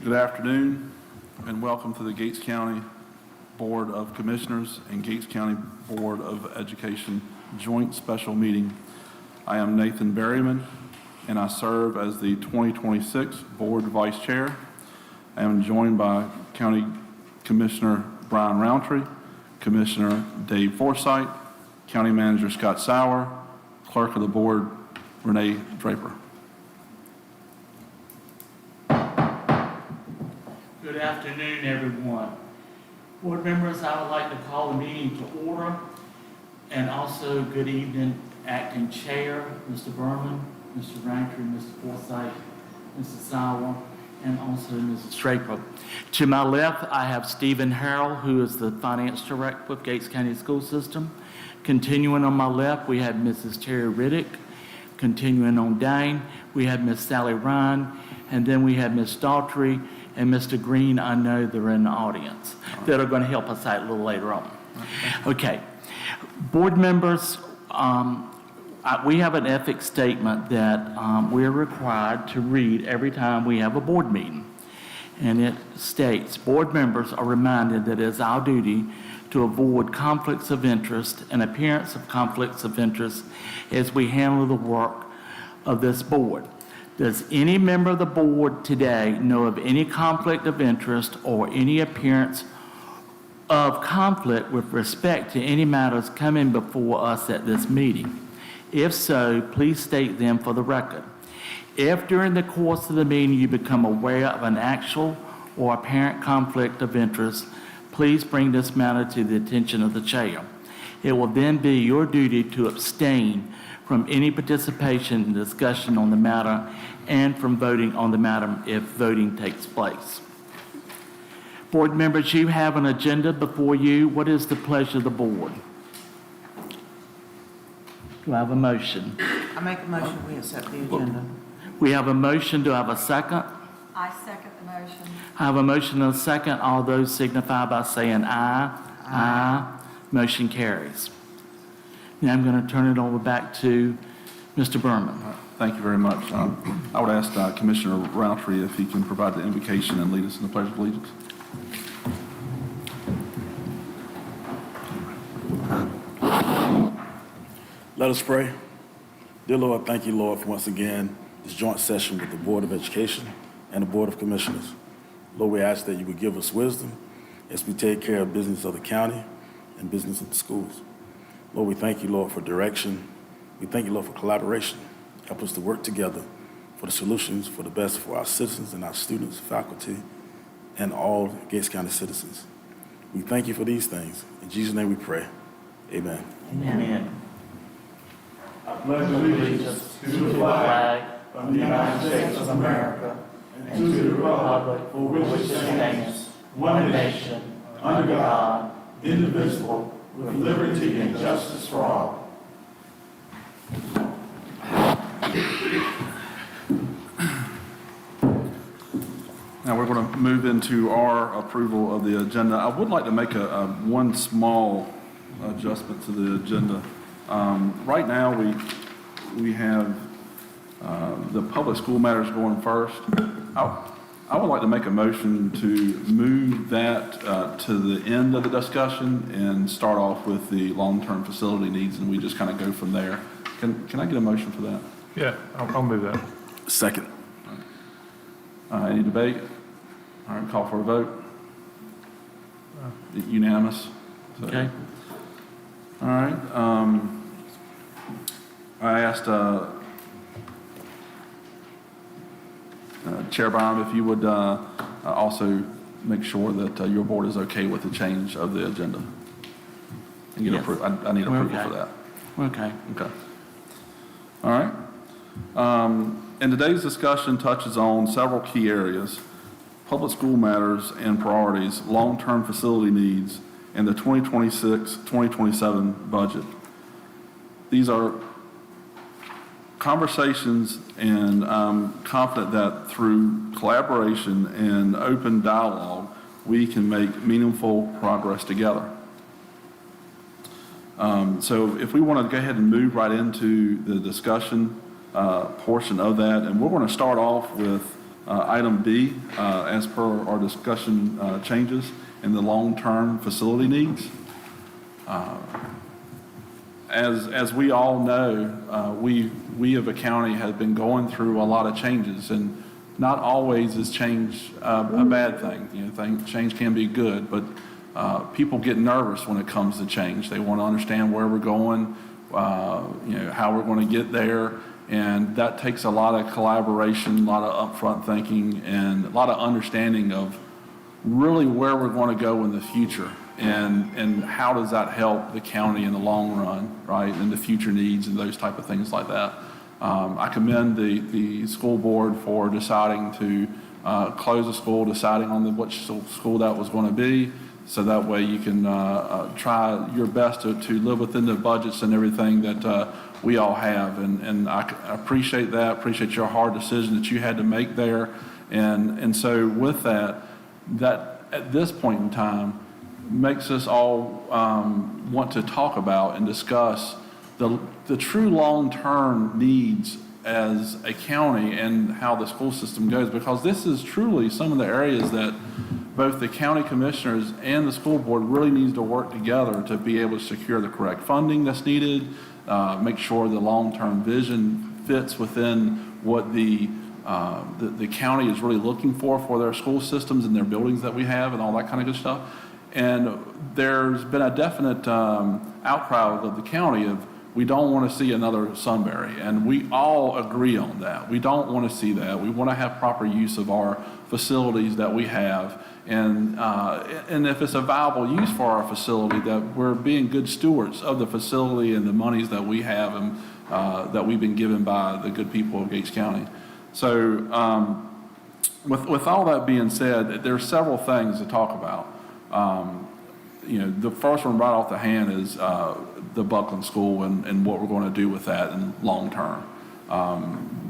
Good afternoon and welcome to the Gates County Board of Commissioners and Gates County Board of Education joint special meeting. I am Nathan Berryman and I serve as the 2026 Board Vice Chair. I am joined by County Commissioner Brian Roundtree, Commissioner Dave Forsythe, County Manager Scott Sauer, Clerk of the Board Renee Draper. Good afternoon, everyone. Board members, I would like to call the meeting to order, and also good evening, Acting Chair, Mr. Berman, Mr. Roundtree, Mr. Forsythe, Mr. Sauer, and also Mrs. Draper. To my left, I have Stephen Harrell, who is the Finance Director with Gates County School System. Continuing on my left, we have Mrs. Terry Riddick. Continuing on down, we have Miss Sally Ryan, and then we have Miss Daughtry and Mr. Green. I know they're in the audience that are going to help us out a little later on. Okay, board members, we have an ethics statement that we're required to read every time we have a board meeting. And it states, board members are reminded that it is our duty to avoid conflicts of interest and appearance of conflicts of interest as we handle the work of this board. Does any member of the board today know of any conflict of interest or any appearance of conflict with respect to any matters coming before us at this meeting? If so, please state them for the record. If during the course of the meeting you become aware of an actual or apparent conflict of interest, please bring this matter to the attention of the chair. It will then be your duty to abstain from any participation in discussion on the matter and from voting on the matter if voting takes place. Board members, you have an agenda before you. What is the pleasure of the board? Do I have a motion? I make a motion we accept the agenda. We have a motion. Do I have a second? I second the motion. I have a motion and a second. All those signify by saying aye. Aye. Motion carries. Now I'm going to turn it over back to Mr. Berman. Thank you very much. I would ask Commissioner Roundtree if he can provide the invocation and lead us in the Pledge of Allegiance. Let us pray. Dear Lord, thank you, Lord, for once again this joint session with the Board of Education and the Board of Commissioners. Lord, we ask that you would give us wisdom as we take care of business of the county and business of the schools. Lord, we thank you, Lord, for direction. We thank you, Lord, for collaboration. Help us to work together for the solutions for the best for our citizens and our students, faculty, and all Gates County citizens. We thank you for these things. In Jesus' name we pray. Amen. Amen. I pledge allegiance to the flag of the United States of America and to the republic for which it stands, one nation, under God, indivisible, with liberty and justice for all. Now we're going to move into our approval of the agenda. I would like to make one small adjustment to the agenda. Right now we have the public school matters going first. I would like to make a motion to move that to the end of the discussion and start off with the long-term facility needs, and we just kind of go from there. Can I get a motion for that? Yeah, I'll move that. Second. Any debate? All right, call for a vote. Unanimous. So, Okay. all right. I asked Chair Byram if you would also make sure that your board is okay with the change of the agenda. And get Yes. approval. I need approval Okay. for that. Okay. Okay. All right. And today's discussion touches on several key areas: public school matters and priorities, long-term facility needs, and the 2026-2027 budget. These are conversations, and I'm confident that through collaboration and open dialogue, we can make meaningful progress together. So if we want to go ahead and move right into the discussion portion of that, and we're going to start off with Item B, as per our discussion changes in the long-term facility needs. As we all know, we of a county have been going through a lot of changes, and not always is change a bad thing. You know, change can be good, but people get nervous when it comes to change. They want to understand where we're going, how we're going to get there, and that takes a lot of collaboration, a lot of upfront thinking, and a lot of understanding of really where we're going to go in the future. And how does that help the county in the long run, right, and the future needs and those type of things like that. I commend the school board for deciding to close the school, deciding on which school that was going to be, so that way you can try your best to live within the budgets and everything that we all have. And I appreciate that, appreciate your hard decision that you had to make there. And so with that at this point in time, makes us all want to talk about and discuss the true long-term needs as a county and how the school system goes, because this is truly some of the areas that both the county commissioners and the school board really needs to work together to be able to secure the correct funding that's needed, make sure the long-term vision fits within what the county is really looking for their school systems and their buildings that we have and all that kind of good stuff. And there's been a definite outcry of the county of we don't want to see another Sunbury, and we all agree on that. We don't want to see that. We want to have proper use of our facilities that we have, and if it's a viable use for our facility, that we're being good stewards of the facility and the monies that we have and that we've been given by the good people of Gates County. So with all that being said, there are several things to talk about. The first one right off the hand is the Buckland School and what we're going to do with that in long term.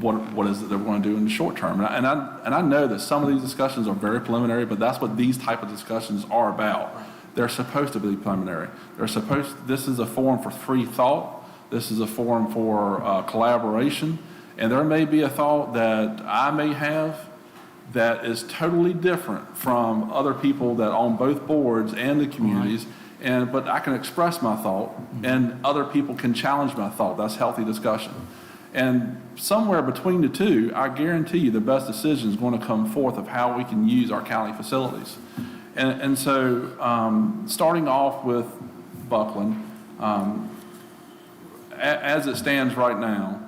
What is it that we're going to do in the short term? And I know that some of these discussions are very preliminary, but that's what these type of discussions are about. They're supposed to be preliminary. This is a forum for free thought. This is a forum for collaboration. And there may be a thought that I may have that is totally different from other people that on both boards and the communities, but I can express my thought, and other people can challenge my thought. That's healthy discussion. And somewhere between the two, I guarantee you the best decision is going to come forth of how we can use our county facilities. And so starting off with Buckland, as it stands right now,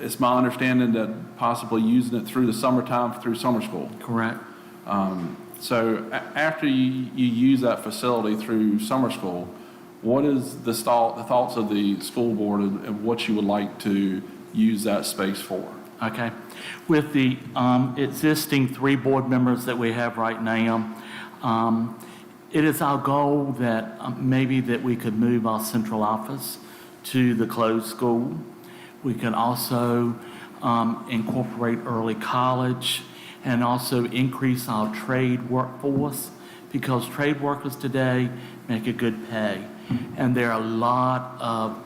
it's my understanding that possibly using it through the summertime through summer school. Correct. So after you use that facility through summer school, what is the thoughts of the school board and what you would like to use that space for? Okay. With the existing 3 board members that we have right now, it is our goal that maybe that we could move our central office to the closed school. We can also incorporate early college and also increase our trade workforce, because trade workers today make a good pay. And there are a lot of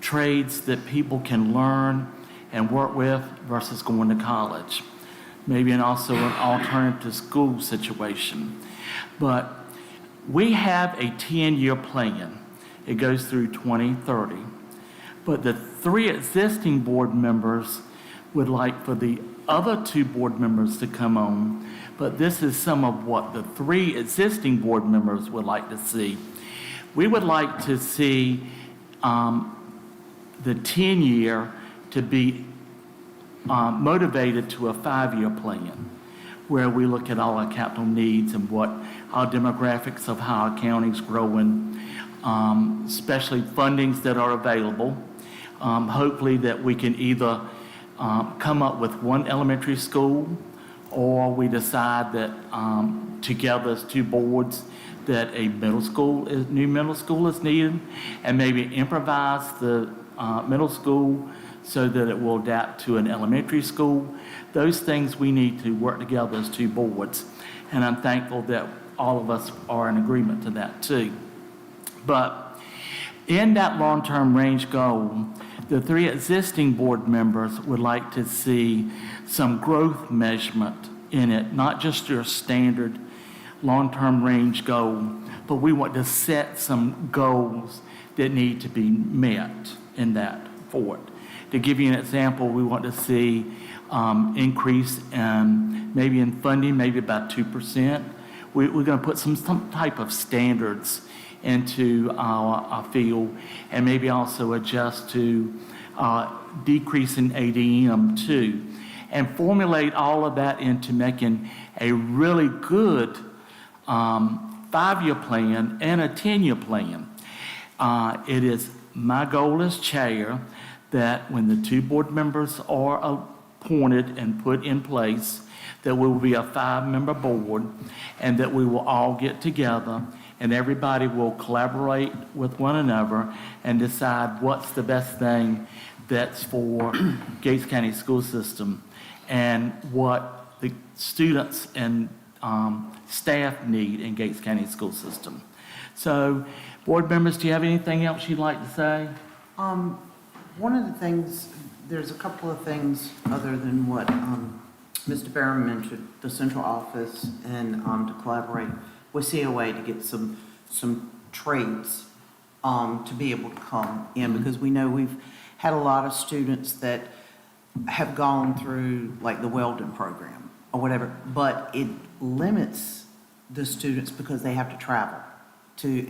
trades that people can learn and work with versus going to college. Maybe also an alternative school situation. But we have a 10-year plan. It goes through 2030. But the 3 existing board members would like for the other 2 board members to come on. But this is some of what the 3 existing board members would like to see. We would like to see the 10-year to be motivated to a 5-year plan, where we look at all our capital needs and what our demographics of how our county's growing, especially fundings that are available. Hopefully that we can either come up with one elementary school, or we decide that together as 2 boards that a new middle school is needed, and maybe improvise the middle school so that it will adapt to an elementary school. Those things we need to work together as 2 boards, and I'm thankful that all of us are in agreement to that too. But in that long-term range goal, the 3 existing board members would like to see some growth measurement in it, not just your standard long-term range goal, but we want to set some goals that need to be met in that for it. To give you an example, we want to see increase maybe in funding, maybe about 2%. We're going to put some type of standards into our field, and maybe also adjust to decrease in ADM too, and formulate all of that into making a really good 5-year plan and a 10-year plan. It is my goal as chair that when the 2 board members are appointed and put in place, that we will be a 5-member board, and that we will all get together and everybody will collaborate with one another and decide what's the best thing that's for Gates County School System and what the students and staff need in Gates County School System. So, board members, do you have anything else you'd like to say? One of the things, there's a couple of things other than what Mr. Barron mentioned, the central office and to collaborate with COA to get some trades to be able to come in, because we know we've had a lot of students that have gone through like the Weldon program or whatever, but it limits the students because they have to travel to,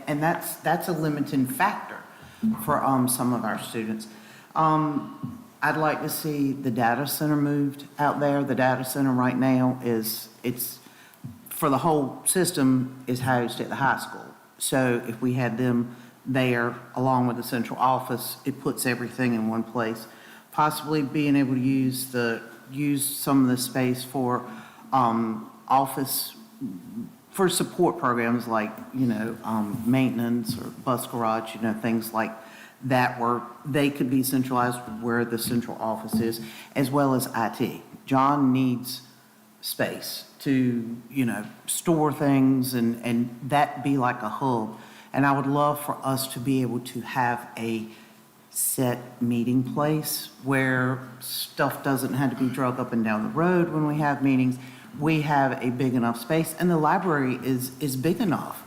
and that's a limiting factor for some of our students. I'd like to see the data center moved out there. The data center right now it's for the whole system is housed at the high school. So if we had them there along with the central office, it puts everything in one place. Possibly being able to use some of the space for office, for support programs like, maintenance or bus garage, things like that, where they could be centralized where the central office is, as well as IT. John needs space to, store things and that be like a hub. And I would love for us to be able to have a set meeting place where stuff doesn't have to be drug up and down the road when we have meetings. We have a big enough space, and the library is big enough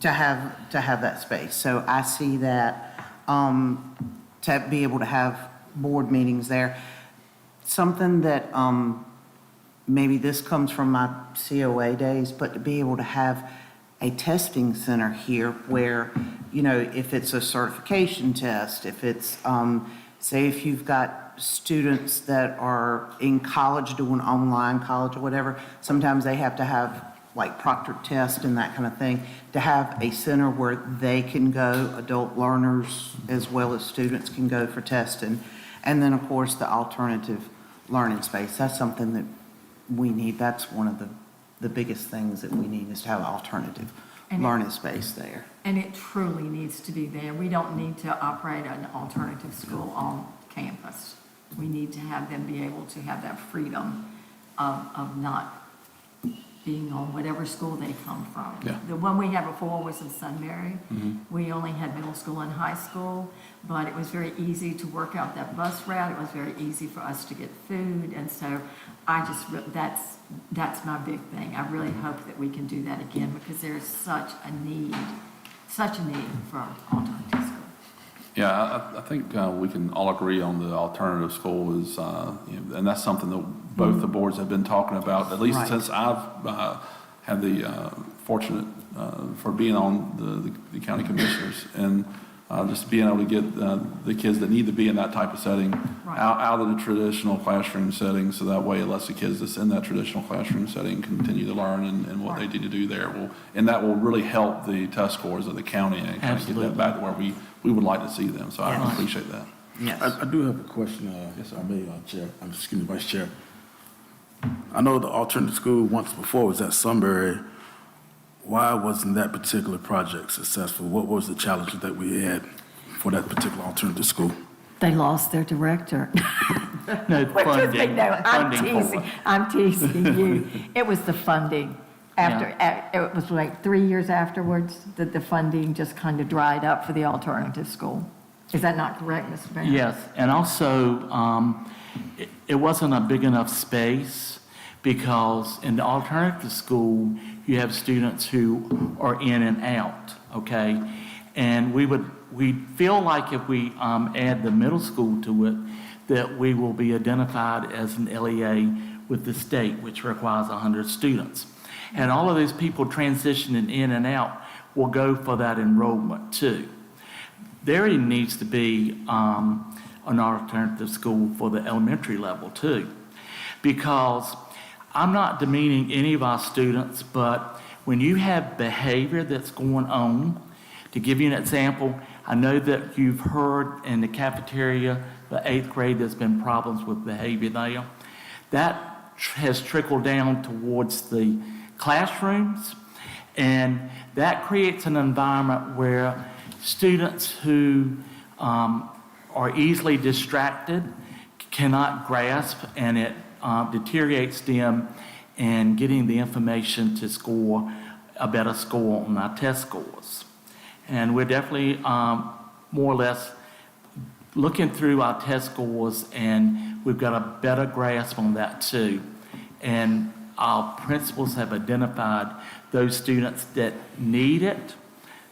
to have that space. So I see that to be able to have board meetings there. Something that maybe this comes from my COA days, but to be able to have a testing center here where, if it's a certification test, if it's, say if you've got students that are in college doing online college or whatever, sometimes they have to have like proctored tests and that kind of thing, to have a center where they can go, adult learners as well as students can go for testing. And then, of course, the alternative learning space. That's something that we need. That's one of the biggest things that we need, is to have alternative learning space there. And it truly needs to be there. We don't need to operate an alternative school on campus. We need to have them be able to have that freedom of not being on whatever school they come from. Yeah. The one we had before was in Sunbury. We only had middle school and high school, but it was very easy to work out that bus route. It was very easy for us to get food, and so that's my big thing. I really hope that we can do that again, because there's such a need for alternative school. Yeah, I think we can all agree on the alternative school is, and that's something that both the boards have been talking about, at least Right. since I've had the fortunate for being on the county commissioners, and just being able to get the kids that need to be in that type of setting Right. out of the traditional classroom setting, so that way it lets the kids that's in that traditional classroom setting continue to learn and what they need to do there. And that will really help the test scores of the county and kind of get Absolutely. that back to where we would like to see them. So I Yes. appreciate that. Yes. I do have a question, Yes, sir. I may, Chair, excuse me, Vice Chair. I know the alternative school once before was at Sunbury. Why wasn't that particular project successful? What was the challenge that we had for that particular alternative school? They lost their director. No, Just think, funding, no, funding for it. I'm teasing you. It was the funding. It was like 3 years afterwards that the funding just kind of dried up for the alternative school. Is that not correct, Mr. Barron? Yes, and also, it wasn't a big enough space because in the alternative school, you have students who are in and out, okay? And we feel like if we add the middle school to it, that we will be identified as an LEA with the state, which requires 100 students. And all of those people transitioning in and out will go for that enrollment too. There needs to be an alternative school for the elementary level too. Because I'm not demeaning any of our students, but when you have behavior that's going on, to give you an example, I know that you've heard in the cafeteria, the 8th grade, there's been problems with behavior there. That has trickled down towards the classrooms, and that creates an environment where students who are easily distracted cannot grasp, and it deteriorates them in getting the information to score a better score on our test scores. And we're definitely more or less looking through our test scores, and we've got a better grasp on that too. And our principals have identified those students that need it,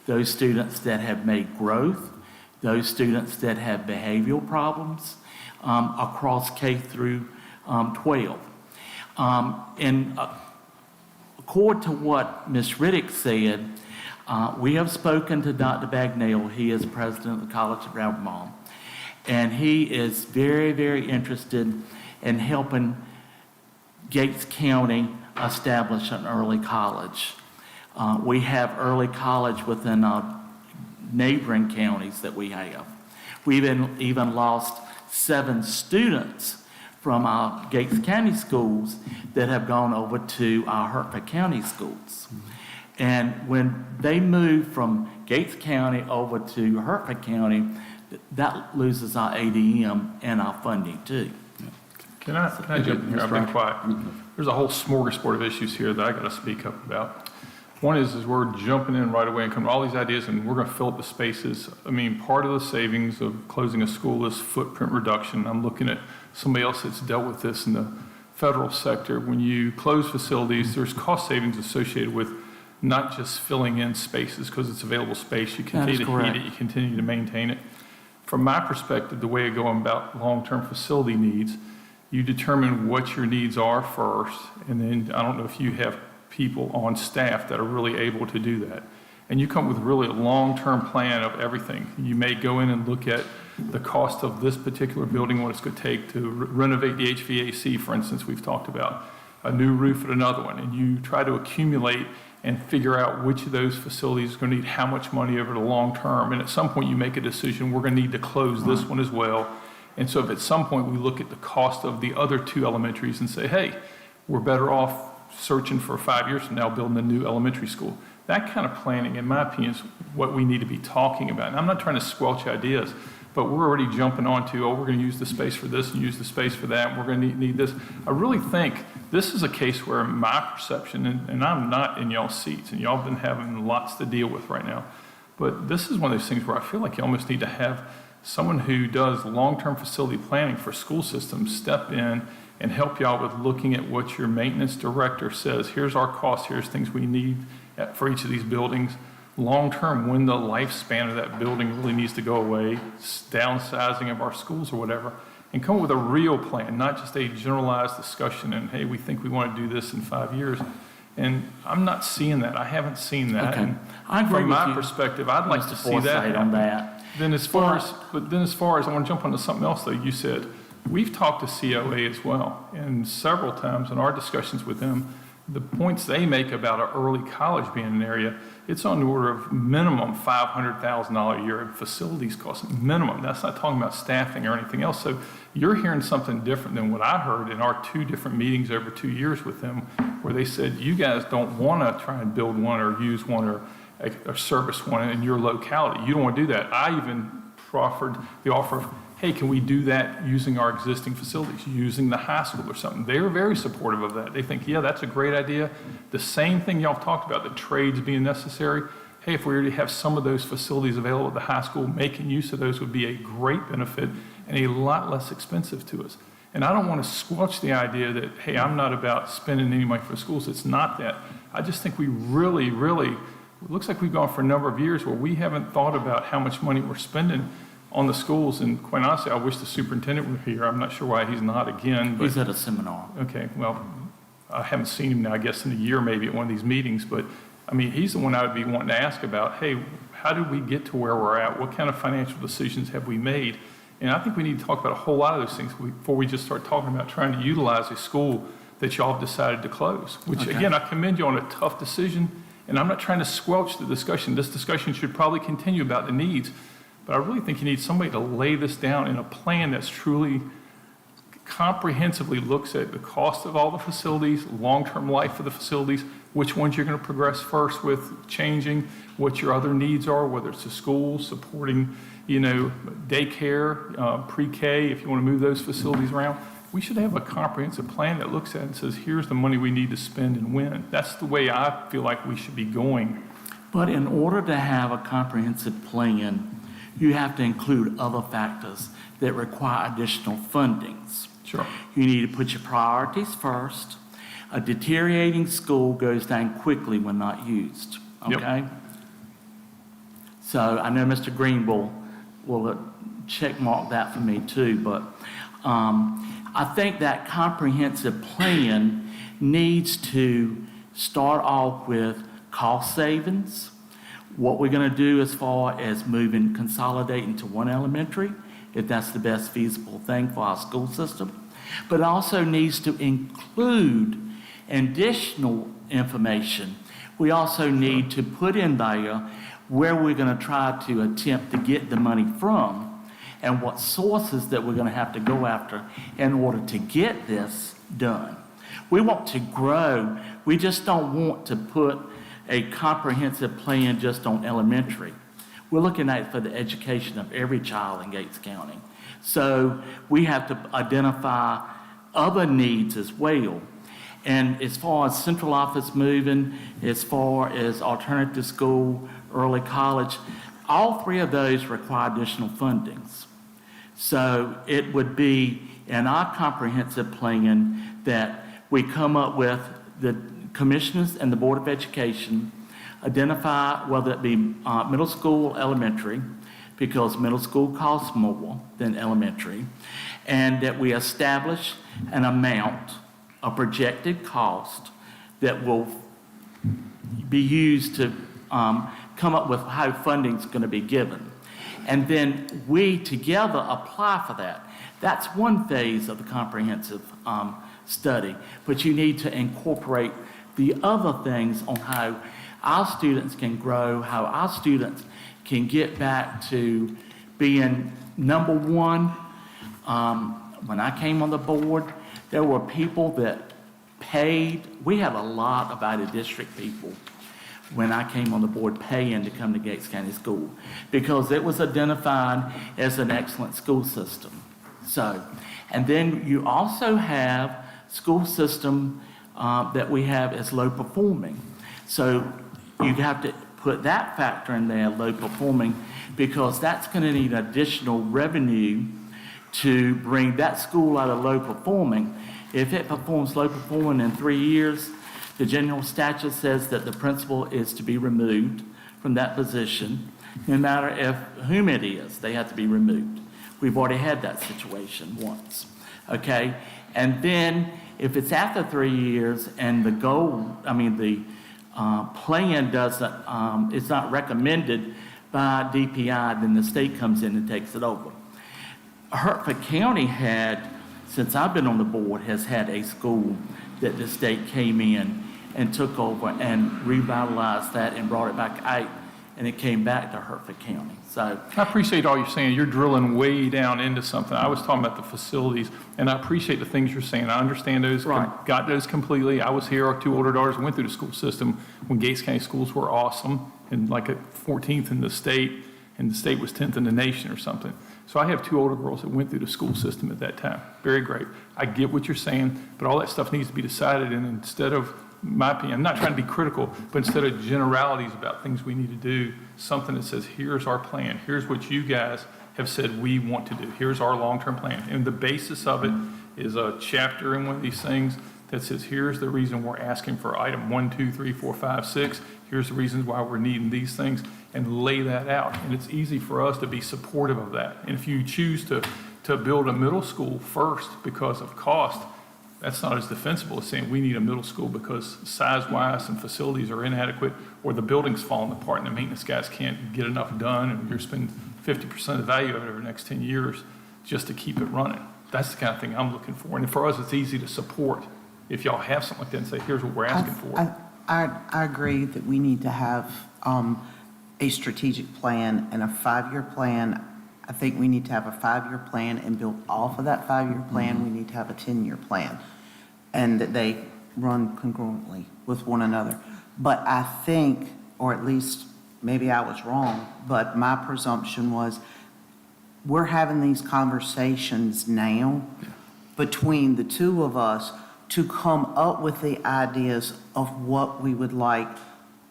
those students that have made growth, those students that have behavioral problems across K through 12. And according to what Ms. Riddick said, we have spoken to Dr. Bagnell. He is president of the College of Albemarle, and he is very, very interested in helping Gates County establish an early college. We have early college within our neighboring counties that we have. We've even lost 7 students from our Gates County schools that have gone over to our Hertford County schools. And when they move from Gates County over to Hertford County, that loses our ADM and our funding too. Can I jump in here? I've been quiet. There's a whole smorgasbord of issues here that I got to speak up about. One is we're jumping in right away and coming to all these ideas, and we're going to fill up the spaces. I mean, part of the savings of closing a school is footprint reduction. I'm looking at somebody else that's dealt with this in the federal sector. When you close facilities, there's cost savings associated with not just filling in spaces because it's available space. You continue to heat it, you continue to maintain it. From my perspective, the way of going about long-term facility needs, you determine what your needs are first, and then I don't know if you have people on staff that are really able to do that. And you come with really a long-term plan of everything. You may go in and look at the cost of this particular building, what it's going to take to renovate the HVAC, for instance, we've talked about, a new roof at another one, and you try to accumulate and figure out which of those facilities is going to need how much money over the long term. And at some point you make a decision, we're going to need to close this one as well. And so if at some point we look at the cost of the other 2 elementaries and say, hey, we're better off searching for 5 years from now building a new elementary school. That kind of planning, in my opinion, is what we need to be talking about. And I'm not trying to squelch ideas, but we're already jumping onto, oh, we're going to use the space for this and use the space for that, and we're going to need this. I really think this is a case where my perception, and I'm not in y'all's seats, and y'all have been having lots to deal with right now, but this is one of those things where I feel like you almost need to have someone who does long-term facility planning for school systems step in and help y'all with looking at what your maintenance director says. Here's our costs, here's things we need for each of these buildings. Long-term, when the lifespan of that building really needs to go away, downsizing of our schools or whatever, and come up with a real plan, not just a generalized discussion and, hey, we think we want to do this in 5 years. And I'm not seeing that. I haven't seen that. Okay. And I agree from with my you, perspective, I'd like Mr. to see that Forsythe, on happen. that. Then as far as, I want to jump onto something else though. You said, we've talked to COA as well, and several times in our discussions with them, the points they make about an early college being an area, it's on the order of minimum $500,000 a year in facilities costs, minimum. That's not talking about staffing or anything else. So you're hearing something different than what I heard in our 2 different meetings over 2 years with them, where they said, you guys don't want to try and build one or use one or service one in your locality. You don't want to do that. I even proffered the offer of, hey, can we do that using our existing facilities, using the high school or something? They were very supportive of that. They think, yeah, that's a great idea. The same thing y'all talked about, the trades being necessary. hey, if we already have some of those facilities available at the high school, making use of those would be a great benefit and a lot less expensive to us. And I don't want to squelch the idea that, hey, I'm not about spending any money for schools. It's not that. I just think we really, it looks like we've gone for a number of years where we haven't thought about how much money we're spending on the schools. And quite honestly, I wish the superintendent were here. I'm not sure why he's not again, but. He's at a seminar. Okay, well, I haven't seen him now, I guess, in a year maybe at one of these meetings, but, I mean, he's the one I would be wanting to ask about, hey, how did we get to where we're at? What kind of financial decisions have we made? And I think we need to talk about a whole lot of those things before we just start talking about trying to utilize a school that y'all have decided to close, which, Okay. again, I commend you on a tough decision, and I'm not trying to squelch the discussion. This discussion should probably continue about the needs, but I really think you need somebody to lay this down in a plan that's truly comprehensively looks at the cost of all the facilities, long-term life of the facilities, which ones you're going to progress first with changing, what your other needs are, whether it's the school, supporting, daycare, pre-K, if you want to move those facilities around. We should have a comprehensive plan that looks at it and says, here's the money we need to spend and when. That's the way I feel like we should be going. But in order to have a comprehensive plan, you have to include other factors that require additional fundings. Sure. You need to put your priorities first. A deteriorating school goes down quickly when not used, Yep. okay? So I know Mr. Green will check mark that for me too, but I think that comprehensive plan needs to start off with cost savings, what we're going to do as far as consolidating to one elementary, if that's the best feasible thing for our school system, but it also needs to include additional information. We also need to put in there where we're going to try to attempt to get the money from and what sources that we're going to have to go after in order to get this done. We want to grow. We just don't want to put a comprehensive plan just on elementary. We're looking at it for the education of every child in Gates County. So we have to identify other needs as well. And as far as central office moving, as far as alternative school, early college, all three of those require additional fundings. So it would be in our comprehensive plan that we come up with the commissioners and the Board of Education, identify whether it be middle school, elementary, because middle school costs more than elementary, and that we establish an amount, a projected cost that will be used to come up with how funding is going to be given. And then we together apply for that. That's one phase of the comprehensive study, but you need to incorporate the other things on how our students can grow, how our students can get back to being number one. When I came on the board, there were people that paid. We had a lot of out-of-district people when I came on the board paying to come to Gates County School because it was identified as an excellent school system. So, and then you also have school system that we have as low performing. So you have to put that factor in there, low performing, because that's going to need additional revenue to bring that school out of low performing. If it performs low performing in 3 years, the general statute says that the principal is to be removed from that position, no matter whom it is, they have to be removed. We've already had that situation once, okay? And then if it's after 3 years and the plan doesn't, it's not recommended by DPI, then the state comes in and takes it over. Hertford County had, since I've been on the board, has had a school that the state came in and took over and revitalized that and brought it back out, and it came back to Hertford County. So I appreciate all you're saying. You're drilling way down into something. I was talking about the facilities, and I appreciate the things you're saying. I understand those, Right. got those completely. I was here, our two older daughters went through the school system when Gates County schools were awesome, and like at 14th in the state, and the state was 10th in the nation or something. So I have two older girls that went through the school system at that time. Very great. I get what you're saying, but all that stuff needs to be decided, and instead of my opinion, I'm not trying to be critical, but instead of generalities about things we need to do, something that says, here's our plan, here's what you guys have said we want to do, here's our long-term plan. And the basis of it is a chapter in one of these things that says, here's the reason we're asking for item 1, 2, 3, 4, 5, 6. Here's the reasons why we're needing these things, and lay that out. And it's easy for us to be supportive of that. And if you choose to build a middle school first because of cost, that's not as defensible as saying we need a middle school because size-wise and facilities are inadequate, or the building's falling apart and the maintenance guys can't get enough done, and you're spending 50% of the value of it over the next 10 years just to keep it running. That's the kind of thing I'm looking for. And for us, it's easy to support if y'all have something like that and say, here's what we're asking for. I agree that we need to have a strategic plan and a 5-year plan. I think we need to have a 5-year plan and build off of that 5-year plan. We need to have a 10-year plan, and that they run congruently with one another. But I think, or at least maybe I was wrong, but my presumption was we're having these conversations now between the two of us to come up with the ideas of what we would like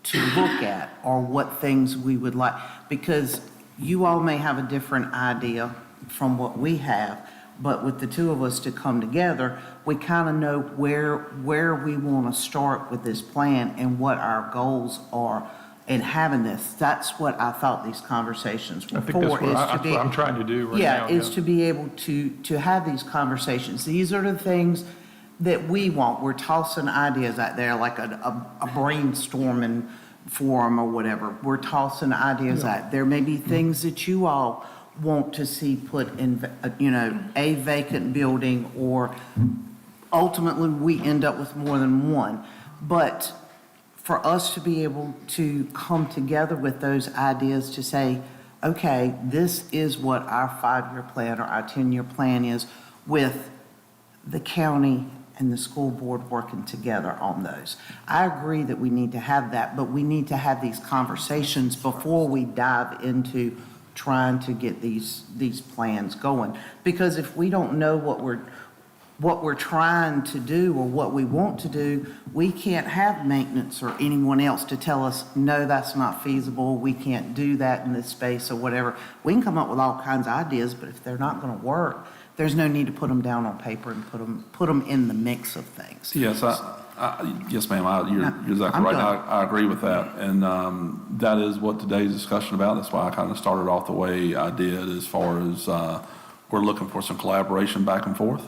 to look at or what things we would like, because you all may have a different idea from what we have, but with the two of us to come together, we kind of know where we want to start with this plan and what our goals are in having this. That's what I thought these conversations were I think that's for. what I'm trying to do right now. Yeah, is to be able to have these conversations. These are the things that we want. We're tossing ideas out there like a brainstorming forum or whatever. We're tossing ideas out. There may be things that you all want to see put in, a vacant building, or ultimately we end up with more than one. But for us to be able to come together with those ideas to say, okay, this is what our 5-year plan or our 10-year plan is, with the county and the school board working together on those. I agree that we need to have that, but we need to have these conversations before we dive into trying to get these plans going. Because if we don't know what we're trying to do or what we want to do, we can't have maintenance or anyone else to tell us, no, that's not feasible, we can't do that in this space or whatever. We can come up with all kinds of ideas, but if they're not going to work, there's no need to put them down on paper and put them in the mix of things. Yes, yes, ma'am, you're exactly I'm right. done. I agree with that. And that is what today's discussion about. That's why I kind of started off the way I did, as far as we're looking for some collaboration back and forth.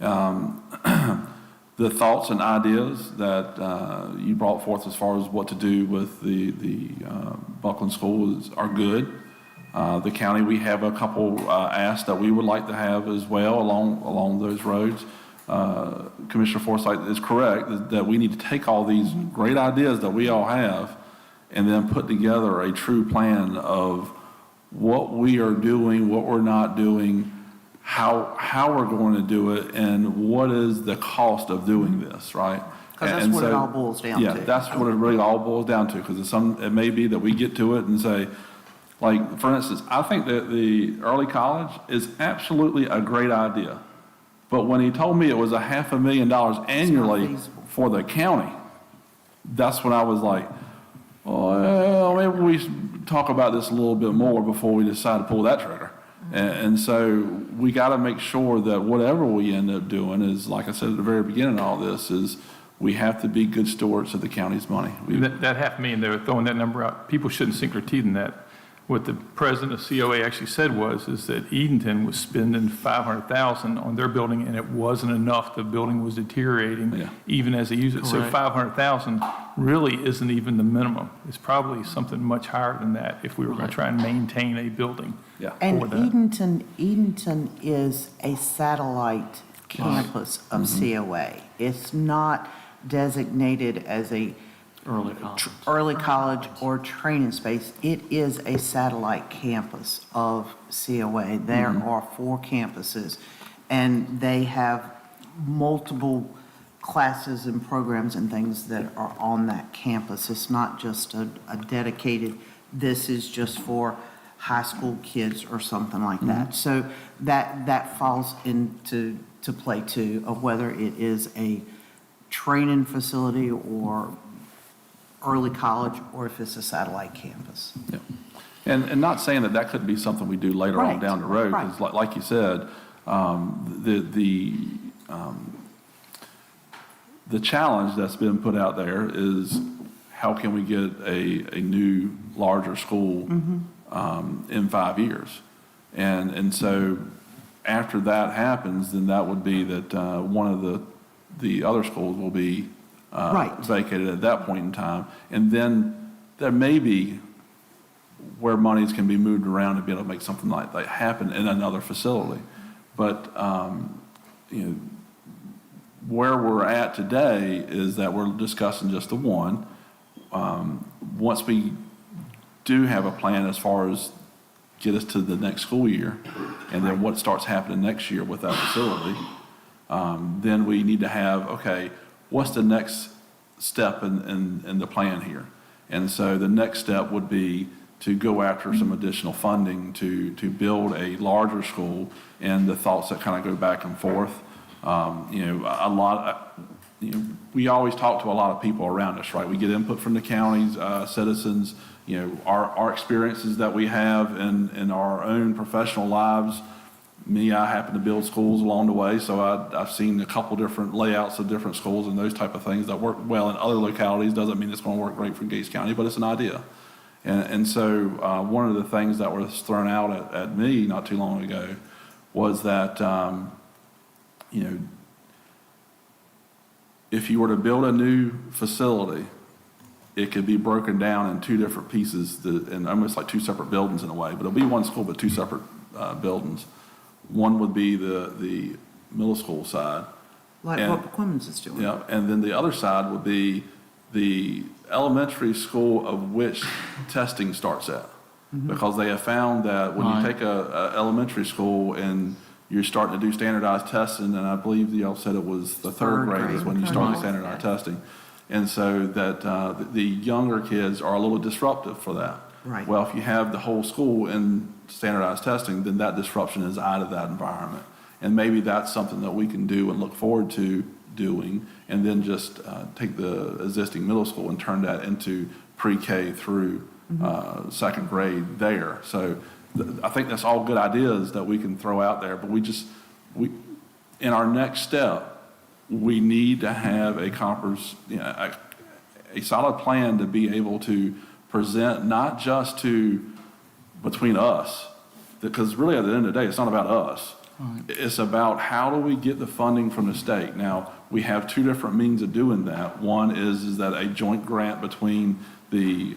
The thoughts and ideas that you brought forth as far as what to do with the Buckland schools are good. The county, we have a couple asks that we would like to have as well along those roads. Commissioner Forsythe is correct that we need to take all these great ideas that we all have and then put together a true plan of what we are doing, what we're not doing, how we're going to do it, and what is the cost of doing this, right? Because that's what it all boils down to. Yeah, that's what it really all boils down to, because it may be that we get to it and say, like, for instance, I think that the early college is absolutely a great idea. But when he told me it was $500,000 annually feasible. for the county, that's when I was like, well, maybe we should talk about this a little bit more before we decide to pull that trigger. And so we got to make sure that whatever we end up doing is, like I said at the very beginning of all this, is we have to be good stewards of the county's money. That $500,000, they were throwing that number out. People shouldn't sink their teeth in that. What the president of COA actually said is that Edenton was spending $500,000 on their building, and it wasn't enough. The building was deteriorating even as they used it. So $500,000 really isn't even the minimum. It's probably something much higher than that if we were going to try and maintain a building. Yeah. And for that. Edenton is a satellite campus of COA. It's not designated as a early college or training space. It is a satellite campus of COA. There are 4 campuses, and they have multiple classes and programs and things that are on that campus. It's not just a dedicated, this is just for high school kids or something like that. So that falls into play too, of whether it is a training facility or early college, or if it's a satellite campus. Yeah. And not saying that that couldn't be something we do later on Right, down the road, right. because like you said, the challenge that's been put out there is how can we get a new, larger school in 5 years? And so after that happens, then that would be that one of the other schools will be Right. vacated at that point in time. And then there may be where monies can be moved around to be able to make something like that happen in another facility. But, you know, where we're at today is that we're discussing just the one. Once we do have a plan as far as get us to the next school year, and then what starts happening next year with that facility, then we need to have, okay, what's the next step in the plan here? And so the next step would be to go after some additional funding to build a larger school, and the thoughts that kind of go back and forth. You know, we always talk to a lot of people around us, right? We get input from the counties, citizens, you know, our experiences that we have in our own professional lives. Me, I happen to build schools along the way, so I've seen a couple different layouts of different schools and those type of things that work well in other localities. Doesn't mean it's going to work great for Gates County, but it's an idea. And so one of the things that was thrown out at me not too long ago was that, you know, if you were to build a new facility, it could be broken down in two different pieces, and almost like two separate buildings in a way, but it'll be one school, but two separate buildings. One would be the middle school side. Like And- what McClemens is doing. Yeah, and then the other side would be the elementary school of which testing starts at. Because they have found that when you Right. take a elementary school and you're starting to do standardized testing, and I believe y'all said it was the third grade is when you start Right. the standardized testing. And so that the younger kids are a little disruptive for that. Right. Well, if you have the whole school in standardized testing, then that disruption is out of that environment. And maybe that's something that we can do and look forward to doing, and then just take the existing middle school and turn that into pre-K through second grade there. So I think that's all good ideas that we can throw out there, but we in our next step, we need to have a solid plan to be able to present, not just between us, because really at the end of the day, it's not about us. It's about how do we get the funding from the state. Now, we have two different means of doing that. One is that a joint grant between the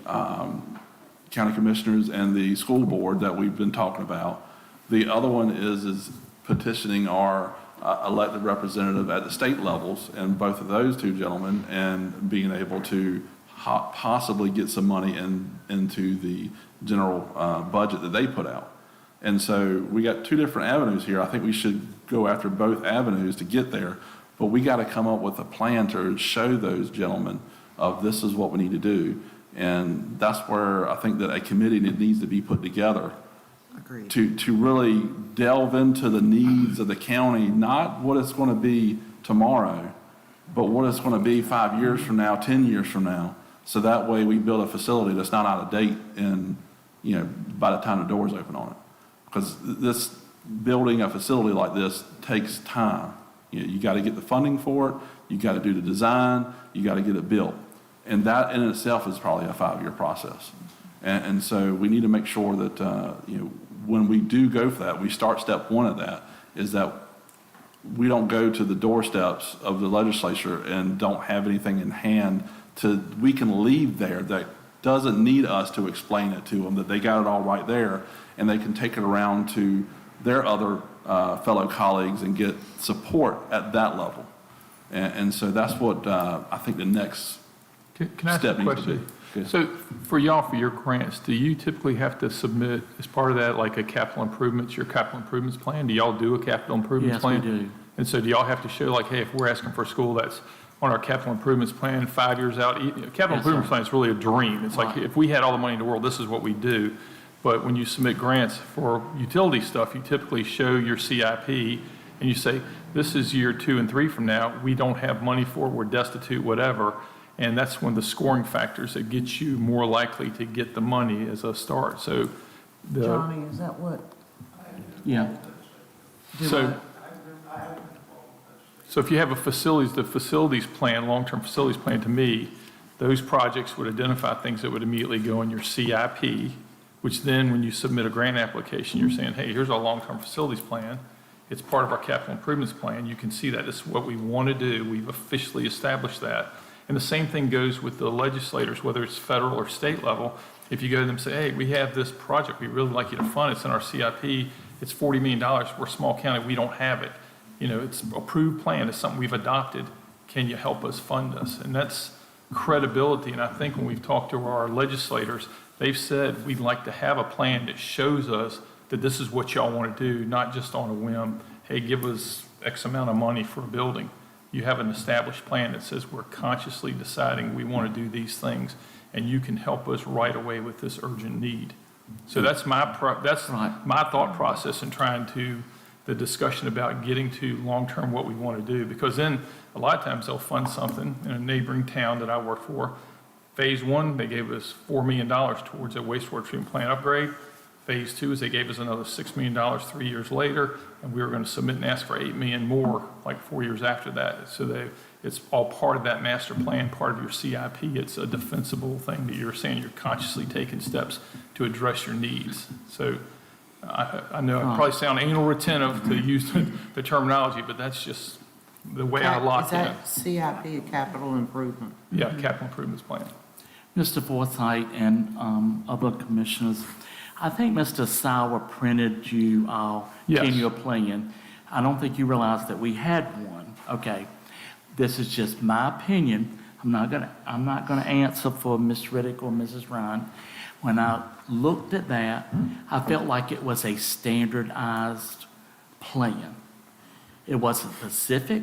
county commissioners and the school board that we've been talking about. The other one is petitioning our elected representative at the state levels, and both of those two gentlemen, and being able to possibly get some money into the general budget that they put out. And so we got two different avenues here. I think we should go after both avenues to get there, but we got to come up with a plan to show those gentlemen of this is what we need to do. And that's where I think that a committee needs to be put together Agreed. to really delve into the needs of the county, not what it's going to be tomorrow, but what it's going to be 5 years from now, 10 years from now. So that way we build a facility that's not out of date and, you know, by the time the doors open on it. Because this building a facility like this takes time. You got to get the funding for it, you got to do the design, you got to get it built. And that in itself is probably a 5-year process. And so we need to make sure that, you know, when we do go for that, we start step one of that, is that we don't go to the doorsteps of the legislature and don't have anything in hand we can leave there that doesn't need us to explain it to them, that they got it all right there, and they can take it around to their other fellow colleagues and get support at that level. And so that's what I think the next Can I ask step a needs to be. question? Okay. So for y'all, for your grants, do you typically have to submit as part of that, like a capital improvements, your capital improvements plan? Do y'all do a capital improvements Yes, we plan? do. And so do y'all have to show like, hey, if we're asking for a school that's on our capital improvements plan 5 years out, capital Yes, improvements sir. plan is really a dream. It's like, Right. if we had all the money in the world, this is what we do. But when you submit grants for utility stuff, you typically show your CIP and you say, this is year 2 and 3 from now, we don't have money for it, we're destitute, whatever, and that's one of the scoring factors that gets you more likely to get the money as a start. So Johnny, is that what? Yeah. So if you have the facilities plan, long-term facilities plan, to me, those projects would identify things that would immediately go in your CIP, which then when you submit a grant application, you're saying, hey, here's our long-term facilities plan. It's part of our capital improvements plan. You can see that this is what we want to do. We've officially established that. And the same thing goes with the legislators, whether it's federal or state level. If you go to them and say, hey, we have this project, we'd really like you to fund it. It's in our CIP. It's $40 million. We're a small county. We don't have it. You know, it's approved plan. It's something we've adopted. Can you help us fund this? And that's credibility. And I think when we've talked to our legislators, they've said we'd like to have a plan that shows us that this is what y'all want to do, not just on a whim. Hey, give us X amount of money for a building. You have an established plan that says we're consciously deciding we want to do these things, and you can help us right away with this urgent need. So that's my thought process in trying to, the discussion about getting to long-term what we want to do, because then a lot of times they'll fund something in a neighboring town that I work for. Phase 1, they gave us $4 million towards a wastewater treatment plant upgrade. Phase 2 is they gave us another $6 million 3 years later, and we were going to submit and ask for $8 million more like 4 years after that. So it's all part of that master plan, part of your CIP. It's a defensible thing that you're saying you're consciously taking steps to address your needs. So I know I probably sound anal retentive to use the terminology, but that's just the way I lock it in. Is that CIP, a capital improvement? Yeah, capital improvements plan. Mr. Forsythe and other commissioners, I think Mr. Sauer printed you our Yes. 10-year plan. I don't think you realized that we had one. Okay, this is just my opinion. I'm not gonna answer for Ms. Riddick or Mrs. Ryan. When I looked at that, I felt like it was a standardized plan. It wasn't specific.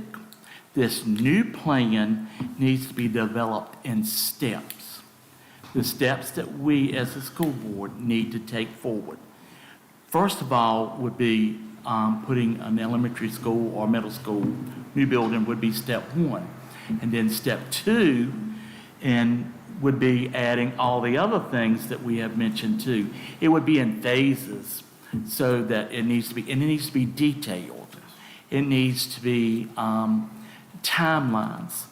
This new plan needs to be developed in steps. The steps that we as a school board need to take forward. First of all would be putting an elementary school or middle school new building would be step 1. And then step 2 would be adding all the other things that we have mentioned too. It would be in phases so that it needs to be detailed. It needs to be timelines.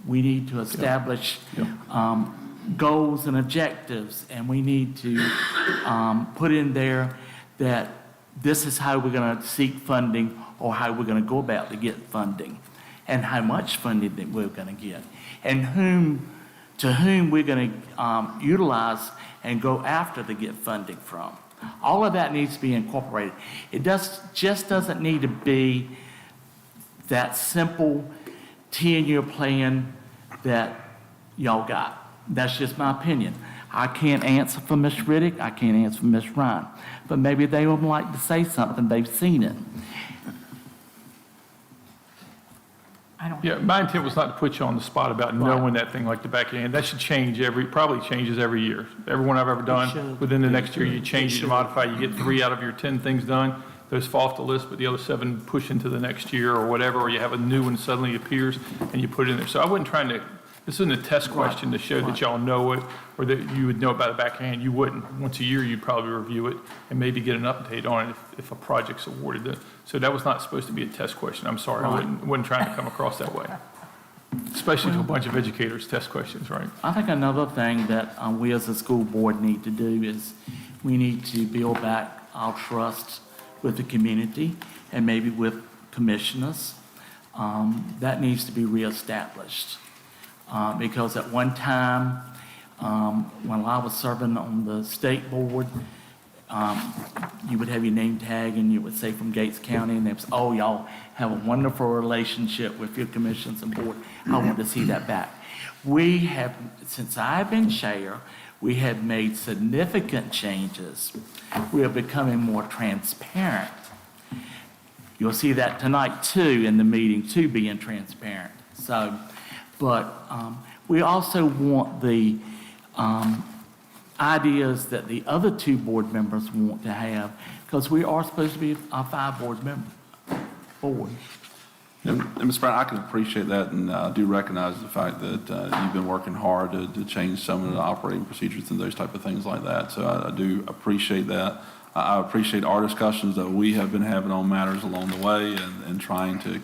We need to establish goals and objectives, and we need to put in there that this is how we're going to seek funding or how we're going to go about to get funding and how much funding that we're going to get and to whom we're going to utilize and go after to get funding from. All of that needs to be incorporated. It just doesn't need to be that simple 10-year plan that y'all got. That's just my opinion. I can't answer for Ms. Riddick. I can't answer for Ms. Ryan. But maybe they would like to say something. They've seen it. Yeah, my intent was not to put you on the spot about knowing that thing like the back of your hand. That should change probably changes every year. Every one I've ever done, within the next year, you change it, you modify, you get 3 out of your 10 things done. Those fall off the list, but the other 7 push into the next year or whatever, or you have a new one suddenly appears and you put it in there. So I wasn't trying to, this isn't a test question to show that y'all know it or that you would know it by the back of your hand. You wouldn't. Once a year, you'd probably review it and maybe get an update on it if a project's awarded. So that was not supposed to be a test question. I'm sorry, I wasn't trying to come across that way. Especially to a bunch of educators, test questions, right? I think another thing that we as a school board need to do is we need to build back our trust with the community and maybe with commissioners. That needs to be reestablished. Because at one time, when I was serving on the state board, you would have your name tag and you would say from Gates County and they would say, oh, y'all have a wonderful relationship with your commissions and board. I want to see that back. We have, since I've been chair, we have made significant changes. We are becoming more transparent. You'll see that tonight too in the meeting too, being transparent. So, but we also want the ideas that the other 2 board members want to have, because we are supposed to be 5 board members. forward. And Mr. Brown, I can appreciate that, and I do recognize the fact that you've been working hard to change some of the operating procedures and those type of things like that. So I do appreciate that. I appreciate our discussions that we have been having on matters along the way and trying to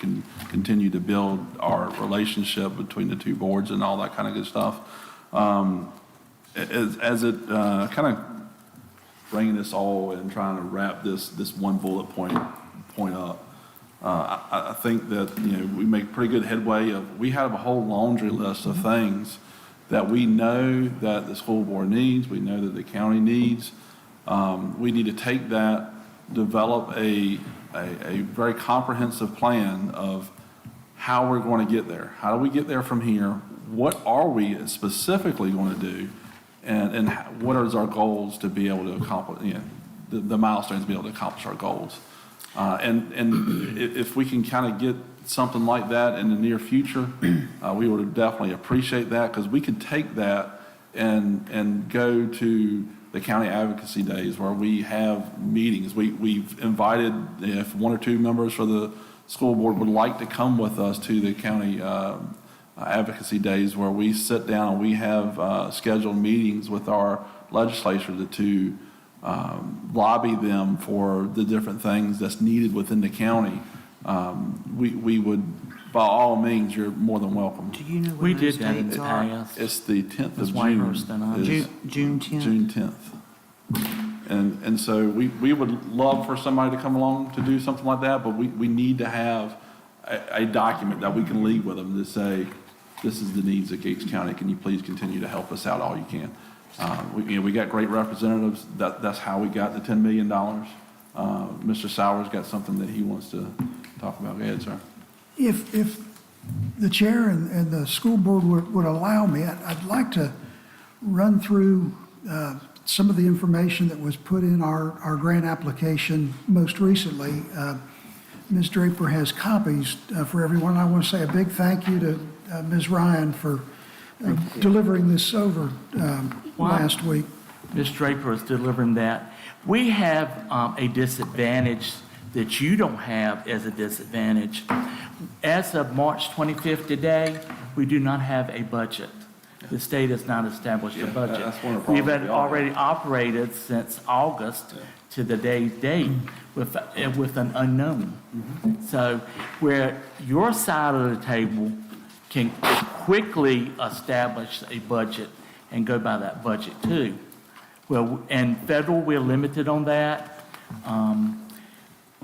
continue to build our relationship between the two boards and all that kind of good stuff. As it kind of bringing this all and trying to wrap this one bullet point up, I think that, we make pretty good headway we have a whole laundry list of things that we know that the school board needs, we know that the county needs. We need to take that, develop a very comprehensive plan of how we're going to get there. How do we get there from here? What are we specifically going to do? And what are our goals to be able to accomplish, the milestones to be able to accomplish our goals? And if we can kind of get something like that in the near future, we would definitely appreciate that, because we could take that and go to the county advocacy days where we have meetings. We've invited, if one or two members for the school board would like to come with us to the county advocacy days, where we sit down and we have scheduled meetings with our legislature to lobby them for the different things that's needed within the county. We would, by all means, you're more than welcome. Do you know We when those did that in dates the are? past. It's the 10th of Ms. June. Whitehurst and I. is June 10th? June 10th. And so we would love for somebody to come along to do something like that, but we need to have a document that we can leave with them to say, this is the needs of Gates County. Can you please continue to help us out all you can? We got great representatives. That's how we got the $10 million. Mr. Sowers got something that he wants to talk about. Go ahead, sir. If the chair and the school board would allow me, I'd like to run through some of the information that was put in our grant application most recently. Ms. Draper has copies for everyone. I want to say a big thank you to Ms. Ryan for delivering this over last week. Ms. Draper is delivering that. We have a disadvantage that you don't have as a disadvantage. As of March 25th today, we do not have a budget. The state has not established a budget. that's one of the We've problems we all have. already operated since August to the day's date with an unknown. So where your side of the table can quickly establish a budget and go by that budget too. Well, and federal, we're limited on that.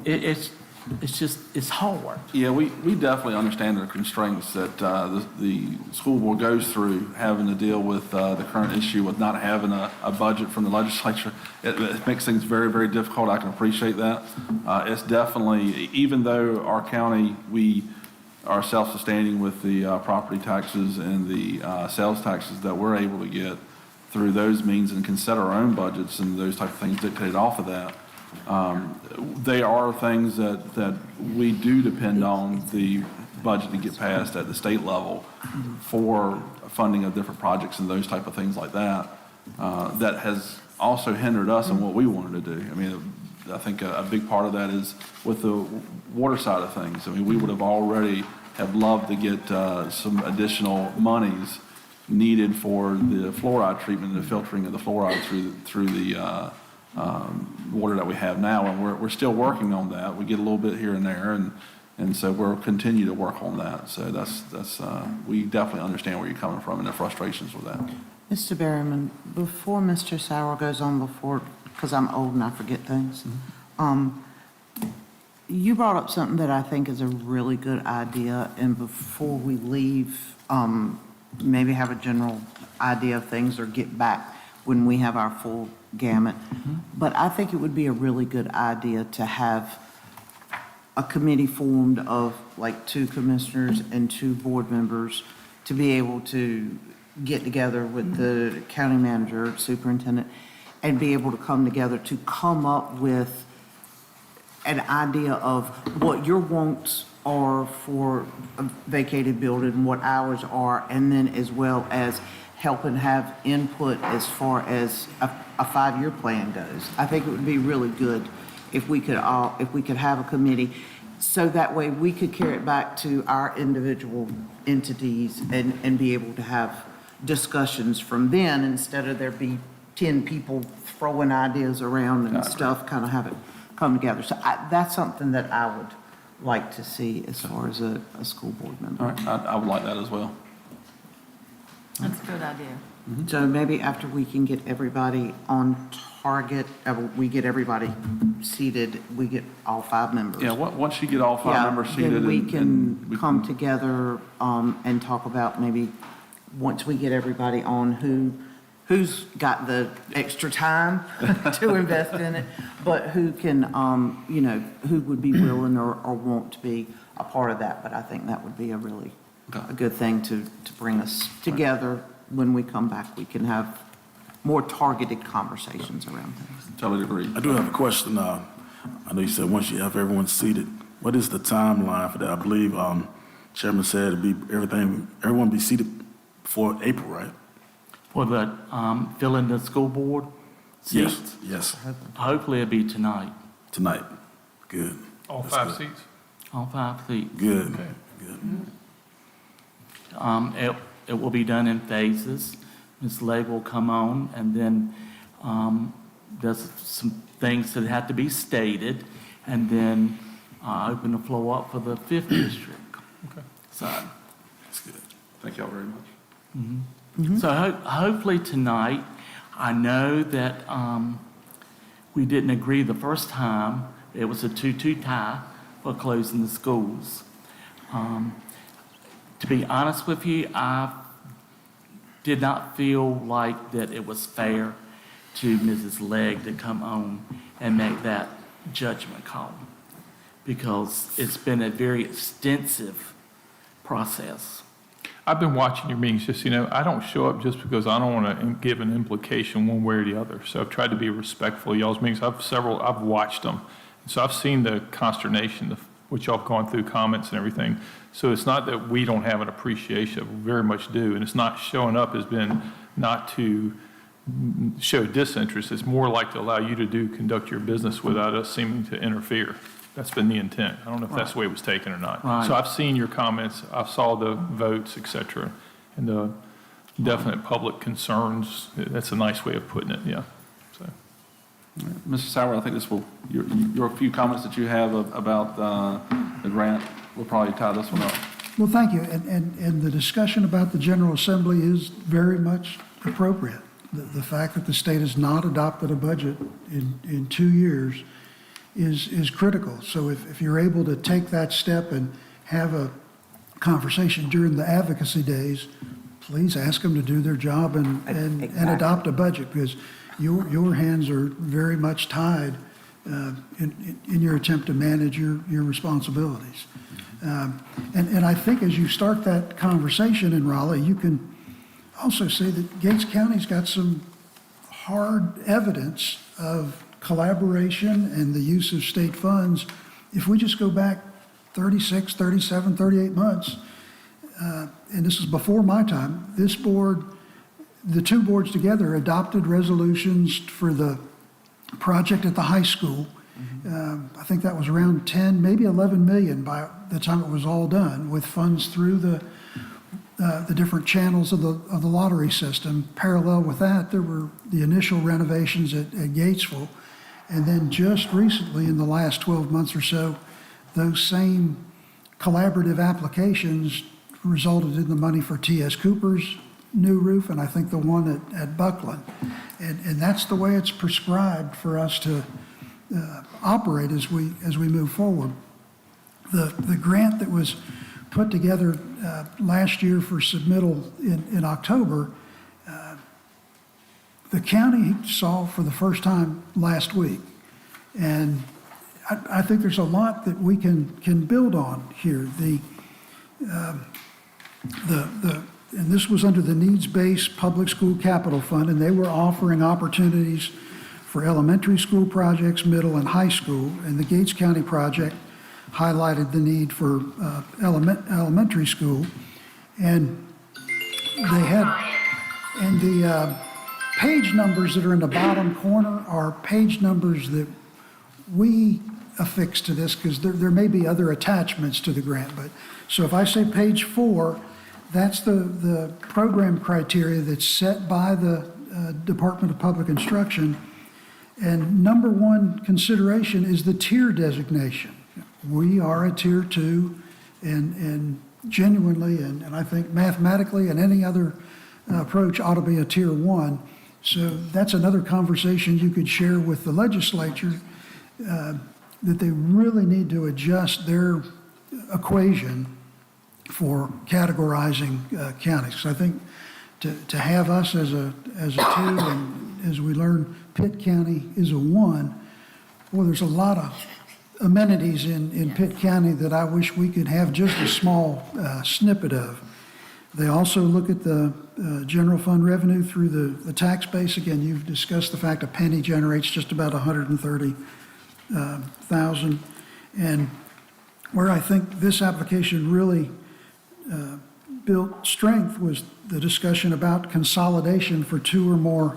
It's hard. Yeah, we definitely understand the constraints that the school board goes through, having to deal with the current issue with not having a budget from the legislature. It makes things very, very difficult. I can appreciate that. It's definitely, even though our county, we are self-sustaining with the property taxes and the sales taxes that we're able to get through those means and can set our own budgets and those type of things dictated off of that. They are things that we do depend on the budget to get passed at the state level for funding of different projects and those type of things like that. That has also hindered us in what we wanted to do. I mean, I think a big part of that is with the water side of things. I mean, we would have already have loved to get some additional monies needed for the fluoride treatment and the filtering of the fluoride through the water that we have now, and we're still working on that. We get a little bit here and there, and so we'll continue to work on that. So that's we definitely understand where you're coming from and the frustrations with that. Mr. Berryman, before Mr. Sauer goes on, because I'm old and I forget things, you brought up something that I think is a really good idea, and before we leave, maybe have a general idea of things or get back when we have our full gamut. But I think it would be a really good idea to have a committee formed of like 2 commissioners and 2 board members to be able to get together with the county manager, superintendent, and be able to come together to come up with an idea of what your wants are for a vacated building, what ours are, and then as well as help and have input as far as a 5-year plan goes. I think it would be really good if we could have a committee. So that way we could carry it back to our individual entities and be able to have discussions from then instead of there be 10 people throwing ideas around and stuff, kind of have it come together. So that's something that I would like to see as far as a school board member. All right, I would like that as well. That's a good idea. So maybe after we can get everybody on target, we get everybody seated, we get all 5 members. Yeah, once you get all 5 Yeah, members seated. then we and can we come together and talk about maybe, once we get everybody on, who's got the extra time to invest in it, but who can, who would be willing or want to be a part of that. But I think that would be a really, a good thing to bring us together. When we come back, we can have more targeted conversations around things. Totally agree. I do have a question. I know you said once you have everyone seated, what is the timeline for that? I believe Chairman said it'd be everyone be seated before April, right? For the, filling the school board seats? Yes, Hopefully it'll be tonight, tonight. Good. All That's 5 good. seats? all 5 seats. Good, Okay. good. It will be done in phases. Ms. Legg will come on, and then there's some things that have to be stated, and then open the floor up for the 5th district. Okay. So, That's good. Thank y'all very much. so hopefully tonight, I know that we didn't agree the first time. It was a 2-2 tie for closing the schools. To be honest with you, I did not feel like that it was fair to Mrs. Legg to come on and make that judgment call, because it's been a very extensive process. I've been watching your meetings, just, I don't show up just because I don't want to give an implication one way or the other. So I've tried to be respectful of y'all's meetings. I've watched them. So I've seen the consternation, which y'all have gone through, comments and everything. So it's not that we don't have an appreciation, we very much do. And it's not showing up has been not to show disinterest. It's more like to allow you to conduct your business without us seeming to interfere. That's been the intent. I don't know if that's the way it was taken or not. Right. So I've seen your comments, I saw the votes, et cetera, and the definite public concerns. That's a nice way of putting it, yeah. So. Mr. Sauer, I think your few comments that you have about the grant will probably tie this one up. Well, thank you. And the discussion about the General Assembly is very much appropriate. The fact that the state has not adopted a budget in 2 years is critical. So if you're able to take that step and have a conversation during the advocacy days, please ask them to do their job and adopt a budget, because your hands are very much tied in your attempt to manage your responsibilities. And I think as you start that conversation in Raleigh, you can also say that Gates County's got some hard evidence of collaboration and the use of state funds. If we just go back 36, 37, 38 months, and this is before my time, this board, the 2 boards together adopted resolutions for the project at the high school. I think that was around 10, maybe 11 million by the time it was all done, with funds through the different channels of the lottery system. Parallel with that, there were the initial renovations at Gatesville. And then just recently, in the last 12 months or so, those same collaborative applications resulted in the money for T.S. Cooper's new roof, and I think the one at Buckland. And that's the way it's prescribed for us to operate as we move forward. The grant that was put together last year for submittal in October, the county saw for the first time last week. And I think there's a lot that we can build on here. And this was under the Needs-Based Public School Capital Fund, and they were offering opportunities for elementary school projects, middle and high school. And the Gates County project highlighted the need for elementary school. And they had, and the page numbers that are in the bottom corner are page numbers that we affixed to this because there may be other attachments to the grant. But, so if I say page 4, that's the program criteria that's set by the Department of Public Instruction. And number 1 consideration is the tier designation. We are a tier 2 and genuinely, and I think mathematically and any other approach ought to be a tier 1. So that's another conversation you could share with the legislature, that they really need to adjust their equation for categorizing counties. So I think to have us as a 2, and as we learn, Pitt County is a 1, well, there's a lot of amenities in Pitt County that I wish we could have just a small snippet of. They also look at the general fund revenue through the tax base. Again, you've discussed the fact a penny generates just about 130,000. And where I think this application really built strength was the discussion about consolidation for 2 or more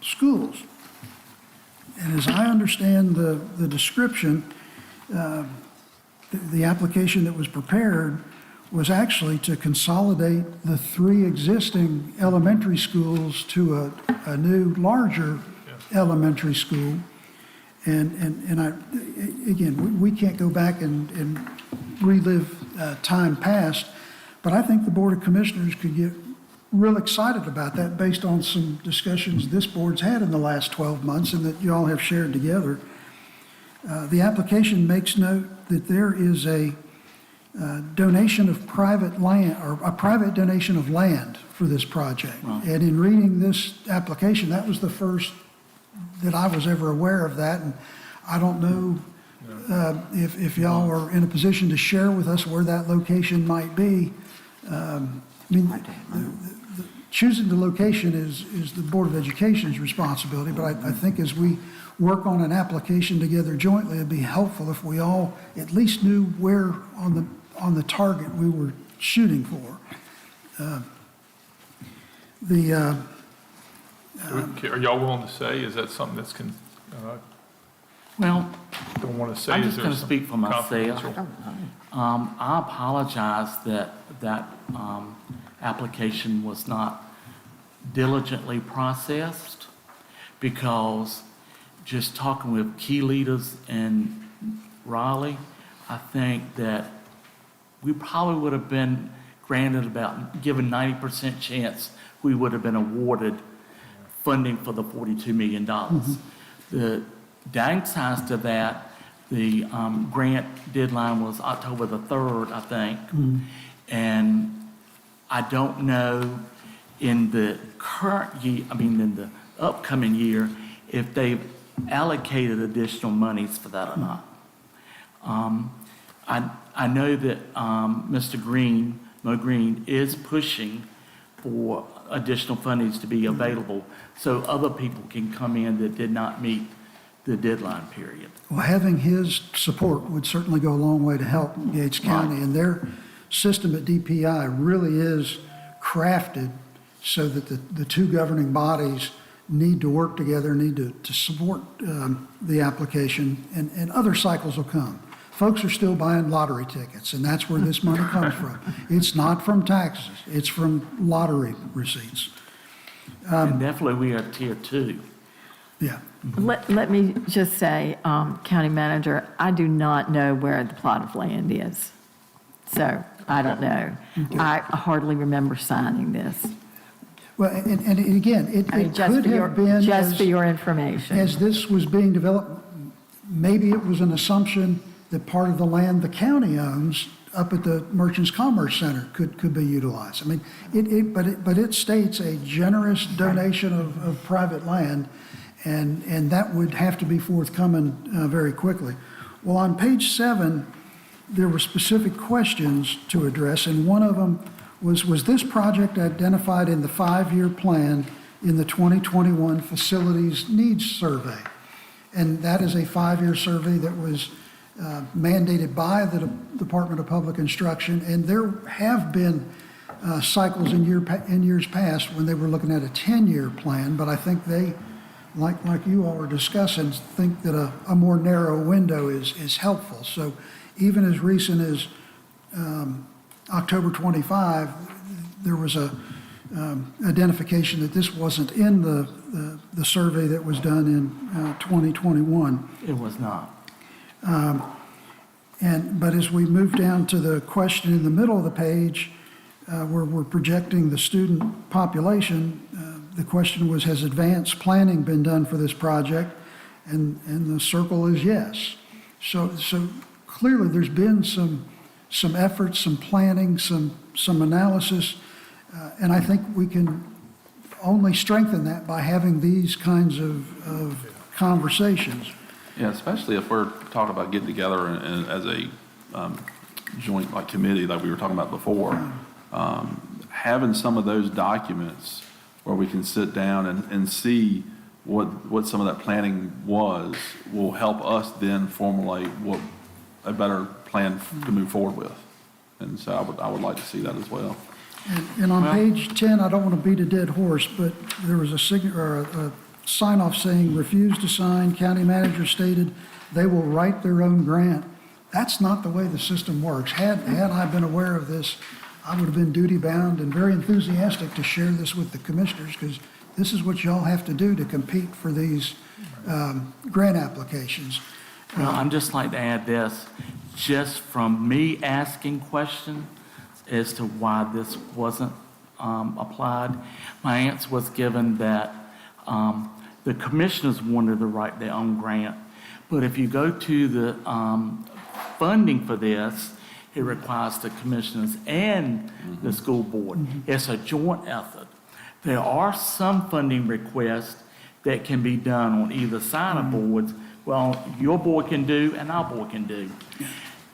schools. And as I understand the description, the application that was prepared was actually to consolidate the 3 existing elementary schools to a new, larger elementary school. And I, again, we can't go back and relive time past, but I think the Board of Commissioners could get real excited about that based on some discussions this board's had in the last 12 months and that you all have shared together. The application makes note that there is a donation of private land, or a private donation of land for this project. And in reading this application, that was the first that I was ever aware of that. And I don't know if y'all are in a position to share with us where that location might be. I mean, choosing the location is the Board of Education's responsibility, but I think as we work on an application together jointly, it'd be helpful if we all at least knew where on the target we were shooting for. Are y'all willing to say, is that something that's, Well, don't want to say? I'm is just there going to some speak for myself. confidential? I apologize that application was not diligently processed, because just talking with key leaders in Raleigh, I think that we probably would have been granted given 90% chance we would have been awarded funding for the $42 million. The downside to that, the grant deadline was October the 3rd, I think. And I don't know in the current year, in the upcoming year, if they've allocated additional monies for that or not. I know that Mr. Green, Mo Green, is pushing for additional fundings to be available so other people can come in that did not meet the deadline period. Well, having his support would certainly go a long way to help Gates County. And their system at DPI really is crafted so that the 2 governing bodies need to work together, need to support the application, and other cycles will come. Folks are still buying lottery tickets, and that's where this money comes from. It's not from taxes, it's from lottery receipts. And definitely we are tier 2. Yeah. Let me just say, County Manager, I do not know where the plot of land is. So I don't know. I hardly remember signing this. Well, and again, it could have been, Just for your information. as this was being developed, maybe it was an assumption that part of the land the county owns up at the Merchants Commerce Center could be utilized. I mean, but it states a generous donation of private land, and that would have to be forthcoming very quickly. Well, on page 7, there were specific questions to address, and one of them was this project identified in the 5-year plan in the 2021 Facilities Needs Survey? And that is a 5-year survey that was mandated by the Department of Public Instruction, and there have been cycles in years past when they were looking at a 10-year plan, but I think they like you all are discussing, think that a more narrow window is helpful. So even as recent as October 25, there was a identification that this wasn't in the survey that was done in 2021. It was not. But as we move down to the question in the middle of the page, where we're projecting the student population, the question was, has advanced planning been done for this project? And the circle is yes. So clearly, there's been some efforts, some planning, some analysis, and I think we can only strengthen that by having these kinds of conversations. Yeah, especially if we're talking about getting together and as a joint like committee like we were talking about before, having some of those documents where we can sit down and see what some of that planning was will help us then formulate what a better plan to move forward with. And so I would like to see that as well. And on page 10, I don't want to beat a dead horse, but there was a sign-off saying, refuse to sign, county manager stated they will write their own grant. That's not the way the system works. Had I been aware of this, I would have been duty-bound and very enthusiastic to share this with the commissioners, because this is what y'all have to do to compete for these grant applications. Well, I'd just like to add this, just from me asking questions as to why this wasn't applied, my answer was given that the commissioners wanted to write their own grant, but if you go to the funding for this, it requires the commissioners and the school board. It's a joint effort. There are some funding requests that can be done on either side of boards. Well, your board can do and our board can do.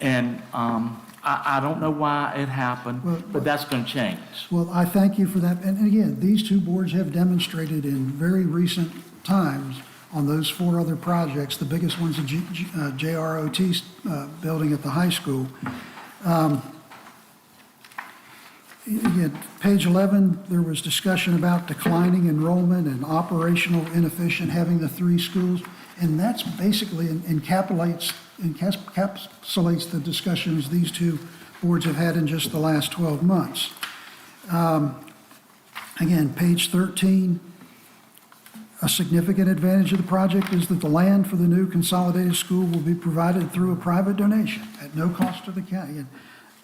And I don't know why it happened, but that's going to change. Well, I thank you for that. And again, these two boards have demonstrated in very recent times on those 4 other projects, the biggest one's the JROT building at the high school. Again, page 11, there was discussion about declining enrollment and operational inefficient having the 3 schools. And that's basically encapsulates the discussions these two boards have had in just the last 12 months. Again, page 13, a significant advantage of the project is that the land for the new consolidated school will be provided through a private donation at no cost to the county. And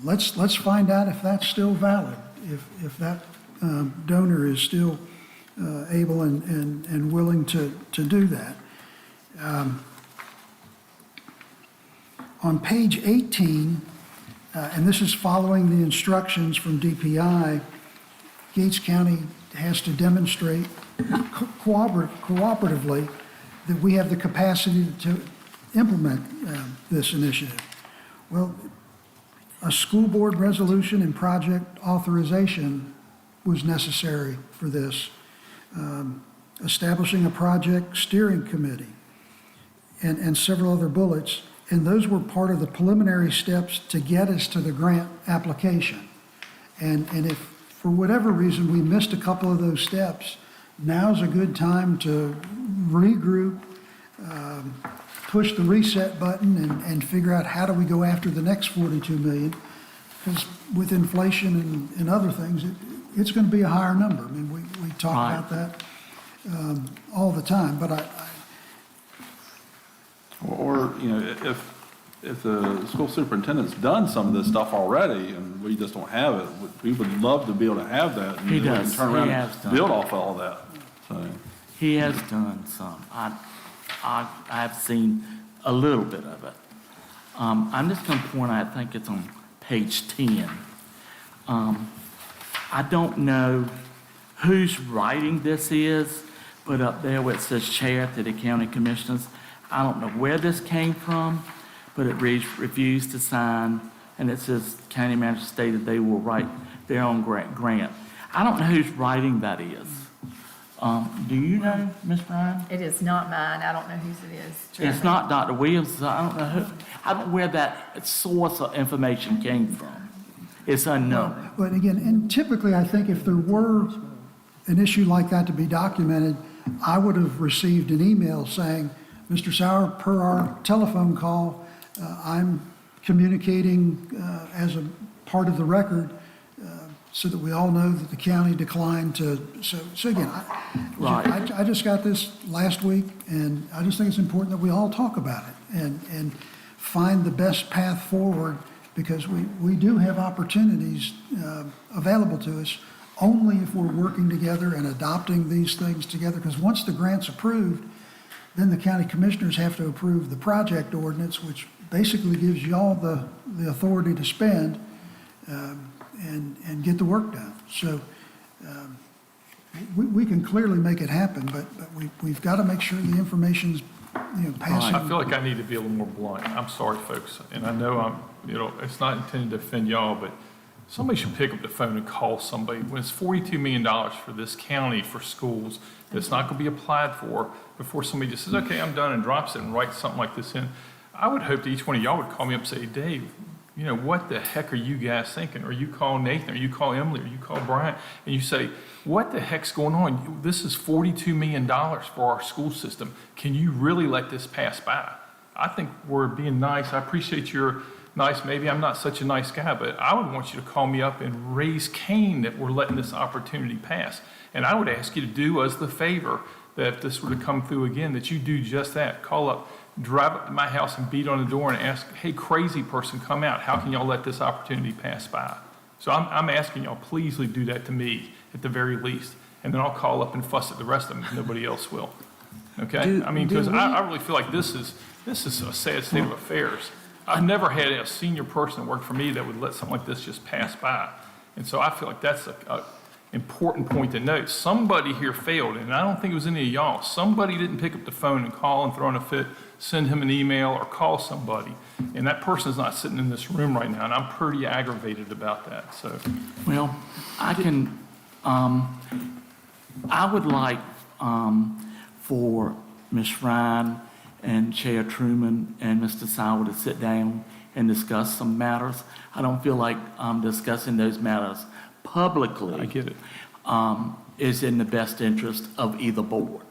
let's find out if that's still valid, if that donor is still able and willing to do that. On page 18, and this is following the instructions from DPI, Gates County has to demonstrate cooperatively that we have the capacity to implement this initiative. Well, a school board resolution and project authorization was necessary for this, establishing a project steering committee, and several other bullets, and those were part of the preliminary steps to get us to the grant application. And if, for whatever reason, we missed a couple of those steps, now's a good time to regroup, push the reset button, and figure out how do we go after the next 42 million, because with inflation and other things, it's going to be a higher number. I mean, we talk Right. about that all the time, but Or, you know, if the school superintendent's done some of this stuff already and we just don't have it, we would love to be able to have that. and He then we can does. Turn He around has and done. build off all that, so. He has done some. I've seen a little bit of it. I'm just going to point out, I think it's on page 10. I don't know whose writing this is, but up there where it says Chair to the County Commissioners, I don't know where this came from, but it reads refused to sign, and it says County Manager stated they will write their own grant. I don't know whose writing that is. Do you know, Ms. Ryan? It is not mine. I don't know whose it is. It's not Dr. Williams. I don't know who, I don't know where that source of information came from. It's unknown. again, and typically, I think if there were an issue like that to be documented, I would have received an email saying, Mr. Sauer, per our telephone call, I'm communicating as a part of the record so that we all know that the county declined to, so again, I just got this last week, and I just think it's important that we all talk about it and find the best path forward, because we do have opportunities available to us only if we're working together and adopting these things together, because once the grant's approved, then the county commissioners have to approve the project ordinance, which basically gives y'all the authority to spend and get the work done. So we can clearly make it happen, but we've got to make sure the information's, passing. I feel like I need to be a little more blunt. I'm sorry, folks, and I know it's not intended to offend y'all, but somebody should pick up the phone and call somebody. When it's $42 million for this county for schools that's not going to be applied for before somebody just says, okay, I'm done, and drops it and writes something like this in, I would hope that each one of y'all would call me up and say, Dave, what the heck are you guys thinking? Or you call Nathan, or you call Emily, or you call Brian, and you say, what the heck's going on? This is $42 million for our school system. Can you really let this pass by? I think we're being nice. I appreciate your nice. Maybe I'm not such a nice guy, but I would want you to call me up and raise Cain that we're letting this opportunity pass. And I would ask you to do us the favor that if this were to come through again, that you do just that. Call up, drive up to my house and beat on the door and ask, hey, crazy person, come out. How can y'all let this opportunity pass by? So I'm asking y'all, please do that to me at the very least. And then I'll call up and fuss at the rest of them if nobody else will. Okay? Because I really feel like this is a sad state of affairs. I've never had a senior person that worked for me that would let something like this just pass by. And so I feel like that's an important point to note. Somebody here failed, and I don't think it was any of y'all. Somebody didn't pick up the phone and call and throw in a fit, send him an email or call somebody. And that person is not sitting in this room right now, and I'm pretty aggravated about that. So, Well, I would like for Ms. Ryan and Chair Truman and Mr. Sauer to sit down and discuss some matters. I don't feel like discussing those matters publicly. I get it. Is in the best interest of either board.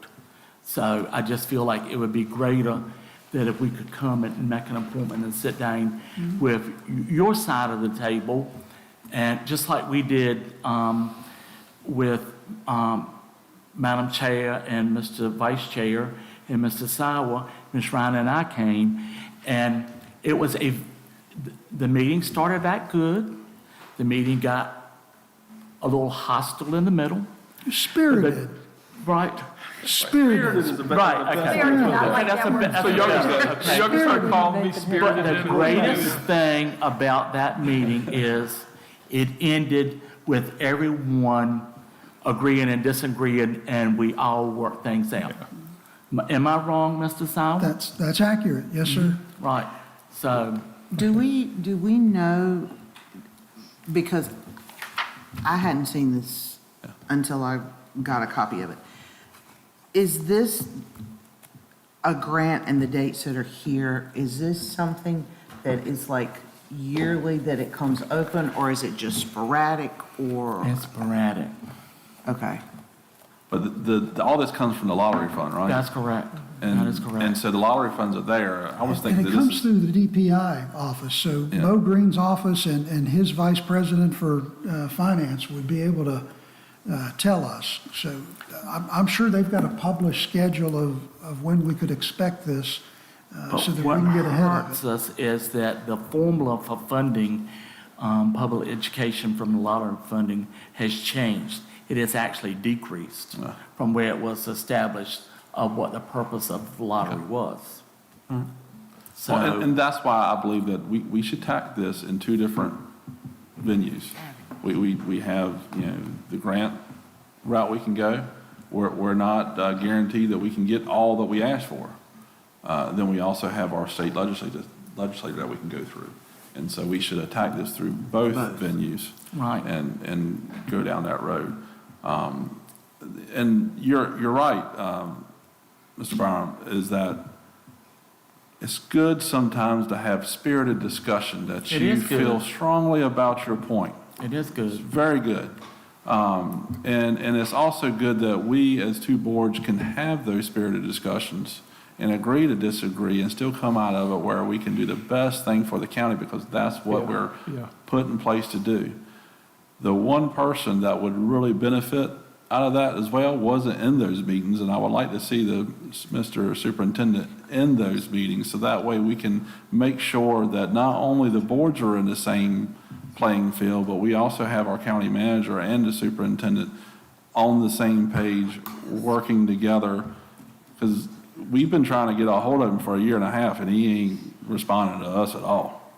So I just feel like it would be greater that if we could come and make an appointment and sit down with your side of the table, and just like we did with Madam Chair and Mr. Vice Chair and Mr. Sauer, Ms. Ryan and I came, and it was the meeting started out good. The meeting got a little hostile in the middle. Spirited, Right. spirited. Right, okay. Spirited, I like That's that a word. bit- So y'all just start calling me But spirited. the greatest thing about that meeting is it ended with everyone agreeing and disagreeing, and we all worked things out. Am I wrong, Mr. Sauer? That's accurate, yes, sir. Right, so, Do we know, because I hadn't seen this until I got a copy of it. Is this a grant, and the dates that are here, is this something that is like yearly that it comes open, or is it just sporadic, or? it's sporadic. Okay. But all this comes from the lottery fund, right? That's correct. And- That is correct. And so the lottery funds are there. I was And thinking it that comes this is, through the DPI office, so Yeah. Mo Green's office and his vice president for finance would be able to tell us. So I'm sure they've got a published schedule of when we could expect this so that we can get ahead What of hurts it. us is that the formula for funding public education from the lottery funding has changed. It has actually decreased from where it was established of what the purpose of the lottery was. So, well, and that's why I believe that we should tack this in two different venues. We have, the grant route we can go. We're not guaranteed that we can get all that we ask for. Then we also have our state legislature that we can go through. And so we should attack this through both venues. Right. And go down that road. And you're right, Mr. Byram, is that it's good sometimes to have spirited discussion that It you is good. feel strongly about your point. it is It's good. very good. And it's also good that we, as two boards, can have those spirited discussions and agree to disagree and still come out of it where we can do the best thing for the county, because that's what we're put in place to do. The one person that would really benefit out of that as well wasn't in those meetings, and I would like to see Mr. Superintendent in those meetings, so that way we can make sure that not only the boards are in the same playing field, but we also have our county manager and the superintendent on the same page, working together, because we've been trying to get a hold of him for 1.5 years, and he ain't responding to us at all.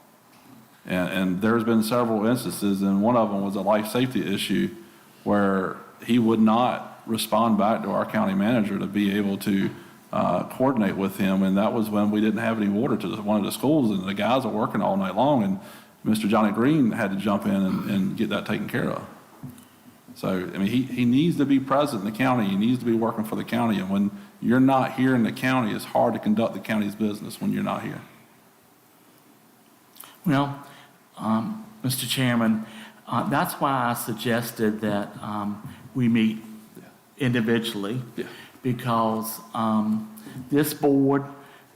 And there's been several instances, and one of them was a life safety issue where he would not respond back to our county manager to be able to coordinate with him, and that was when we didn't have any water to one of the schools, and the guys are working all night long, and Mr. Johnny Green had to jump in and get that taken care of. So, I mean, he needs to be present in the county. He needs to be working for the county. And when you're not here in the county, it's hard to conduct the county's business when you're not here. Well, Mr. Chairman, that's why I suggested that we meet individually, because this board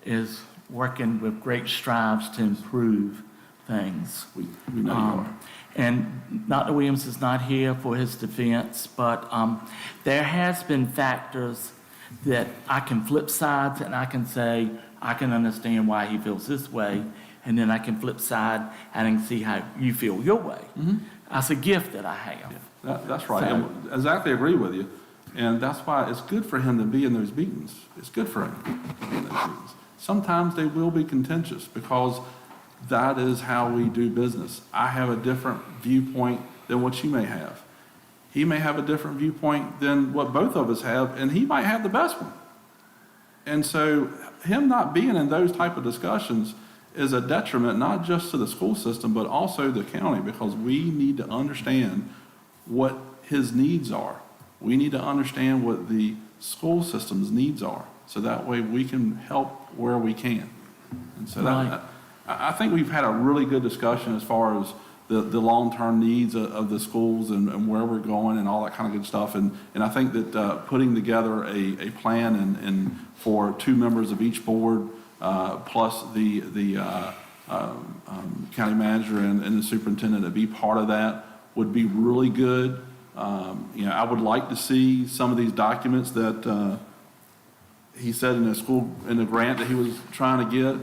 is working with great strides to improve things. We know you are. And Dr. Williams is not here for his defense, but there has been factors that I can flip sides, and I can say, I can understand why he feels this way, and then I can flip side and I can see how you feel your way. That's a gift that I have. That's right. And exactly agree with you. And that's why it's good for him to be in those meetings. It's good for him to be in those meetings. Sometimes they will be contentious, because that is how we do business. I have a different viewpoint than what you may have. He may have a different viewpoint than what both of us have, and he might have the best one. And so him not being in those type of discussions is a detriment, not just to the school system, but also the county, because we need to understand what his needs are. We need to understand what the school system's needs are, so that way we can help where we can. And so I think we've had a really good discussion as far as the long-term needs of the schools and where we're going and all that kind of good stuff. And I think that putting together a plan and for 2 members of each board, plus the county manager and the superintendent to be part of that would be really good. I would like to see some of these documents that he said in the grant that he was trying to get.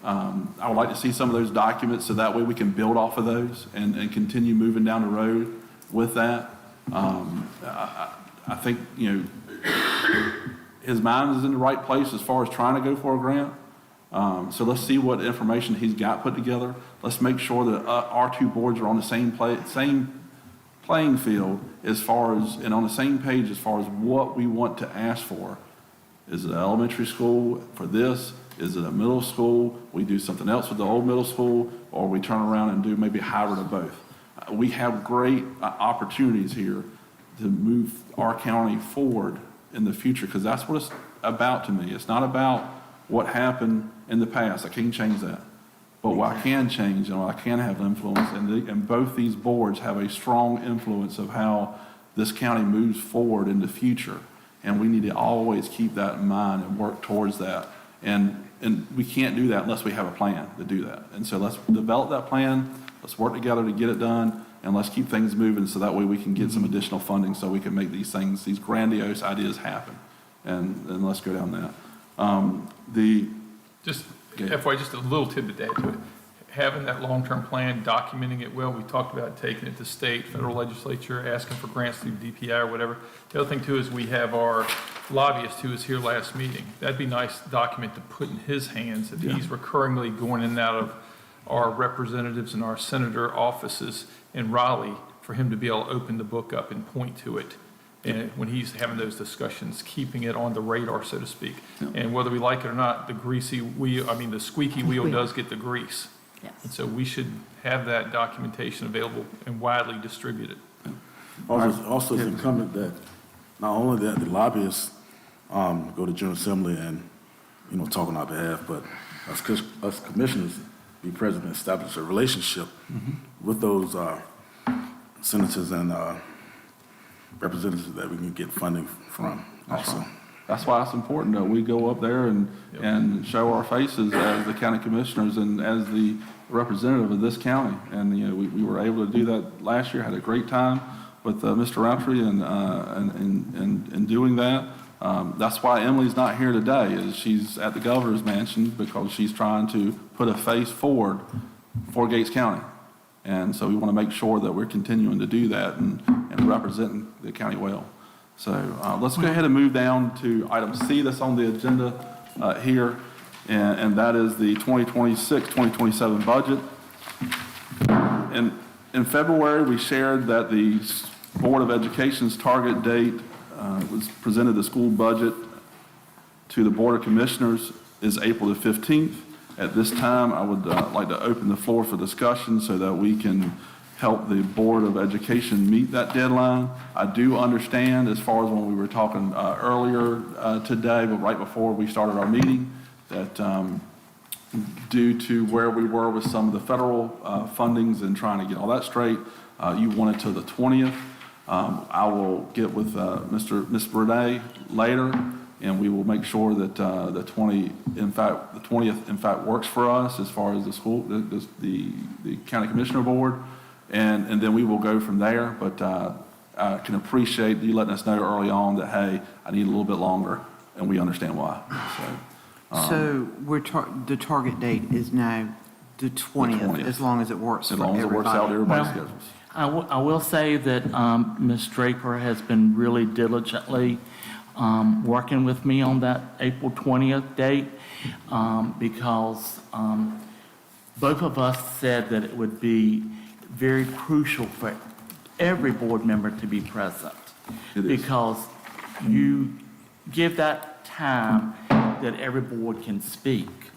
I would like to see some of those documents, so that way we can build off of those and continue moving down the road with that. I think, his mind is in the right place as far as trying to go for a grant. So let's see what information he's got put together. Let's make sure that our 2 boards are on the same playing field as far as, and on the same page as far as what we want to ask for. Is it an elementary school for this? Is it a middle school? We do something else with the old middle school, or we turn around and do maybe a hybrid of both. We have great opportunities here to move our county forward in the future, because that's what it's about to me. It's not about what happened in the past. I can't change that. But what I can change and what I can have influence, and both these boards have a strong influence of how this county moves forward in the future. And we need to always keep that in mind and work towards that. And we can't do that unless we have a plan to do that. And so let's develop that plan, let's work together to get it done, and let's keep things moving, so that way we can get some additional funding so we can make these things, these grandiose ideas happen. And let's go down that. Just FYI, just a little tidbit to add to it. Having that long-term plan, documenting it well, we talked about taking it to state, federal legislature, asking for grants through DPI or whatever. The other thing too is we have our lobbyist who was here last meeting. That'd be a nice document to put in his hands, if he's recurringly going in and out of our representatives and our senator offices in Raleigh, for him to be able to open the book up and point to it. And when he's having those discussions, keeping it on the radar, so to speak. And whether we like it or not, the squeaky wheel does get the grease. Yes. And so we should have that documentation available and widely distributed. Also, it's incumbent that not only that the lobbyists go to General Assembly and, talk on our behalf, but us commissioners be present and establish a relationship with those senators and representatives that we can get funding from also. That's why it's important that we go up there and show our faces as the county commissioners and as the representative of this county. And, you know, we were able to do that last year, had a great time with Mr. Roundtree and doing that. That's why Emily's not here today, is she's at the governor's mansion because she's trying to put a face forward for Gates County. And so we want to make sure that we're continuing to do that and representing the county well. So let's go ahead and move down to item C that's on the agenda here, and that is the 2026-2027 budget. In February, we shared that the Board of Education's target date was presented the school budget to the Board of Commissioners is April the 15th. At this time, I would like to open the floor for discussion so that we can help the Board of Education meet that deadline. I do understand, as far as when we were talking earlier today, but right before we started our meeting, that due to where we were with some of the federal fundings and trying to get all that straight, you wanted to the 20th. I will get with Ms. Renee later, and we will make sure that the 20th, in fact, works for us as far as the county commissioner board, and then we will go from there. But I can appreciate you letting us know early on that, hey, I need a little bit longer, and we understand why. So the target date is now the 20th, as long as it works for As long as it works out everybody's Well, schedules. I will say that Ms. Draper has been really diligently working with me on that April 20th date because both of us said that it would be very crucial for every board member to be present. It is. Because you give that time that every board can speak,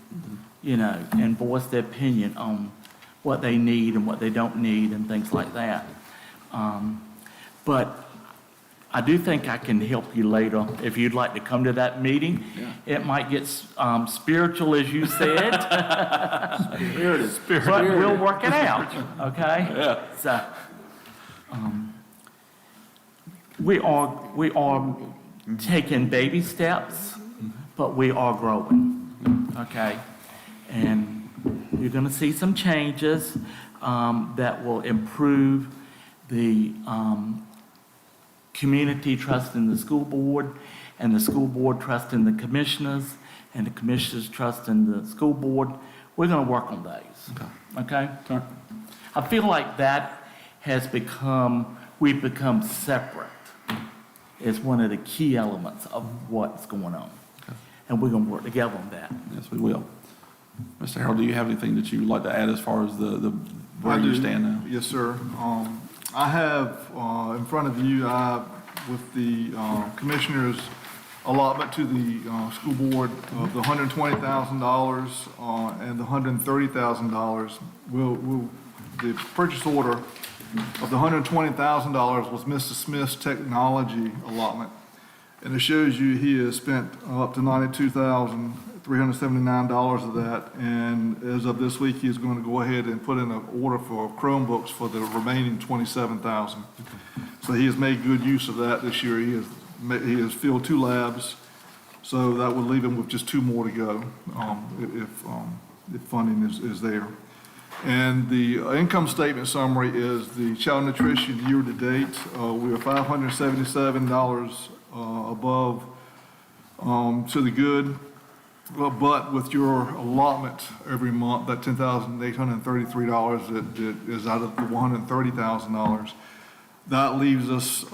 you know, and voice their opinion on what they need and what they don't need and things like that. But I do think I can help you later if you'd like to come to that meeting. Yeah. It might get spiritual, as you said. But we'll work it out, okay? Yeah. So, we are taking baby steps, but we are growing, okay? And you're gonna see some changes that will improve the community trust in the school board, and the school board trust in the commissioners, and the commissioners trust in the school board. We're gonna work on those, okay? I feel like that has we've become separate. It's one of the key elements of what's going on. And we're gonna work together on that. Yes, we will. Mr. Harold, do you have anything that you would like to add as far as where you stand now? Yes, sir. I have in front of you, with the commissioner's allotment to the school board of the $120,000 and the $130,000. The purchase order of the $120,000 was Mr. Smith's technology allotment. And it shows you he has spent up to $92,379 of that. And as of this week, he's going to go ahead and put in an order for Chromebooks for the remaining $27,000. So he has made good use of that this year. He has filled 2 labs. So that would leave him with just 2 more to go if funding is there. And the income statement summary is the child nutrition year to date. We are $577 above to the good. Well, but with your allotment every month, that $10,833 that is out of the $130,000, that leaves us,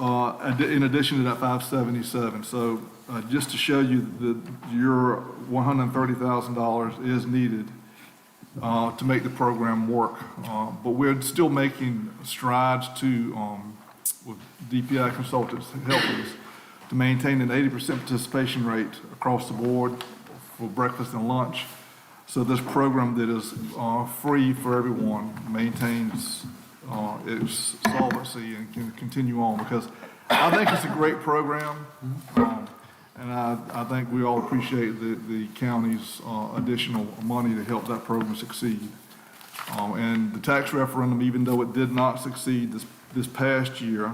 in addition to that $577. So just to show you that your $130,000 is needed to make the program work. But we're still making strides with DPI consultants helping us to maintain an 80% participation rate across the board for breakfast and lunch. So this program that is free for everyone maintains its solvency and can continue on, because I think it's a great program. And I think we all appreciate the county's additional money to help that program succeed. And the tax referendum, even though it did not succeed this past year,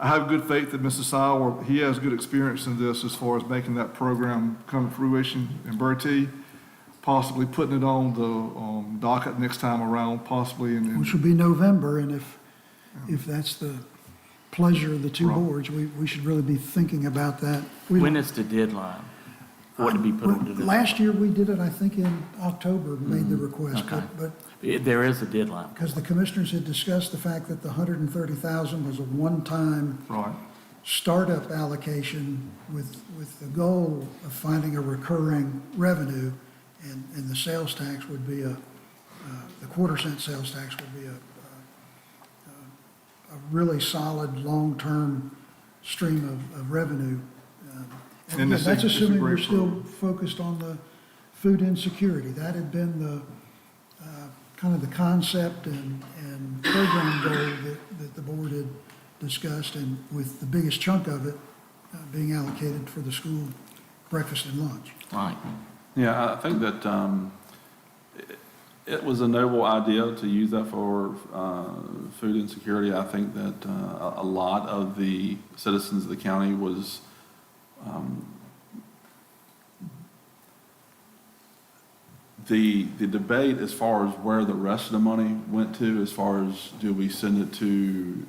I have good faith that Mr. Sauer, he has good experience in this as far as making that program come to fruition in Bertie, possibly putting it on the docket next time around, possibly in Which will be November, and if that's the pleasure of the two Right. boards, we should really be thinking about that. We When don't- is the deadline for it to be put on the? Last year, we did it, I think, in October, made the request, Okay. but There is a deadline. because the commissioners had discussed the fact that the 130,000 was a one-time right. startup allocation with the goal of finding a recurring revenue, and the sales tax would be the quarter-cent sales tax would be a really solid, long-term stream of revenue. And And again, that's it's a assuming we're great still program. focused on the food insecurity. That had been the, kind of the concept and program goal that the board had discussed, and with the biggest chunk of it being allocated for the school breakfast and lunch. Right. Yeah, I think that it was a noble idea to use that for food insecurity. I think that a lot of the citizens of the county was the debate as far as where the rest of the money went to, as far as do we send it to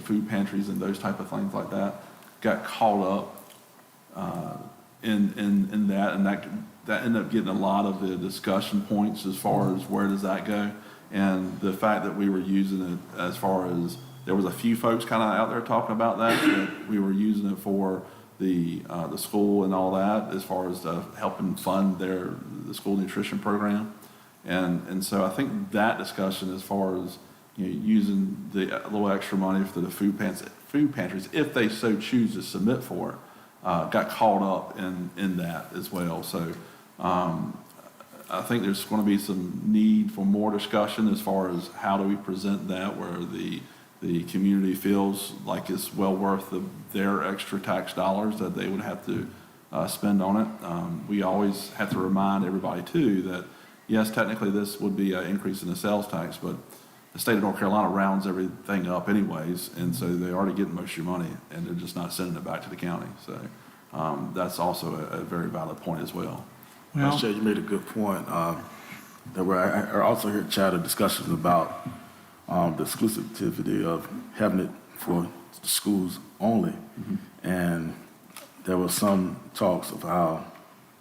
food pantries and those type of things like that, got caught up in that, and that ended up getting a lot of the discussion points as far as where does that go, and the fact that we were using it as far as there was a few folks kind of out there talking about that we were using it for the school and all that, as far as helping fund the school nutrition program, and so I think that discussion as far as using the little extra money for the food pantries, if they so choose to submit for it, got caught up in that as well. So I think there's going to be some need for more discussion as far as how do we present that where the community feels like it's well worth their extra tax dollars that they would have to spend on it. We always have to remind everybody too that yes, technically this would be an increase in the sales tax, but the state of North Carolina rounds everything up anyways, and so they already get most of your money, and they're just not sending it back to the county. So that's also a very valid point as well. Well, Vice Chair, you made a good point. That I also heard chatter discussions about the exclusivity of having it for the schools only. And there were some talks of how,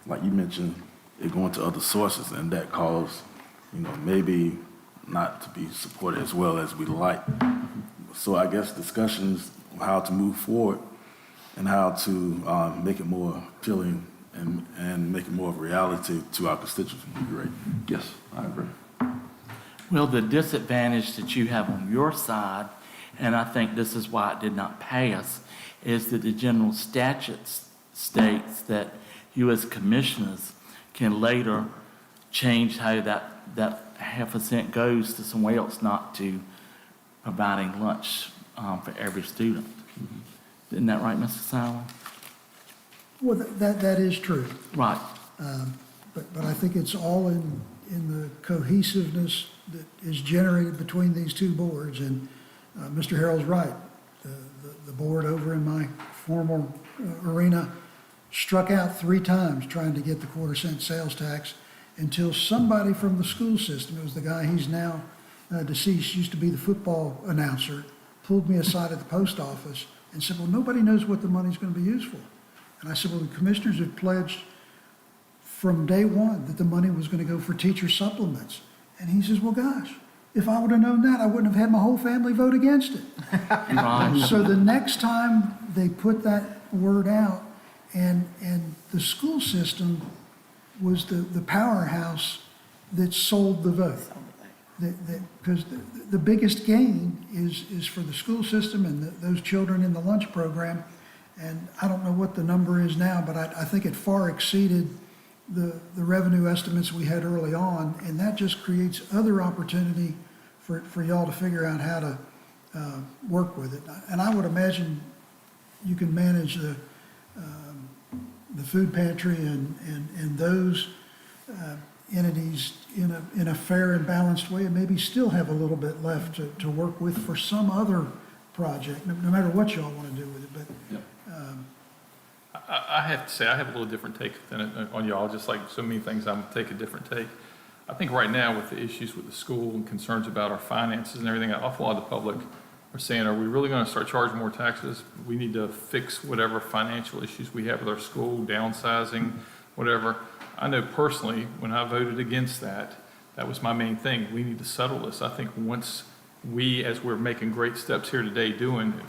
like you mentioned, it going to other sources, and that caused, maybe not to be supported as well as we'd like. So I guess discussions on how to move forward and how to make it more appealing and make it more of a reality to our constituents would be great. Yes, I agree. well, the disadvantage that you have on your side, and I think this is why it did not pass, is that the general statute states that you as commissioners can later change how that half a cent goes to somewhere else, not to providing lunch for every student. Isn't that right, Mr. Sauer? Well, that is true. Right. But I think it's all in the cohesiveness that is generated between these two boards. And Mr. Harrell's right. The board over in my former arena struck out 3 times trying to get the quarter-cent sales tax until somebody from the school system, it was the guy, he's now deceased, used to be the football announcer, pulled me aside at the post office and said, well, nobody knows what the money's going to be used for. And I said, well, the commissioners have pledged from day one that the money was going to go for teacher supplements. And he says, well, gosh, if I would have known that, I wouldn't have had my whole family vote against it. Right. So the next time they put that word out, and the school system was the powerhouse that sold the vote. Because the biggest gain is for the school system and those children in the lunch program. And I don't know what the number is now, but I think it far exceeded the revenue estimates we had early on. And that just creates other opportunity for y'all to figure out how to work with it. And I would imagine you can manage the food pantry and those entities in a fair and balanced way, and maybe still have a little bit left to work with for some other project, no matter what y'all want to do with it, but Yep. I have to say, I have a little different take than on y'all, just like so many things, I'm take a different take. I think right now with the issues with the school and concerns about our finances and everything, an awful lot of the public are saying, are we really going to start charging more taxes? We need to fix whatever financial issues we have with our school, downsizing, whatever. I know personally, when I voted against that, that was my main thing. We need to settle this. I think once we, as we're making great steps here today,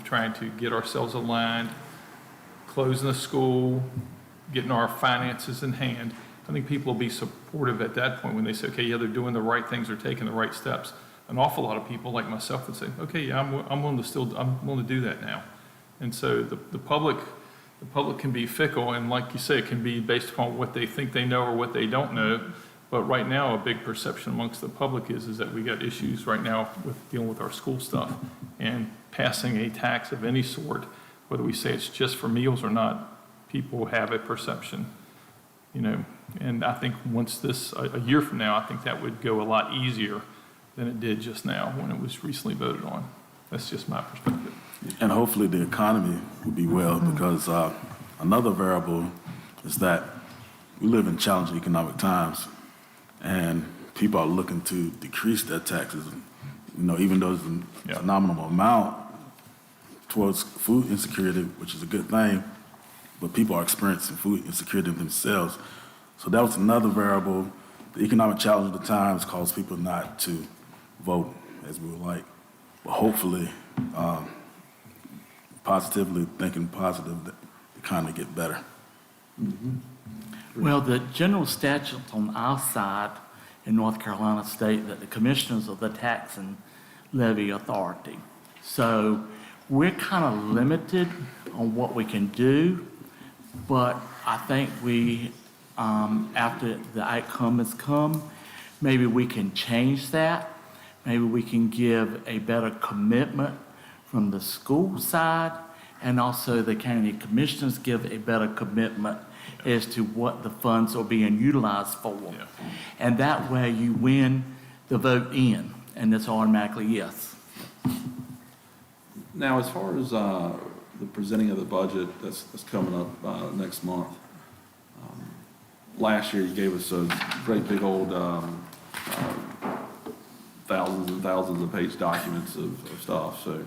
trying to get ourselves aligned, closing the school, getting our finances in hand, I think people will be supportive at that point when they say, okay, yeah, they're doing the right things, they're taking the right steps. An awful lot of people like myself would say, okay, yeah, I'm willing to do that now. And so the public can be fickle, and like you say, it can be based upon what they think they know or what they don't know. But right now, a big perception amongst the public is that we got issues right now with dealing with our school stuff, and passing a tax of any sort, whether we say it's just for meals or not, people have a perception, and I think once this, a year from now, I think that would go a lot easier than it did just now when it was recently voted on. That's just my perspective. And hopefully the economy will be well, because another variable is that we live in challenging economic times, and people are looking to decrease their taxes, even though it's a phenomenal amount towards food insecurity, which is a good thing, but people are experiencing food insecurity themselves. So that was another variable. The economic challenge of the times caused people not to vote as we would like. But hopefully, thinking positive, that the economy get better. Well, the general statutes on our side in North Carolina state that the commissioners are the tax and levy authority. So we're kind of limited on what we can do, but I think we, after the outcome has come, maybe we can change that. Maybe we can give a better commitment from the school side, and also the county commissioners give a better commitment as to what the funds are being utilized for. Yeah. And that way you win the vote in, and it's automatically yes. Now, as far as the presenting of the budget that's coming up next month, last year you gave us a great big old thousands and thousands of page documents of stuff, so.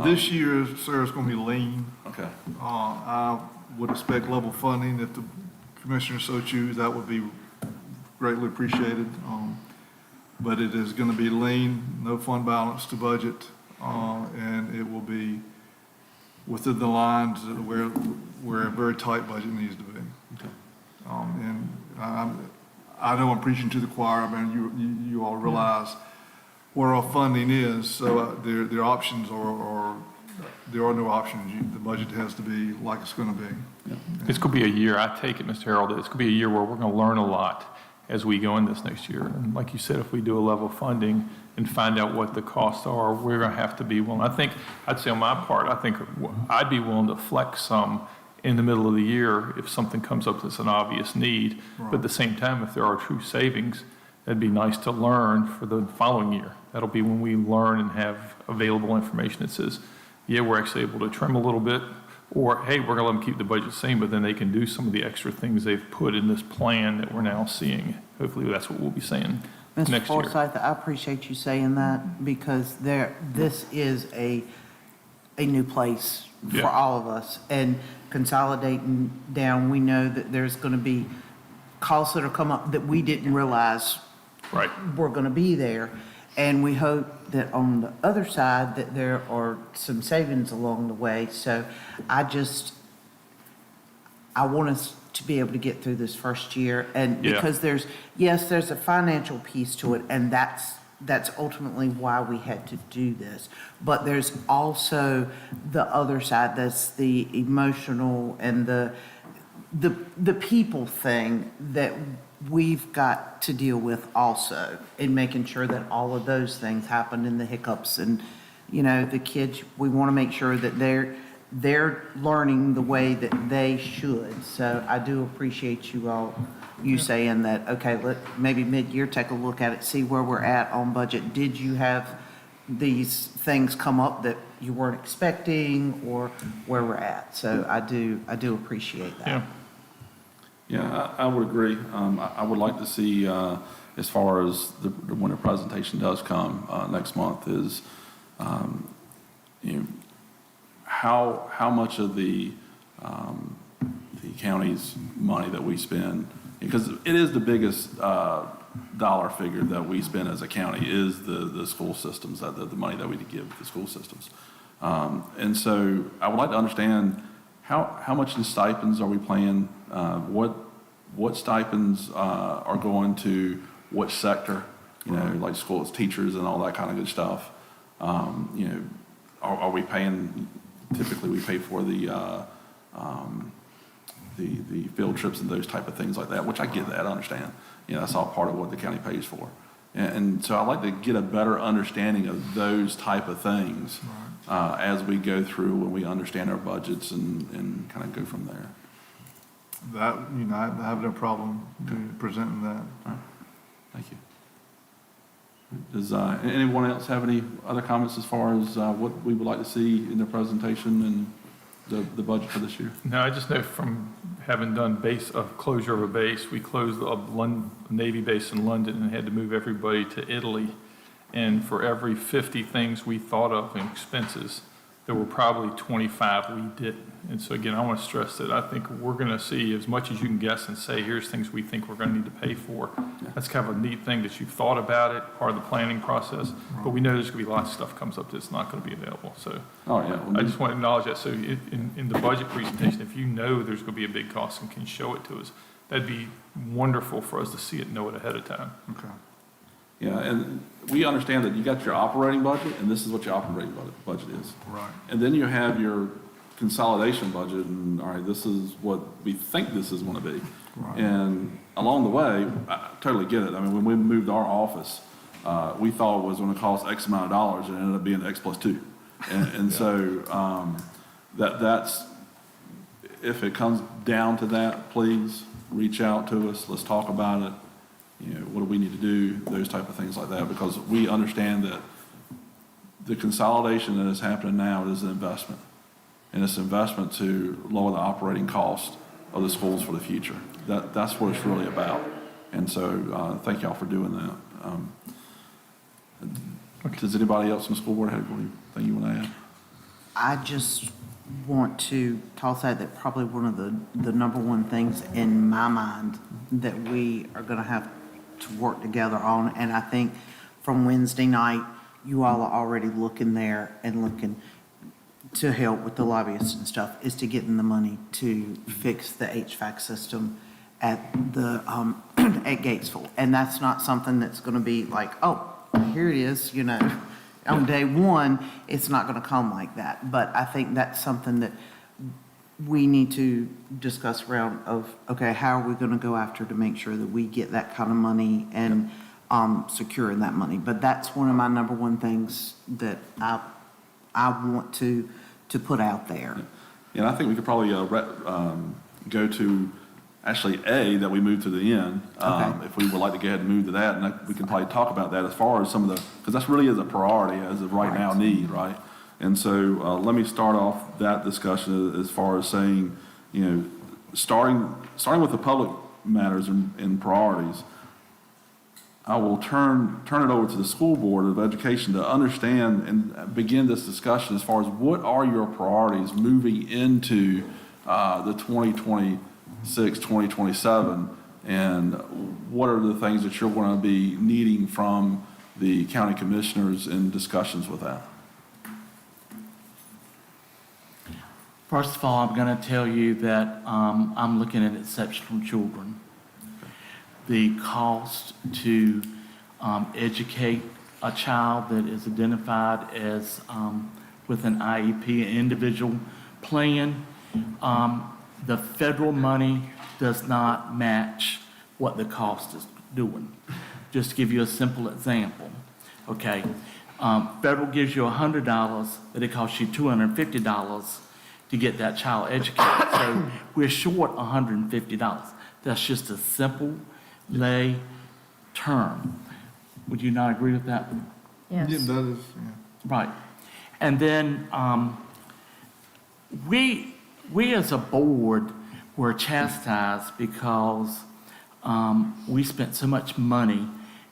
This year, sir, it's going to be lean. Okay. I would expect level funding if the commissioners so choose. That would be greatly appreciated. But it is going to be lean, no fund balance to budget, and it will be within the lines where a very tight budget needs to be. Okay. And I know I'm preaching to the choir. I mean, you all realize where our funding is, so their options are there are no options. The budget has to be like it's going to be. It's going to be a year, I take it, Mr. Harold, it's going to be a year where we're going to learn a lot as we go in this next year. And like you said, if we do a level funding and find out what the costs are, we're going to have to be willing. I'd say on my part, I think I'd be willing to flex some in the middle of the year if something comes up that's an obvious need. But at the same time, if there are true savings, that'd be nice to learn for the following year. That'll be when we learn and have available information that says, yeah, we're actually able to trim a little bit, or, hey, we're going to let them keep the budget the same, but then they can do some of the extra things they've put in this plan that we're now seeing. Hopefully that's what we'll be saying Mr. next year. Forsythe, I appreciate you saying that, because this is a new place for Yeah. all of us. And consolidating down, we know that there's going to be costs that are come up that we didn't realize Right. were going to be there. And we hope that on the other side that there are some savings along the way. So I want us to be able to get through this first year. And Yeah. because there's a financial piece to it, and that's ultimately why we had to do this. But there's also the other side, that's the emotional and the people thing that we've got to deal with also, in making sure that all of those things happen, in the hiccups, and, the kids, we want to make sure that they're learning the way that they should. So I do appreciate you saying that, okay, maybe mid-year, take a look at it, see where we're at on budget. Did you have these things come up that you weren't expecting or where we're at. So I do appreciate that. Yeah. Yeah, I would agree. I would like to see, as far as when the presentation does come next month, is, you know, how much of the county's money that we spend, because it is the biggest dollar figure that we spend as a county, is the school systems, the money that we give the school systems. And so I would like to understand how much in stipends are we paying? What stipends are going to what sector? You know, like schools, teachers, and all that kind of good stuff. You know, are we paying? Typically, we pay for the field trips and those type of things like that, which I get that, I understand. You know, that's all part of what the county pays for. And so I'd like to get a better understanding of those type of things as we go through, when we understand our budgets and kind of go from there. That, you know, I have no problem presenting that. All right. Thank you. Does anyone else have any other comments as far as what we would like to see in the presentation and the budget for this year? No, I just know from having done closure of a base, we closed the Navy base in London and had to move everybody to Italy. And for every 50 things we thought of in expenses, there were probably 25 we didn't. And so again, I want to stress that I think we're going to see as much as you can guess and say, here's things we think we're going to need to pay for. That's kind of a neat thing that you've thought about it, part of the planning process. But we know there's going to be lots of stuff comes up that's not going to be available. So Oh, yeah. I just want to acknowledge that. So in the budget presentation, if you know there's going to be a big cost and can show it to us, that'd be wonderful for us to see it, know it ahead of time. Okay. Yeah, and we understand that you got your operating budget, and this is what your operating budget is. Right. And then you have your consolidation budget, and all right, this is what we think this is going to be. Right. And along the way, I totally get it. I mean, when we moved our office, we thought it was going to cost X amount of dollars, and it ended up being X plus 2. And so that's, if it comes down to that, please reach out to us. Let's talk about it. You know, what do we need to do? Those type of things like that, because we understand that the consolidation that is happening now is an investment. And it's an investment to lower the operating cost of the schools for the future. That's what it's really about. And so thank y'all for doing that. Does anybody else in the school board have anything you want to add? I just want to toss out that probably one of the number one things in my mind that we are going to have to work together on, and I think from Wednesday night, you all are already looking there and looking to help with the lobbyists and stuff, is to get in the money to fix the HVAC system at the at Gatesville. And that's not something that's going to be like, oh, here it is, you know, on day one. It's not going to come like that. But I think that's something that we need to discuss around of, okay, how are we going to go after to make sure that we get that kind of money and securing that money. But that's one of my number one things that I want to put out there. And I think we could probably go to actually A, that we move to the end. Okay. If we would like to go ahead and move to that, and we can probably talk about that as far as some of the, because that's really is a priority as of right now need, right? And so let me start off that discussion as far as saying, you know, starting with the public matters and priorities. I will turn it over to the school board of education to understand and begin this discussion as far as what are your priorities moving into the 2026, 2027, and what are the things that you're going to be needing from the county commissioners in discussions with that. First of all, I'm going to tell you that I'm looking at exceptional children. The cost to educate a child that is identified as with an IEP, an individual plan, the federal money does not match what the cost is doing. Just to give you a simple example, okay? Federal gives you $100, but it costs you $250 to get that child educated. So we're short $150. That's just a simple lay term. Would you not agree with that? Yeah, Yes. that is, yeah. Right. And then, we as a board were chastised because, we spent so much money.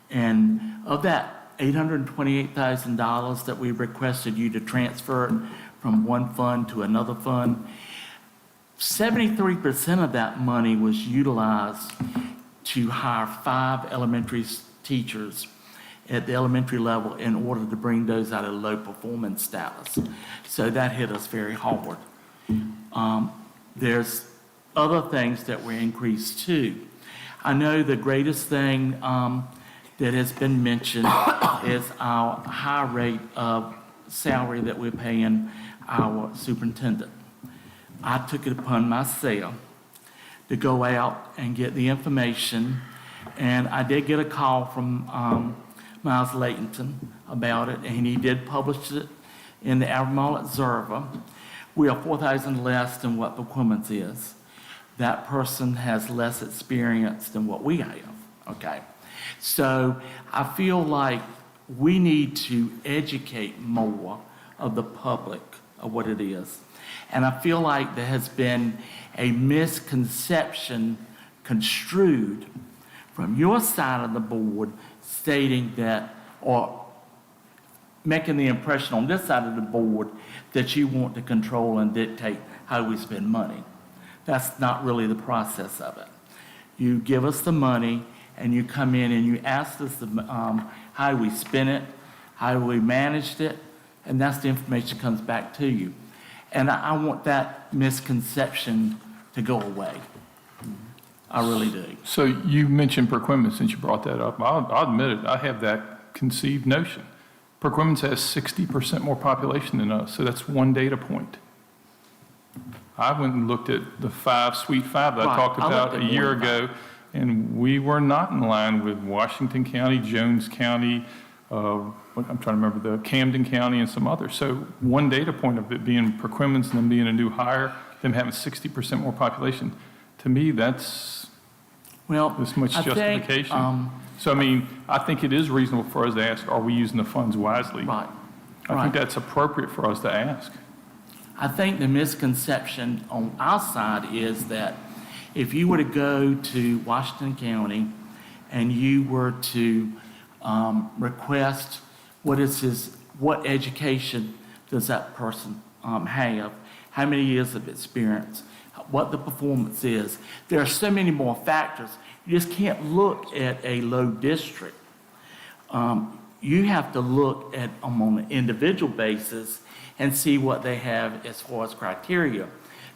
And of that $828,000 that we requested you to transfer from one fund to another fund, 73% of that money was utilized to hire 5 elementary teachers at the elementary level in order to bring those out of low performance status. So that hit us very hard. There's other things that were increased too. I know the greatest thing that has been mentioned is our high rate of salary that we're paying our superintendent. I took it upon myself to go out and get the information, and I did get a call from Miles Layton about it, and he did publish it in the Albemarle Observer. We are 4,000 less than what Paquimans is. That person has less experience than what we have, okay? So I feel like we need to educate more of the public of what it is. And I feel like there has been a misconception construed from your side of the board stating that, or making the impression on this side of the board that you want to control and dictate how we spend money. That's not really the process of it. You give us the money and you come in and you ask us how we spent it, how we managed it, and that's the information that comes back to you. And I want that misconception to go away. I really do. So you mentioned Perquimans, since you brought that up. I'll admit it, I have that conceived notion. Perquimans has 60% more population than us, so that's one data point. I went and looked at the Sweet Five that I Right. talked I about looked a at year one. ago, and we were not in line with Washington County, Jones County, I'm trying to remember, the Camden County and some others. So one data point of it being Perquimans and them being a new hire, them having 60% more population, to me, that's Well, this much I think, justification. So, I mean, I think it is reasonable for us to ask, are we using the funds wisely? right. I right. think that's appropriate for us to ask. I think the misconception on our side is that if you were to go to Washington County and you were to request what education does that person have, how many years of experience, what the performance is, there are so many more factors. You just can't look at a low district. You have to look at them on an individual basis and see what they have as far as criteria,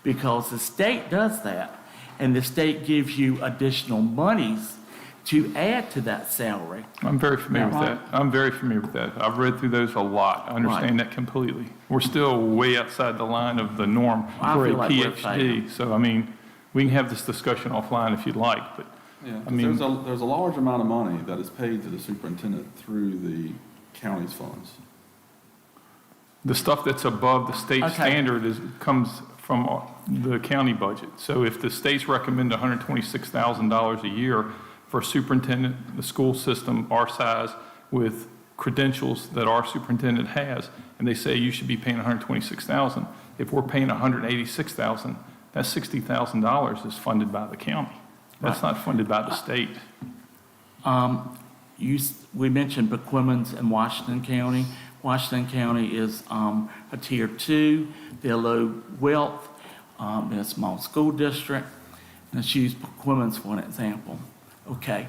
because the state does that, and the state gives you additional monies to add to that salary. I'm very familiar with Right. that. I'm very familiar with that. I've read through those a lot. I understand that completely. We're still way outside the line of the norm I for a feel like we're PhD. So, I mean, we can have this discussion offline if you'd like, but Yeah, I mean- there's a large amount of money that is paid to the superintendent through the county's funds. the stuff that's above the state Okay. standard comes from the county budget. So if the states recommend $126,000 a year for a superintendent, the school system our size with credentials that our superintendent has, and they say you should be paying $126,000, if we're paying $186,000, that $60,000 is funded by the county. That's not funded by the state. We mentioned Paquimans and Washington County. Washington County is a tier 2, they're low wealth, they're a small school district. Let's use Paquimans for an example. Okay,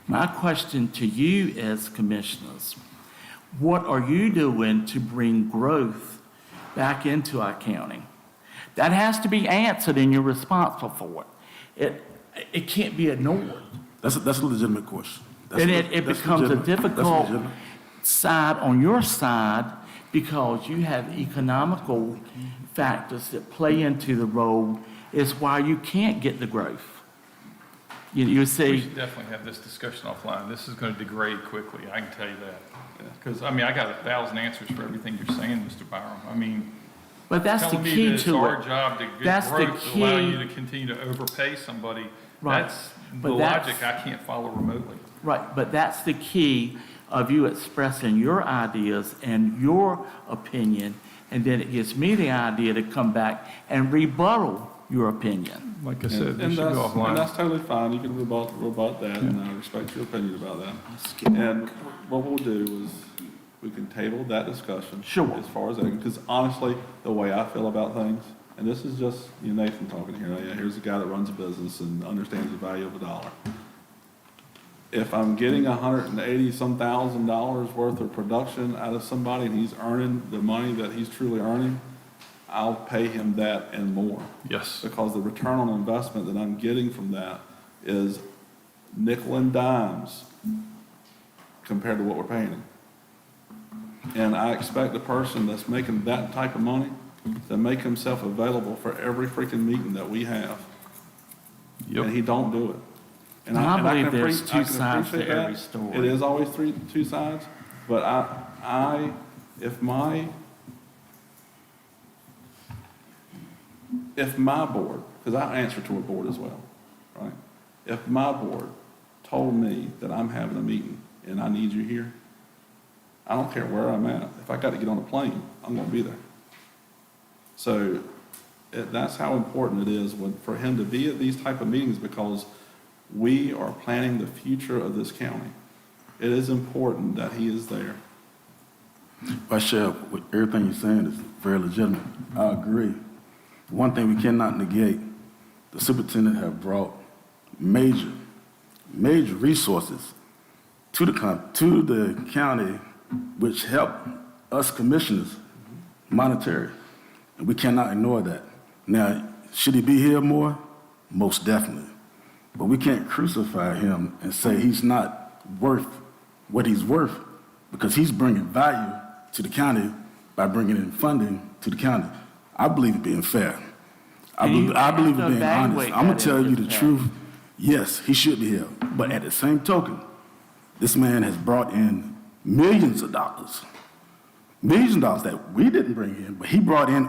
my question to you as commissioners, what are you doing to bring growth back into our county? That has to be answered and you're responsible for it. It can't be ignored. That's a legitimate question. And it becomes a That's difficult legitimate. side on your side because you have economical factors that play into the role is why you can't get the growth. You We see, should definitely have this discussion offline. This is going to degrade quickly, I can tell you that. Because, I mean, I got 1,000 answers for everything you're saying, Mr. Byram. I mean, but that's the telling me key that it's to our it. job to get That's the growth to allow key. you to continue to overpay somebody, Right. that's the But that's- logic I can't follow remotely. Right, but that's the key of you expressing your ideas and your opinion, and then it gives me the idea to come back and rebuttal your opinion. Like I said, they And should go and offline. that's totally fine, you can rebut that, and I respect your opinion about that. And what we'll do is, we can table that discussion. Sure. As far as that, because honestly, the way I feel about things, and this is just, Nathan talking here, yeah, here's a guy that runs a business and understands the value of a dollar. If I'm getting $180-some thousand worth of production out of somebody, and he's earning the money that he's truly earning, I'll pay him that and more. Yes. Because the return on investment that I'm getting from that is nickel and dimes compared to what we're paying him. And I expect the person that's making that type of money to make himself available for every freaking meeting that we have. And he Yep. don't do it. And I believe can there's I two can sides to appreciate every that. story. It is always two sides, but if my board, because I answer to a board as well, right? If my board told me that I'm having a meeting and I need you here, I don't care where I'm at. If I got to get on a plane, I'm going to be there. So that's how important it is for him to be at these type of meetings, because we are planning the future of this county. It is important that he is there. Vice Chair, with everything you're saying is very legitimate. I agree. One thing we cannot negate, the superintendent have brought major resources to the county, which help us commissioners monetary, and we cannot ignore that. Now, should he be here more? Most definitely. But we can't crucify him and say he's not worth what he's worth, because he's bringing value to the county by bringing in funding to the county. I believe it being fair. I And you believe have it to being honest. evaluate I'm gonna that tell if you the it's fair. truth. Yes, he should be here. But at the same token, this man has brought in millions of dollars that we didn't bring in, but he brought in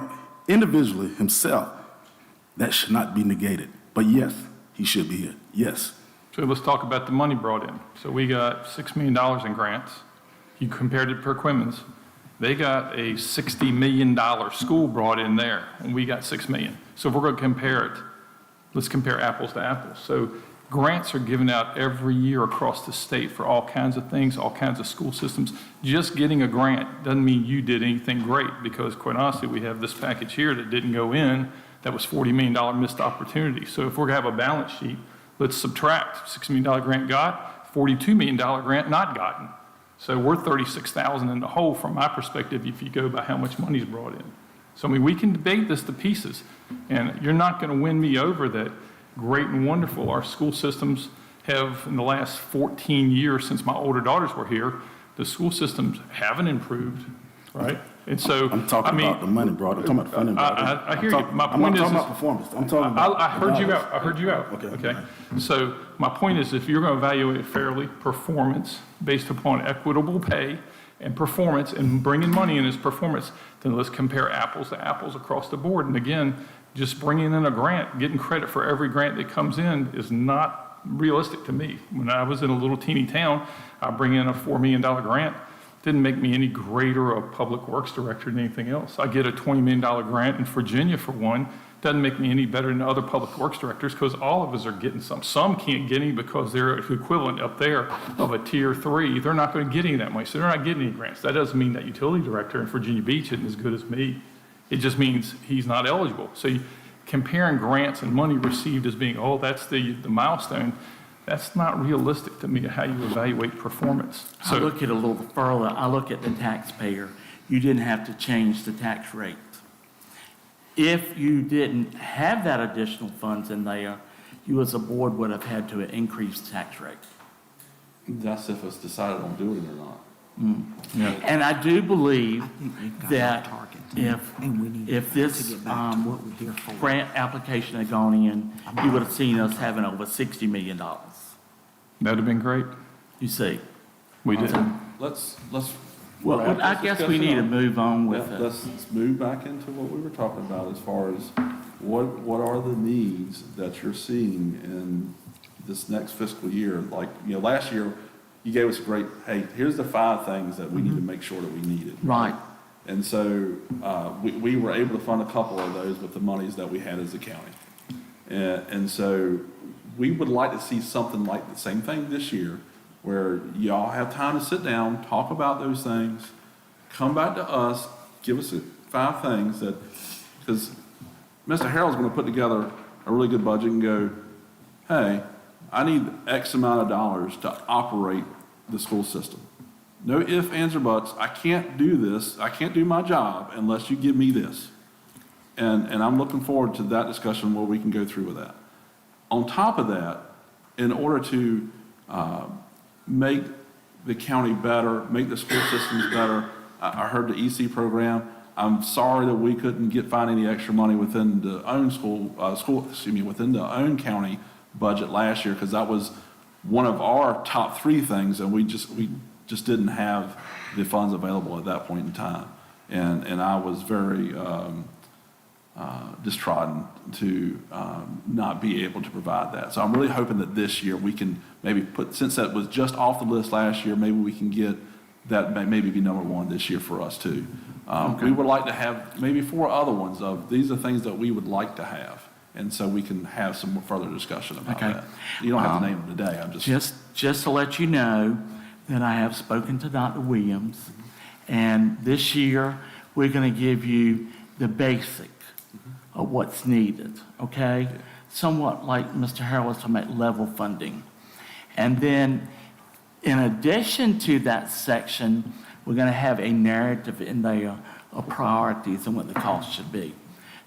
individually himself. That should not be negated. But yes, he should be here. Yes. So let's talk about the money brought in. So we got $6 million in grants. You compared it per Quemmons. They got a $60 million school brought in there, and we got $6 million. So if we're going to compare it, let's compare apples to apples. So grants are given out every year across the state for all kinds of things, all kinds of school systems. Just getting a grant doesn't mean you did anything great, because quite honestly, we have this package here that didn't go in. That was $40 million missed opportunity. So if we're going to have a balance sheet, let's subtract $6 million grant got, $42 million grant not gotten. So we're $36,000 in the hole from my perspective if you go by how much money's brought in. So I mean, we can debate this to pieces, and you're not going to win me over that great and wonderful our school systems have in the last 14 years since my older daughters were here. The school systems haven't improved, right? And so, I'm talking about the money brought in. I'm talking about funding brought in. I hear you. My I'm point not is- talking about performance. I'm talking about. I heard you out. I heard you out. Okay. So my point is, if you're going to evaluate fairly performance based upon equitable pay and performance and bringing money in as performance, then let's compare apples to apples across the board. And again, just bringing in a grant, getting credit for every grant that comes in is not realistic to me. When I was in a little teeny town, I bring in a $4 million grant. Didn't make me any greater a public works director than anything else. I get a $20 million grant in Virginia for one. Doesn't make me any better than other public works directors, because all of us are getting some. Some can't get any because they're equivalent up there of a tier 3. They're not going to get any of that money, so they're not getting any grants. That doesn't mean that utility director in Virginia Beach isn't as good as me. It just means he's not eligible. So comparing grants and money received as being, oh, that's the milestone, that's not realistic to me how you evaluate performance. I look at it a little further. I look at the taxpayer. You didn't have to change the tax rate. If you didn't have that additional funds in there, you as a board would have had to increase the tax rate. That's if it's decided on doing it or not. And I do believe I think we've got that our target. And we need if to this get back to what we're here for. grant application had gone in, you would have seen us having over $60 million. That'd have been great. You see? We didn't. Let's. Well, wrap I this guess we discussion need to up. move on with Yeah, it. let's move back into what we were talking about as far as what are the needs that you're seeing in this next fiscal year? Like, last year, you gave us a great, hey, here's the 5 things that we need to make sure that we needed. Right. And so we were able to fund a couple of those with the monies that we had as a county. And so we would like to see something like the same thing this year, where y'all have time to sit down, talk about those things, come back to us, give us 5 things that, because Mr. Harold's going to put together a really good budget and go, hey, I need X amount of dollars to operate the school system. No ifs, ands, or buts. I can't do this. I can't do my job unless you give me this. And I'm looking forward to that discussion where we can go through with that. On top of that, in order to make the county better, make the school systems better, I heard the EC program. I'm sorry that we couldn't find any extra money within the own within the own county budget last year, because that was one of our top 3 things, and we just didn't have the funds available at that point in time. And I was very distrodden to not be able to provide that. So I'm really hoping that this year we can maybe since that was just off the list last year, maybe we can get that maybe be number 1 this year for us too. We would like to have maybe 4 other ones of these are things that we would like to have. And so we can have some more further discussion about that. You don't have to name them today. I'm Just to let you know that I have spoken to Dr. Williams, and this year we're going to give you the basic of what's needed, okay? Somewhat like Mr. Harold was talking about level funding. And then in addition to that section, we're going to have a narrative in there of priorities and what the cost should be.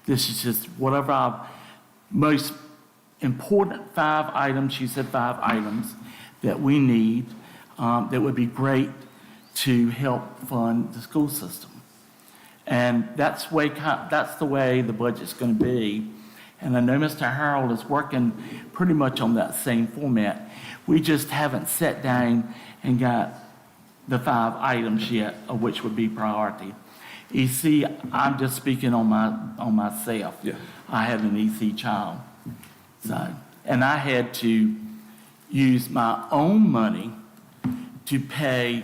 This is just whatever our most important 5 items, she said 5 items, that we need that would be great to help fund the school system. And that's the way the budget's going to be. And I know Mr. Harold is working pretty much on that same format. We just haven't sat down and got the 5 items yet, of which would be priority. EC, I'm just speaking on myself. Yeah. I had an EC child, and I had to use my own money to pay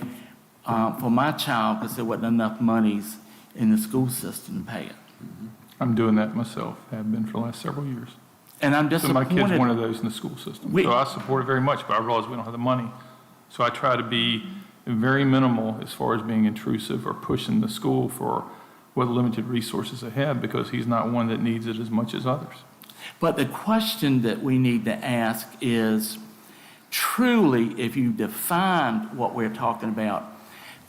for my child because there wasn't enough monies in the school system to pay it. I'm doing that myself, have been for the last several years. And I'm So my disappointed. kid's one of those in the school system. We- So I support it very much, but I realize we don't have the money. So I try to be very minimal as far as being intrusive or pushing the school for what limited resources they have, because he's not one that needs it as much as others. But the question that we need to ask is, truly, if you define what we're talking about,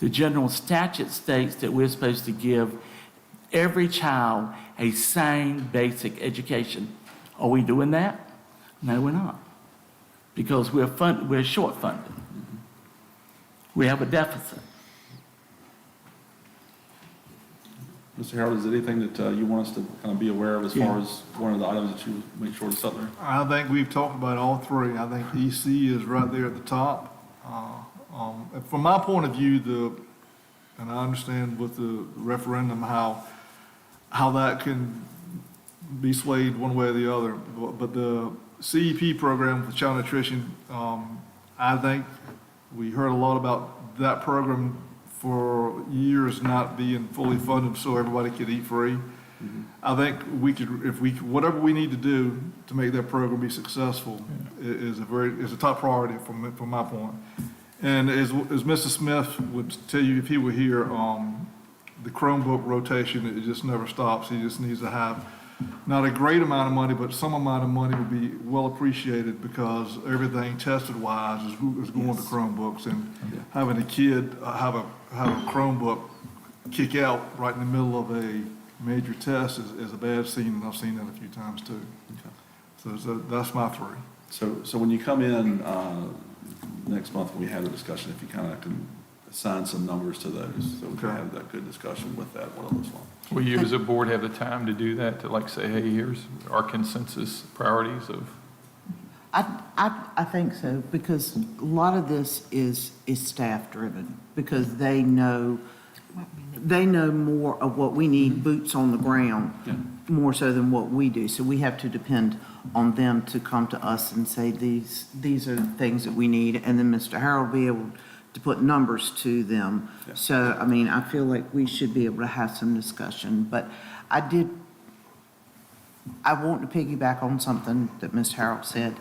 the general statute states that we're supposed to give every child a same basic education. Are we doing that? No, we're not. Because we're short funded. We have a deficit. Mr. Harold, is there anything that you want us to kind of be aware of as far as one of the items that you make sure is up there? I think we've talked about all 3. I think EC is right there at the top. And from my point of view, and I understand with the referendum how that can be swayed one way or the other, but the CEP program with child nutrition, I think we heard a lot about that program for years not being fully funded so everybody could eat free. I think whatever we need to do to make that program be successful is a top priority from my point. And as Mr. Smith would tell you if he were here, the Chromebook rotation, it just never stops. He just needs to have not a great amount of money, but some amount of money would be well appreciated, because everything tested-wise is going to Chromebooks, and having a kid have a Chromebook kick out right in the middle of a major test is a bad scene, and I've seen that a few times too. So that's my 3. So when you come in next month, we have a discussion, if you kind of can assign some numbers to those, so we can have that good discussion with that, what it looks like. Will you as a board have the time to do that, to like say, hey, here's our consensus priorities of? I think so, because a lot of this is staff-driven, because they know more of what we need, boots on the ground, more so than what we do. So we have to depend on them to come to us and say, these are the things that we need, and then Mr. Harrell will be able to put numbers to them. So, I mean, I feel like we should be able to have some discussion, but I want to piggyback on something that Mr. Harrell said.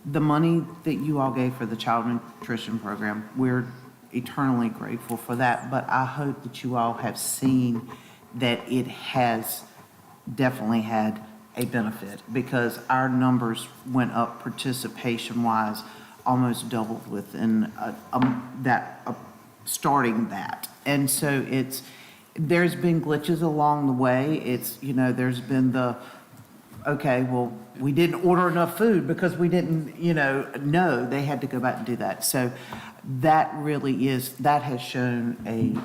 The money that you all gave for the child nutrition program, we're eternally grateful for that, but I hope that you all have seen that it has definitely had a benefit, because our numbers went up participation-wise, almost doubled within starting that. And so there's been glitches along the way. There's been okay, well, we didn't order enough food because we didn't, know they had to go back and do that. So that has shown a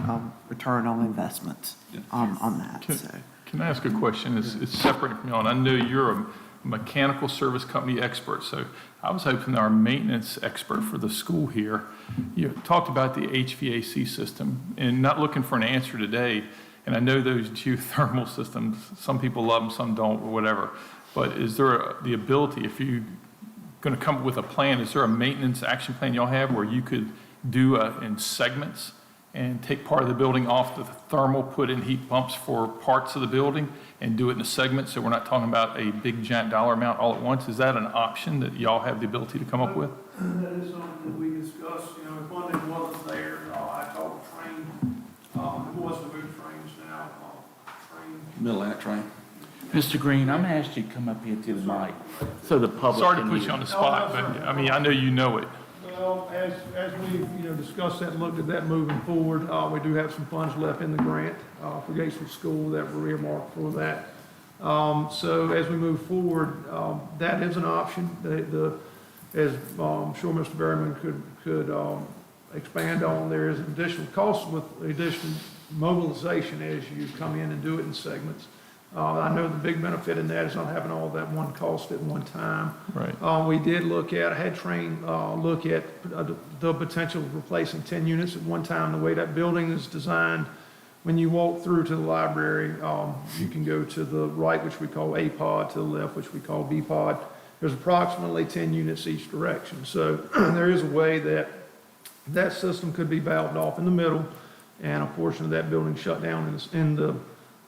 return on investment on that, so. Can I ask a question? It's separate from y'all, and I know you're a mechanical service company expert, so I was hoping our maintenance expert for the school here, you talked about the HVAC system, and not looking for an answer today, and I know those geothermal systems, some people love them, some don't, or whatever, but is there the ability, if you're going to come up with a plan, is there a maintenance action plan y'all have where you could do in segments and take part of the building off the thermal, put in heat pumps for parts of the building, and do it in a segment, so we're not talking about a big giant dollar amount all at once? Is that an option that y'all have the ability to come up with? That is something that we discussed, if one thing wasn't there, I talked to Train, who wants to move Trains now, Train. Mid-Atlantic train. Mr. Green, I'm gonna ask you to come up here to the mic, so the public Sorry to can put hear. you on the spot, but I mean, I know you know it. Well, as we've, discussed that and looked at that moving forward, we do have some funds left in the grant, for Gatesville School that were earmarked for that. So as we move forward, that is an option. As I'm sure Mr. Berryman could expand on, there is additional cost with additional mobilization as you come in and do it in segments. I know the big benefit in that is not having all that one cost at one time. Right. We did I had Train look at the potential of replacing 10 units at one time. The way that building is designed, when you walk through to the library, you can go to the right, which we call A pod, to the left, which we call B pod. There's approximately 10 units each direction. So there is a way that system could be valved off in the middle, and a portion of that building shut down in the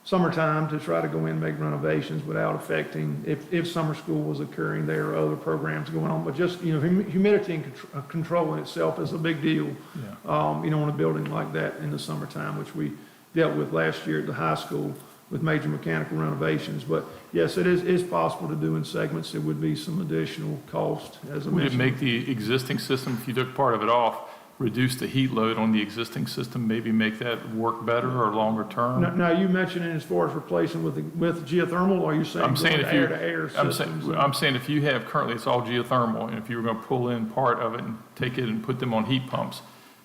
summertime to try to go in and make renovations without affecting, if summer school was occurring, there are other programs going on. But just, humidity and control in itself is a big deal, in a building like that in the summertime, which we dealt with last year at the high school with major mechanical renovations. But yes, it is possible to do in segments. There would be some additional cost, as I Would it mentioned. make the existing system, if you took part of it off, reduce the heat load on the existing system, maybe make that work better or longer term? Now, you mentioned it as far as replacing with geothermal, or are you saying I'm saying if you, air-to-air I'm systems? saying, I'm saying if you have currently, it's all geothermal, and if you were going to pull in part of it and take it and put them on heat pumps,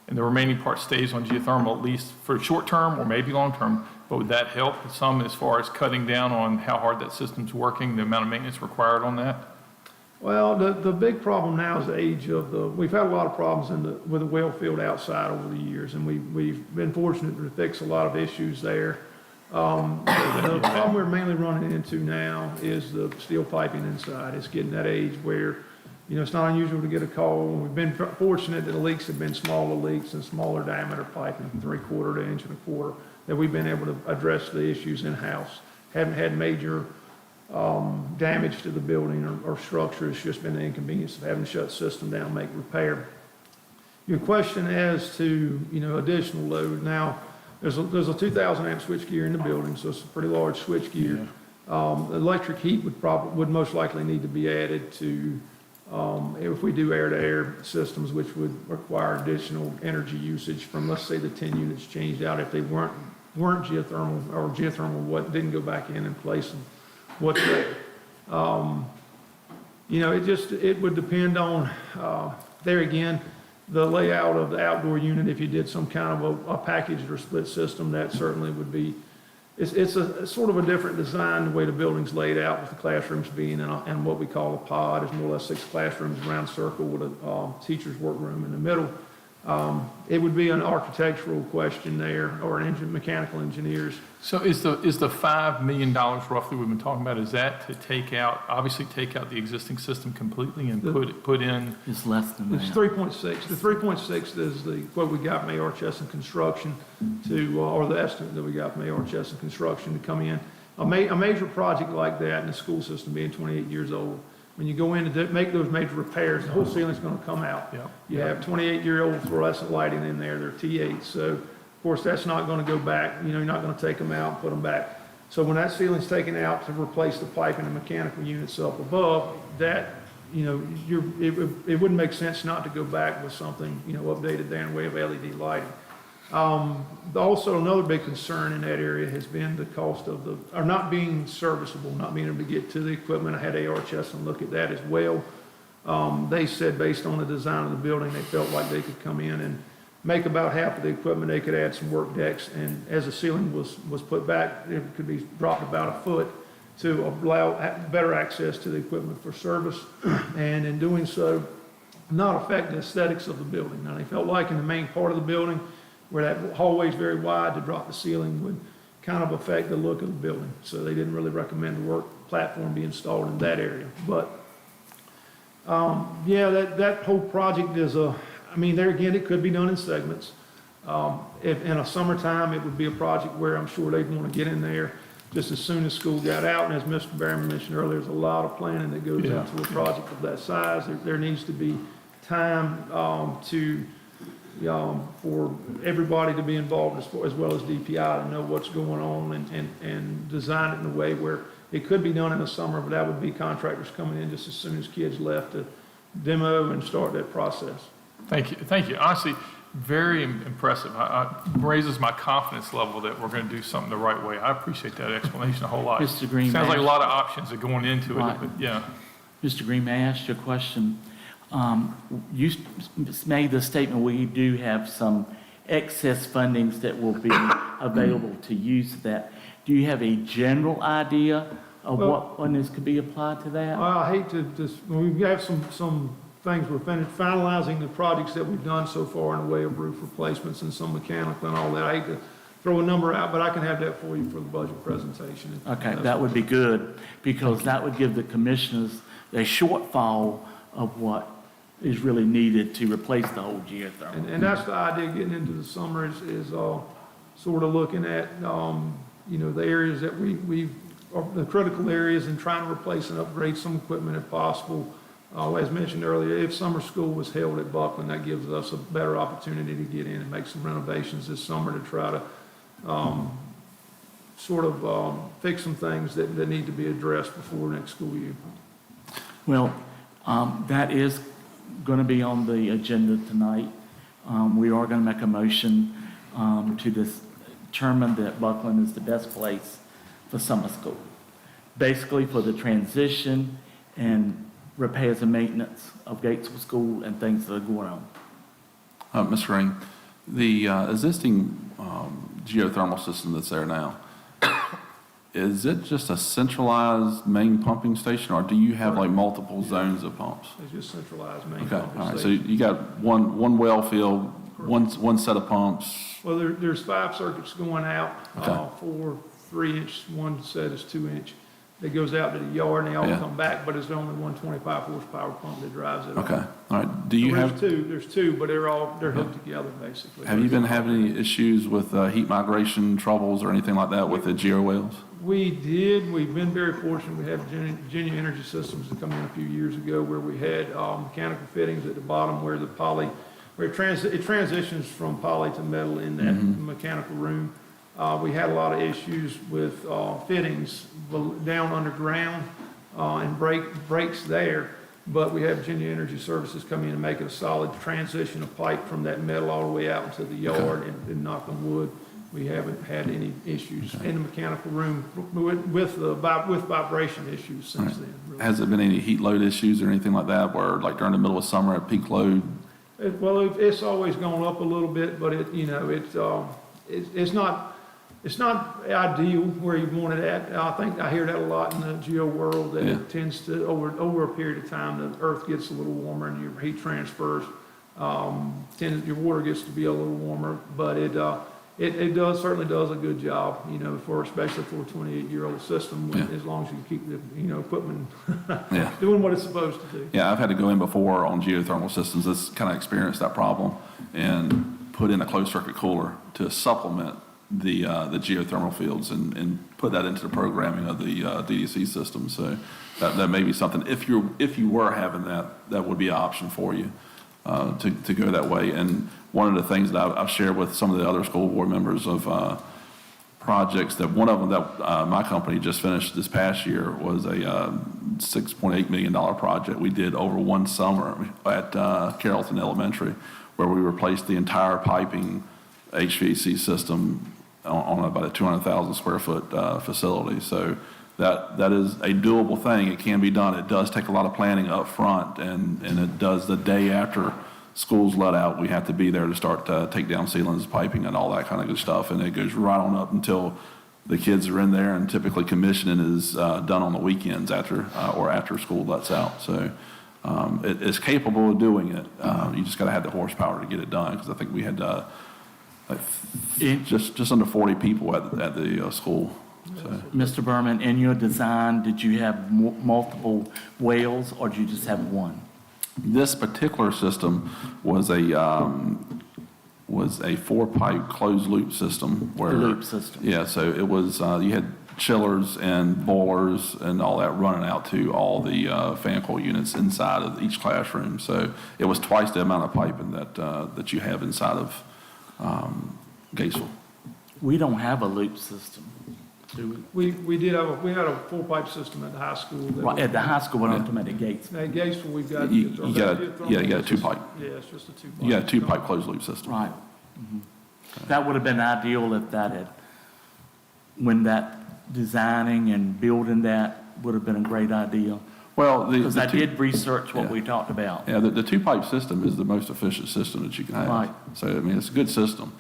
and the remaining part stays on geothermal, at least for short term or maybe long term, but would that help some as far as cutting down on how hard that system's working, the amount of maintenance required on that? Well, the big problem now is the age of we've had a lot of problems with the well field outside over the years, and we've been fortunate to fix a lot of issues there. The problem we're mainly running into now is the steel piping inside. It's getting that age where, it's not unusual to get a call. We've been fortunate that the leaks have been smaller leaks and smaller diameter piping, 3/4 to 1 1/4 inch, that we've been able to address the issues in-house. Haven't had major damage to the building or structure. It's just been the inconvenience of having to shut the system down, make repair. Your question as to, additional load. Now, there's a 2,000 amp switchgear in the building, so it's a pretty large switchgear. Electric heat would most likely need to be added to, if we do air-to-air systems, which would require additional energy usage from, let's say, the 10 units changed out if they weren't geothermal, or geothermal didn't go back in and place them. What's there? It would depend on, there again, the layout of the outdoor unit. If you did some kind of a packaged or split system, that certainly would be, it's a sort of a different design, the way the building's laid out, with the classrooms being in what we call a pod. It's more or less 6 classrooms around a circle with a teacher's workroom in the middle. It would be an architectural question there, or mechanical engineers. So is the $5 million roughly we've been talking about, is that to take out, obviously take out the existing system completely and put in? It's less than It's that. 3.6. The 3.6 is what we got from A.R. Chesson Construction to, or the estimate that we got from A.R. Chesson Construction to come in. A major project like that in the school system being 28 years old, when you go in to make those major repairs, the whole ceiling's gonna come out. Yeah. You have 28-year-old fluorescent lighting in there, they're T8, so of course, that's not gonna go back, you know, you're not gonna take them out and put them back. So when that ceiling's taken out to replace the pipe and the mechanical units up above, that, you know, it wouldn't make sense not to go back with something, you know, updated there in the way of LED lighting. Also, another big concern in that area has been the cost of or not being serviceable, not being able to get to the equipment. I had A.R. Chesson look at that as well. They said based on the design of the building, they felt like they could come in and make about half of the equipment. They could add some work decks, and as the ceiling was put back, it could be dropped about a foot to allow better access to the equipment for service, and in doing so, not affect the aesthetics of the building. Now, they felt like in the main part of the building, where that hallway is very wide, to drop the ceiling would kind of affect the look of the building. So they didn't really recommend the work platform be installed in that area. But, yeah, that whole project is I mean, there again, it could be done in segments. If in a summertime, it would be a project where I'm sure they'd want to get in there just as soon as school got out. And as Mr. Behrman mentioned earlier, there's a lot of planning that goes Yeah. into a project of that size. There needs to be time for everybody to be involved as well as DPI to know what's going on and design it in a way where it could be done in the summer, but that would be contractors coming in just as soon as kids left to demo and start that process. Thank you, thank you. Honestly, very impressive. Raises my confidence level that we're going to do something the right way. I appreciate that explanation a whole lot. Mr. Green, Sounds like a may- lot of options are going into it, Right. but yeah. Mr. Green, may I ask you a question? You made the statement, we do have some excess fundings that will be available to use that. Do you have a general idea of Well- what fundings could be applied to that? I hate to just, we have some things, we're finalizing the projects that we've done so far in the way of roof replacements and some mechanical and all that. I hate to throw a number out, but I can have that for you for the budget presentation. Okay, that would be good, because that would give the commissioners a shortfall of what is really needed to replace the whole geothermal. And that's the idea, getting into the summer is sort of looking at, you know, the areas that the critical areas, and trying to replace and upgrade some equipment if possible. As mentioned earlier, if summer school was held at Buckland, that gives us a better opportunity to get in and make some renovations this summer to try to fix some things that need to be addressed before next school year. Well, that is going to be on the agenda tonight. We are going to make a motion to determine that Buckland is the best place for summer school. Basically for the transition and repairs and maintenance of Gatesville School and things that are going on. Mr. Green, the existing geothermal system that's there now, is it just a centralized main pumping station, or do you have like multiple zones of pumps? It's just centralized main Okay, pumping all right, so station. you got one well field, one set of pumps. Well, there's 5 circuits going out, Okay. 4 3-inch, one set is 2-inch. That goes out to the yard, and they all Yeah. come back, but it's only one 25 horsepower pump that drives it. Okay, all right. Do you So have, There's two, but they're hooked together, basically. have you been having any issues with heat migration troubles or anything like that with the geo wells? We've been very fortunate. We had Virginia Energy Systems that come in a few years ago where we had mechanical fittings at the bottom where it transitions from poly to metal in that mechanical room. We had a lot of issues with fittings down underground and breaks there, but we have Virginia Energy Services come in and make it a solid transition of pipe from that metal all the way out into the yard, and knock on wood, we haven't had any issues in the mechanical room with vibration issues since then. really. Has there been any heat load issues or anything like that where like during the middle of summer at peak load? It's always gone up a little bit, but it's not ideal where you want it at. I think I hear that a lot in the geo world, that Yeah. it tends to, over a period of time, the earth gets a little warmer and your heat transfers. Your water gets to be a little warmer, but it certainly does a good job, especially for a 28-year-old system, Yeah. as long as you keep the, equipment Yeah. doing what it's supposed to do. Yeah, I've had to go in before on geothermal systems that's kind of experienced that problem and put in a closed circuit cooler to supplement the geothermal fields and put that into the programming of the DDC system. So that may be something, if you were having that would be an option for you to go that way. And one of the things that I've shared with some of the other school board members of projects, that one of them that my company just finished this past year was a $6.8 million project we did over one summer at Carrollton Elementary, where we replaced the entire piping HVAC system on about a 200,000 square foot facility. So that is a doable thing. It can be done. It does take a lot of planning up front, and it does the day after school's let out. We have to be there to start to take down ceilings, piping, and all that kind of good stuff. And it goes right on up until the kids are in there, and typically commissioning is done on the weekends after school lets out. So it is capable of doing it. You just got to have the horsepower to get it done, because I think we had just under 40 people at the school. So. Mr. Berman, in your design, did you have multiple wells, or did you just have one? This particular system was a 4-pipe closed loop system where. Loop system. Yeah, so it was, you had chillers and boilers and all that running out to all the fan coil units inside of each classroom. So it was twice the amount of piping that you have inside of Gatesville. We don't have a loop system, do we? We had a full pipe system at the high school. Well, at the high school, but I'm talking about at Gates. At Gatesville, we've got. You got a 2-pipe. Yeah, it's just a 2-pipe. You got a 2-pipe closed loop system. Right. That would have been ideal if when that designing and building that would have been a great idea. Well, Because I did research what we talked about. Yeah, the 2-pipe system is the most efficient system that you can have. Right. So, I mean, it's a good system.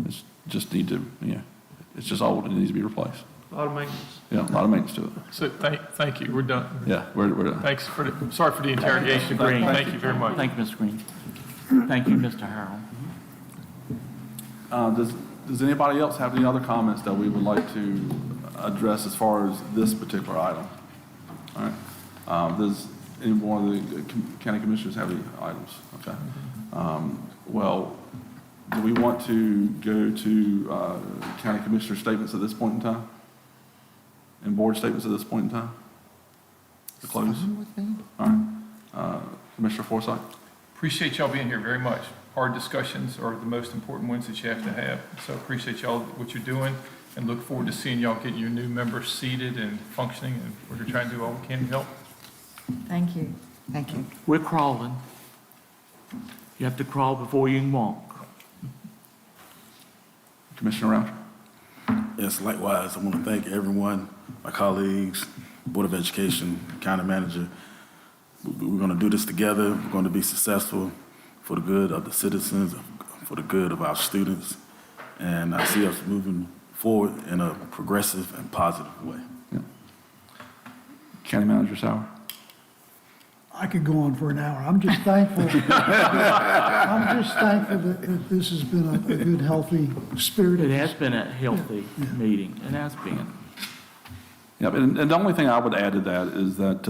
It's just it's just old and it needs to be replaced. A lot of maintenance. Yeah, a lot of maintenance to it. So thank you, we're done. Yeah, we're done. Thanks sorry for the interrogation. Mr. Green. Thank you very much. Thank you, Mr. Green. Thank you, Mr. Harrell. Does anybody else have any other comments that we would like to address as far as this particular item? All right. Does any one of the county commissioners have any items? Okay. Well, do we want to go to county commissioner statements at this point in time? And board statements at this point in time? To close? All right. Commissioner Forsythe? Appreciate y'all being here very much. Hard discussions are the most important ones that you have to have. So appreciate y'all what you're doing, and look forward to seeing y'all getting your new members seated and functioning, and we're going to try and do all we can to help. Thank you. Thank you. We're crawling. You have to crawl before you can walk. Commissioner Rountree? Yes, likewise, I want to thank everyone, my colleagues, Board of Education, County Manager. We're going to do this together. We're going to be successful for the good of the citizens, for the good of our students. And I see us moving forward in a progressive and positive way. Yeah. County Manager Sauer? I could go on for an hour. I'm just thankful. I'm just thankful that this has been a good, healthy, spirited. It has been a healthy meeting. It has been. Yeah, and the only thing I would add to that is that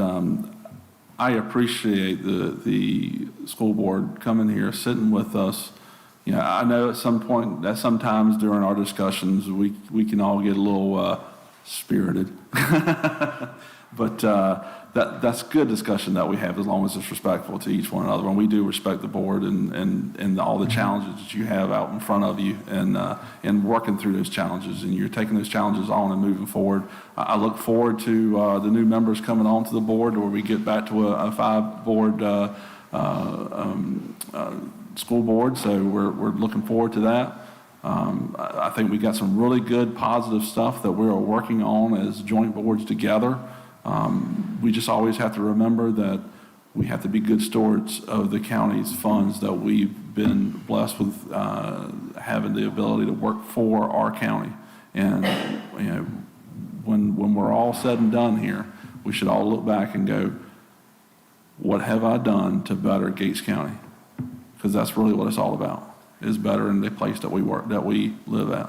I appreciate the school board coming here, sitting with us. You know, I know at some point, that sometimes during our discussions, we can all get a little spirited. But that's good discussion that we have, as long as it's respectful to each one another. And we do respect the board and all the challenges that you have out in front of you, and working through those challenges. And you're taking those challenges on and moving forward. I look forward to the new members coming onto the board, where we get back to a 5-board school board. So we're looking forward to that. I think we got some really good positive stuff that we are working on as joint boards together. We just always have to remember that we have to be good stewards of the county's funds that we've been blessed with, having the ability to work for our county. And you know, when we're all said and done here, we should all look back and go, what have I done to better Gates County? because that's really what it's all about, is better in the place that we work, that we live at.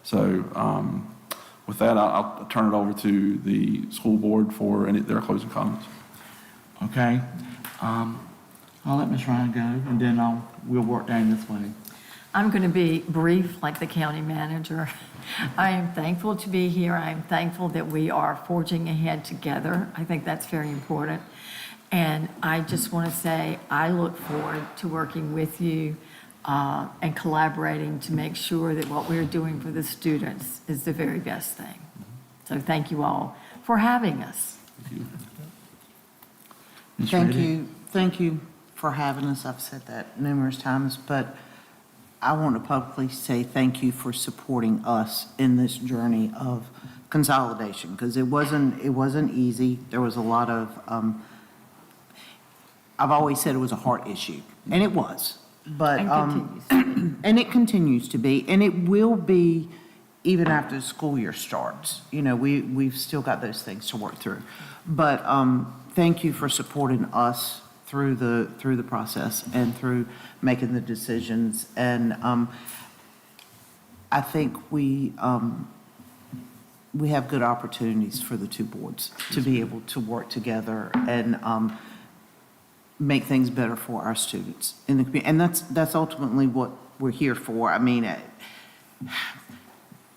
So with that, I'll turn it over to the school board for their closing comments. Okay? I'll let Ms. Ryan go, and then we'll work down this way. I'm going to be brief like the county manager. I am thankful to be here. I am thankful that we are forging ahead together. I think that's very important. And I just want to say, I look forward to working with you and collaborating to make sure that what we're doing for the students is the very best thing. So thank you all for having us. Ms. Thank Riddick? you for having us. I've said that numerous times, but I want to publicly say thank you for supporting us in this journey of consolidation, because it wasn't easy. There was a lot of, I've always said it was a heart issue, and it was, but, And continues to be. and it continues to be, and it will be even after the school year starts. You know, we've still got those things to work through. But thank you for supporting us through the process and through making the decisions. And I think we have good opportunities for the two boards to be able to work together and make things better for our students in the community. And that's ultimately what we're here for. I mean,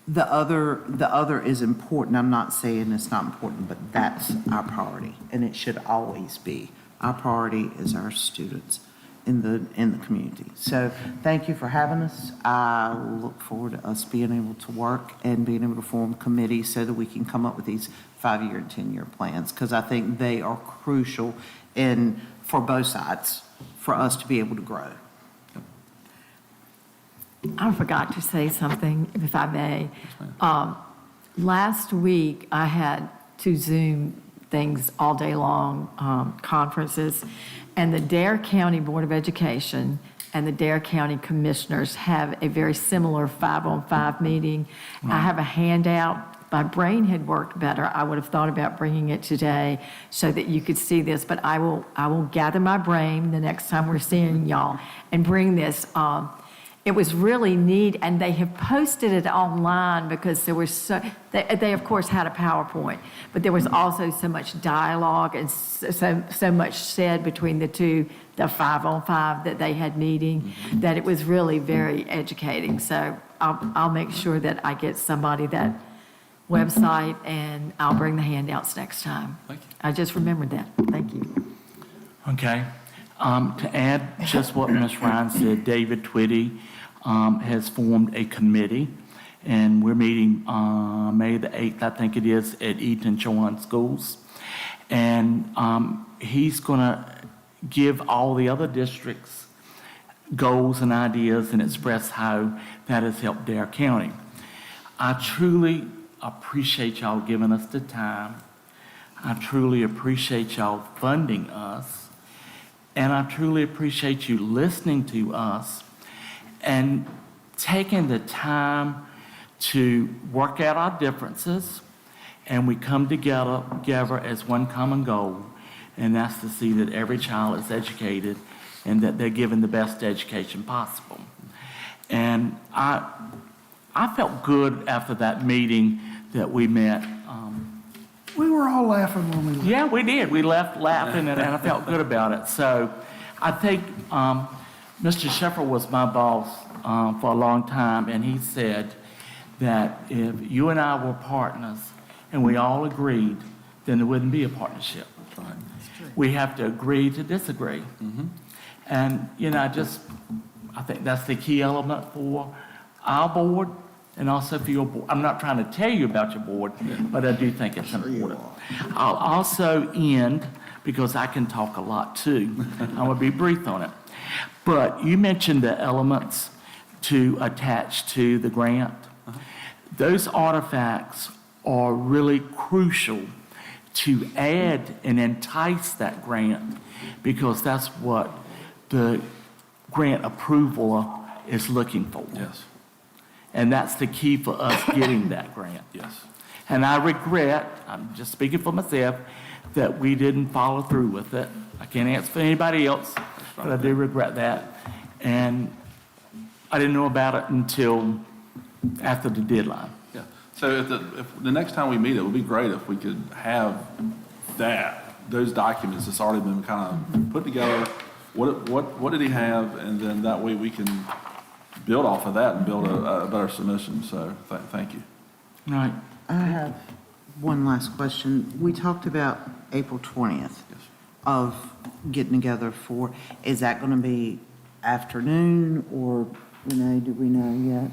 the other is important. I'm not saying it's not important, but that's our priority, and it should always be. Our priority is our students in the community. So thank you for having us. I look forward to us being able to work and being able to form committees so that we can come up with these 5-year and 10-year plans, because I think they are crucial for both sides, for us to be able to grow. I forgot to say something, if I may. Last week, I had 2 Zoom things all day long, conferences, and the Dare County Board of Education and the Dare County Commissioners have a very similar 5-on-5 meeting. I have a handout. My brain had worked better. I would have thought about bringing it today so that you could see this, but I will gather my brain the next time we're seeing y'all and bring this. It was really neat, and they have posted it online because there was they of course had a PowerPoint, but there was also so much dialogue and so much said between the 5-on-5 that they had meeting, that it was really very educating. So I'll make sure that I get somebody that website, and I'll bring the handouts next time. Thank you. I just remembered that. Thank you. Okay. To add just what Ms. Ryan said, David Twitty has formed a committee, and we're meeting May the 8th, I think it is, at Eaton Chowan Schools. And he's going to give all the other districts goals and ideas and express how that has helped Dare County. I truly appreciate y'all giving us the time. I truly appreciate y'all funding us. And I truly appreciate you listening to us and taking the time to work out our differences, and we come together as one common goal, and that's to see that every child is educated and that they're given the best education possible. And I felt good after that meeting that we met. We were all laughing when we left. Yeah, we did. We left laughing, and I felt good about it. So I think Mr. Sheffer was my boss for a long time, and he said that if you and I were partners and we all agreed, then there wouldn't be a partnership. We have to agree to disagree. And, I think that's the key element for our board and also for your board. I'm not trying to tell you about your board, but I do think it's important. I'll also end, because I can talk a lot too. I'm going to be brief on it. But you mentioned the elements to attach to the grant. Those artifacts are really crucial to add and entice that grant, because that's what the grant approval is looking for. Yes. And that's the key for us getting that grant. Yes. And I regret, I'm just speaking for myself, that we didn't follow through with it. I can't answer for anybody else, but I do regret that. And I didn't know about it until after the deadline. Yeah, so if the next time we meet, it would be great if we could have those documents that's already been kind of put together. What did he have? And then that way we can build off of that and build a better submission. So thank you. Right. I have one last question. We talked about April 20th of getting together for, is that going to be afternoon or, Renee, do we know yet?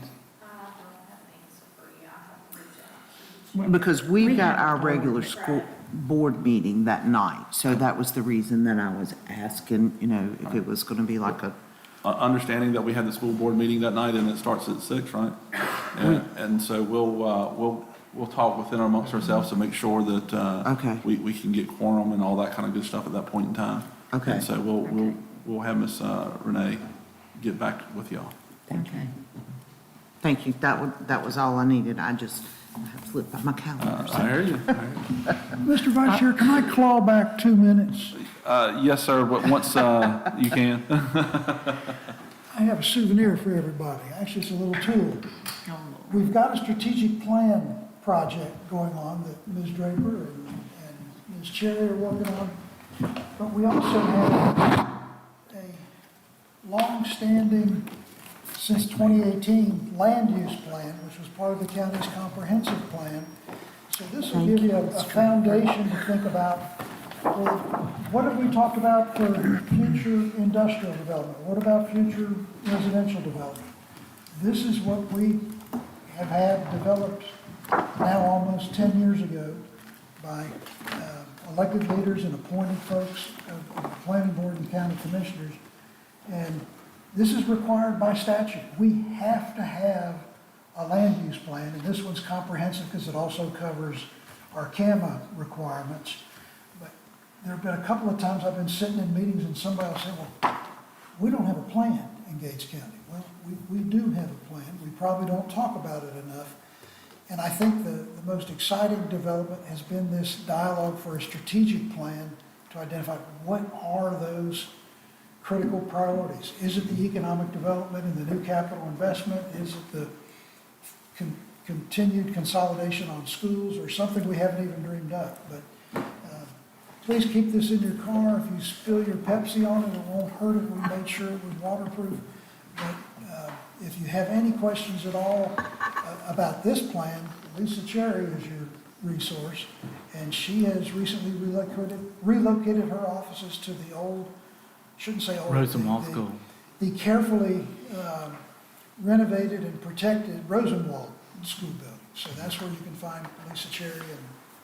Because we've got our regular school board meeting that night, so that was the reason that I was asking, if it was going to be like a, Understanding that we had the school board meeting that night and it starts at 6, right? And so we'll talk within amongst ourselves to make sure that Okay. we can get quorum and all that kind of good stuff at that point in time. Okay. And so we'll have Ms. Renee get back with y'all. okay. Thank you. That was all I needed. I just flipped by my calendar. I hear you. Mr. Vice Chair, can I claw back 2 minutes? Yes, sir, but once you can. I have a souvenir for everybody. Actually, it's a little tool. We've got a strategic plan project going on that Ms. Draper and Ms. Cherry are working on. But we also have a long-standing, since 2018, land use plan, which was part of the county's comprehensive plan. So this will give you a foundation to think about, well, what have we talked about for future industrial development? What about future residential development? This is what we have had developed now almost 10 years ago by elected leaders and appointed folks of the planning board and county commissioners. And this is required by statute. We have to have a land use plan, and this one's comprehensive because it also covers our CAMA requirements. But there have been a couple of times I've been sitting in meetings and somebody will say, well, we don't have a plan in Gates County. Well, we do have a plan. We probably don't talk about it enough. And I think the most exciting development has been this dialogue for a strategic plan to identify what are those critical priorities. Is it the economic development and the new capital investment? Is it the continued consolidation on schools, or something we haven't even dreamed up? But please keep this in your car. If you spill your Pepsi on it, it won't hurt it. We made sure it was waterproof. But if you have any questions at all about this plan, Lisa Cherry is your resource, and she has recently relocated her offices to the old, shouldn't say old, Rosenwald School. the carefully renovated and protected Rosenwald School building. So that's where you can find Lisa Cherry. And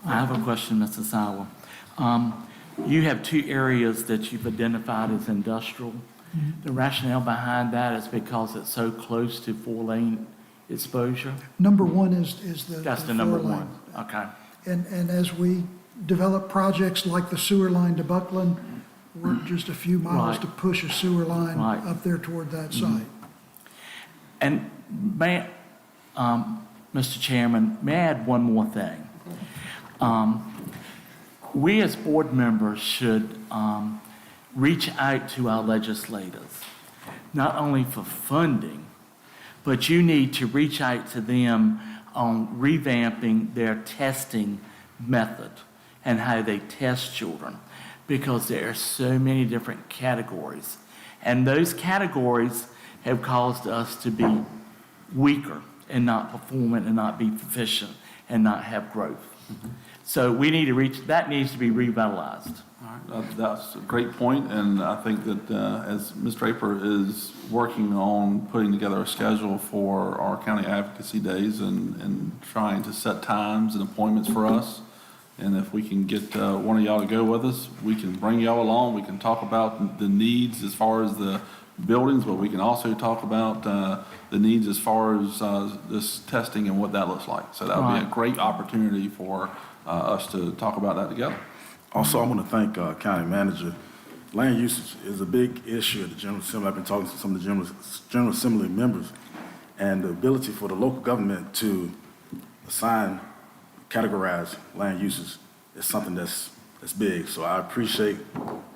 I have a question, Mr. Sauer. You have 2 areas that you've identified as industrial. The rationale behind that is because it's so close to 4-lane exposure? number one is the That's the the number 4 lane. one, okay. And as we develop projects like the sewer line to Buckland, we're just a few miles Right. to push a sewer line Right. up there toward that site. And Mr. Chairman, may I add one more thing? We as board members should reach out to our legislators, not only for funding, but you need to reach out to them on revamping their testing method and how they test children, because there are so many different categories. And those categories have caused us to be weaker and not performant and not be proficient and not have growth. So we need to that needs to be revitalized. All right, that's a great point, and I think that as Ms. Draper is working on putting together a schedule for our county advocacy days and trying to set times and appointments for us, and if we can get one of y'all to go with us, we can bring y'all along, we can talk about the needs as far as the buildings, but we can also talk about the needs as far as this testing and what that looks like. So that would be a Right. great opportunity for us to talk about that together. Also, I want to thank County Manager. Land usage is a big issue at the General Assembly. I've been talking to some of the General Assembly members, and the ability for the local government to assign, categorize land uses is something that's big. So I appreciate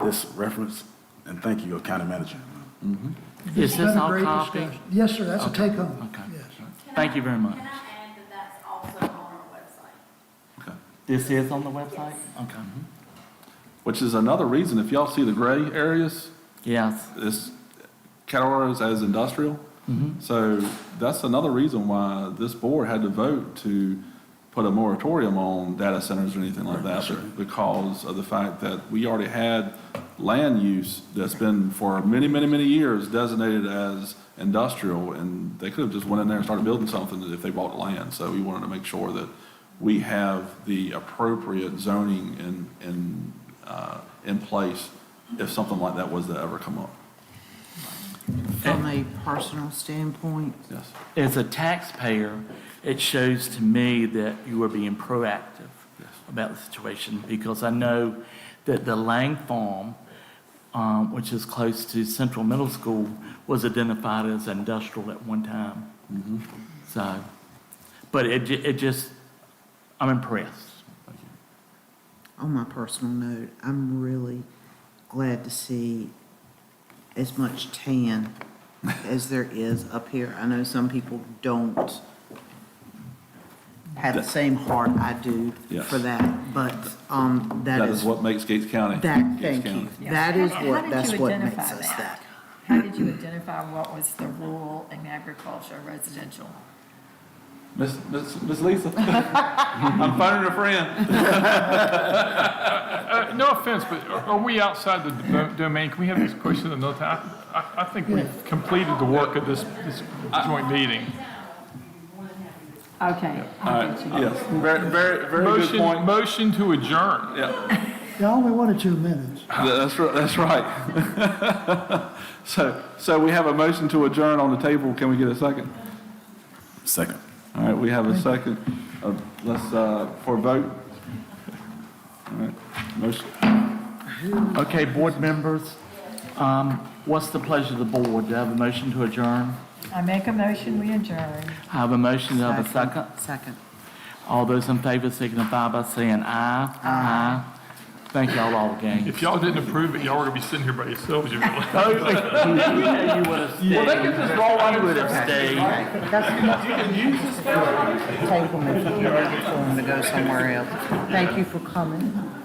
this reference, and thank you, County Manager. Is been this a all great copy? discussion. Yes, sir, that's a Okay, take-home. okay. Yes. Thank you very much. Can I add that that's also on our website? Okay. This is on the website? Okay. Which is another reason, if y'all see the gray areas, Yes. it's categorized as industrial. Mhm. So that's another reason why this board had to vote to put a moratorium on data centers or anything like that, because of the fact that we already had land use that's been for many, many, many years designated as industrial, and they could have just went in there and started building something if they bought land. So we wanted to make sure that we have the appropriate zoning in place if something like that was to ever come up. From a personal standpoint, Yes. As a taxpayer, it shows to me that you are being proactive about the situation, because I know that the Lang Farm, which is close to Central Middle School, was identified as industrial at one time. So, but it just, I'm impressed. on my personal note, I'm really glad to see as much tan as there is up here. I know some people don't have the same heart I do Yes. for that, but, that That is, is what makes Gates County. that, Gates thank you. County. Yeah. That is How what, did that's you what identify makes us that. How did you identify what was the rural and agriculture residential? Miss Lisa, I'm phoning a friend. No offense, but are we outside the domain? Can we have this question another time? I think we've completed the work of this joint meeting. Okay. All right, yes, very, very, very good point. Motion to adjourn. Yeah, You only wanted 2 minutes. that's right. So we have a motion to adjourn on the table. Can we get a second? Second. All right, we have a second. Let's, for a vote. All right, motion. Okay, board members, what's the pleasure of the board? Do I have a motion to adjourn? I make a motion, we adjourn. I have a motion, do I have a second? Second. All those in favor signify by saying aye. Aye. Thank y'all all again. If y'all didn't approve it, y'all were gonna be sitting here by yourselves. You really. You would have stayed. Well, they can just roll on. You would have stayed. Table me for them to go somewhere else. Thank you for coming.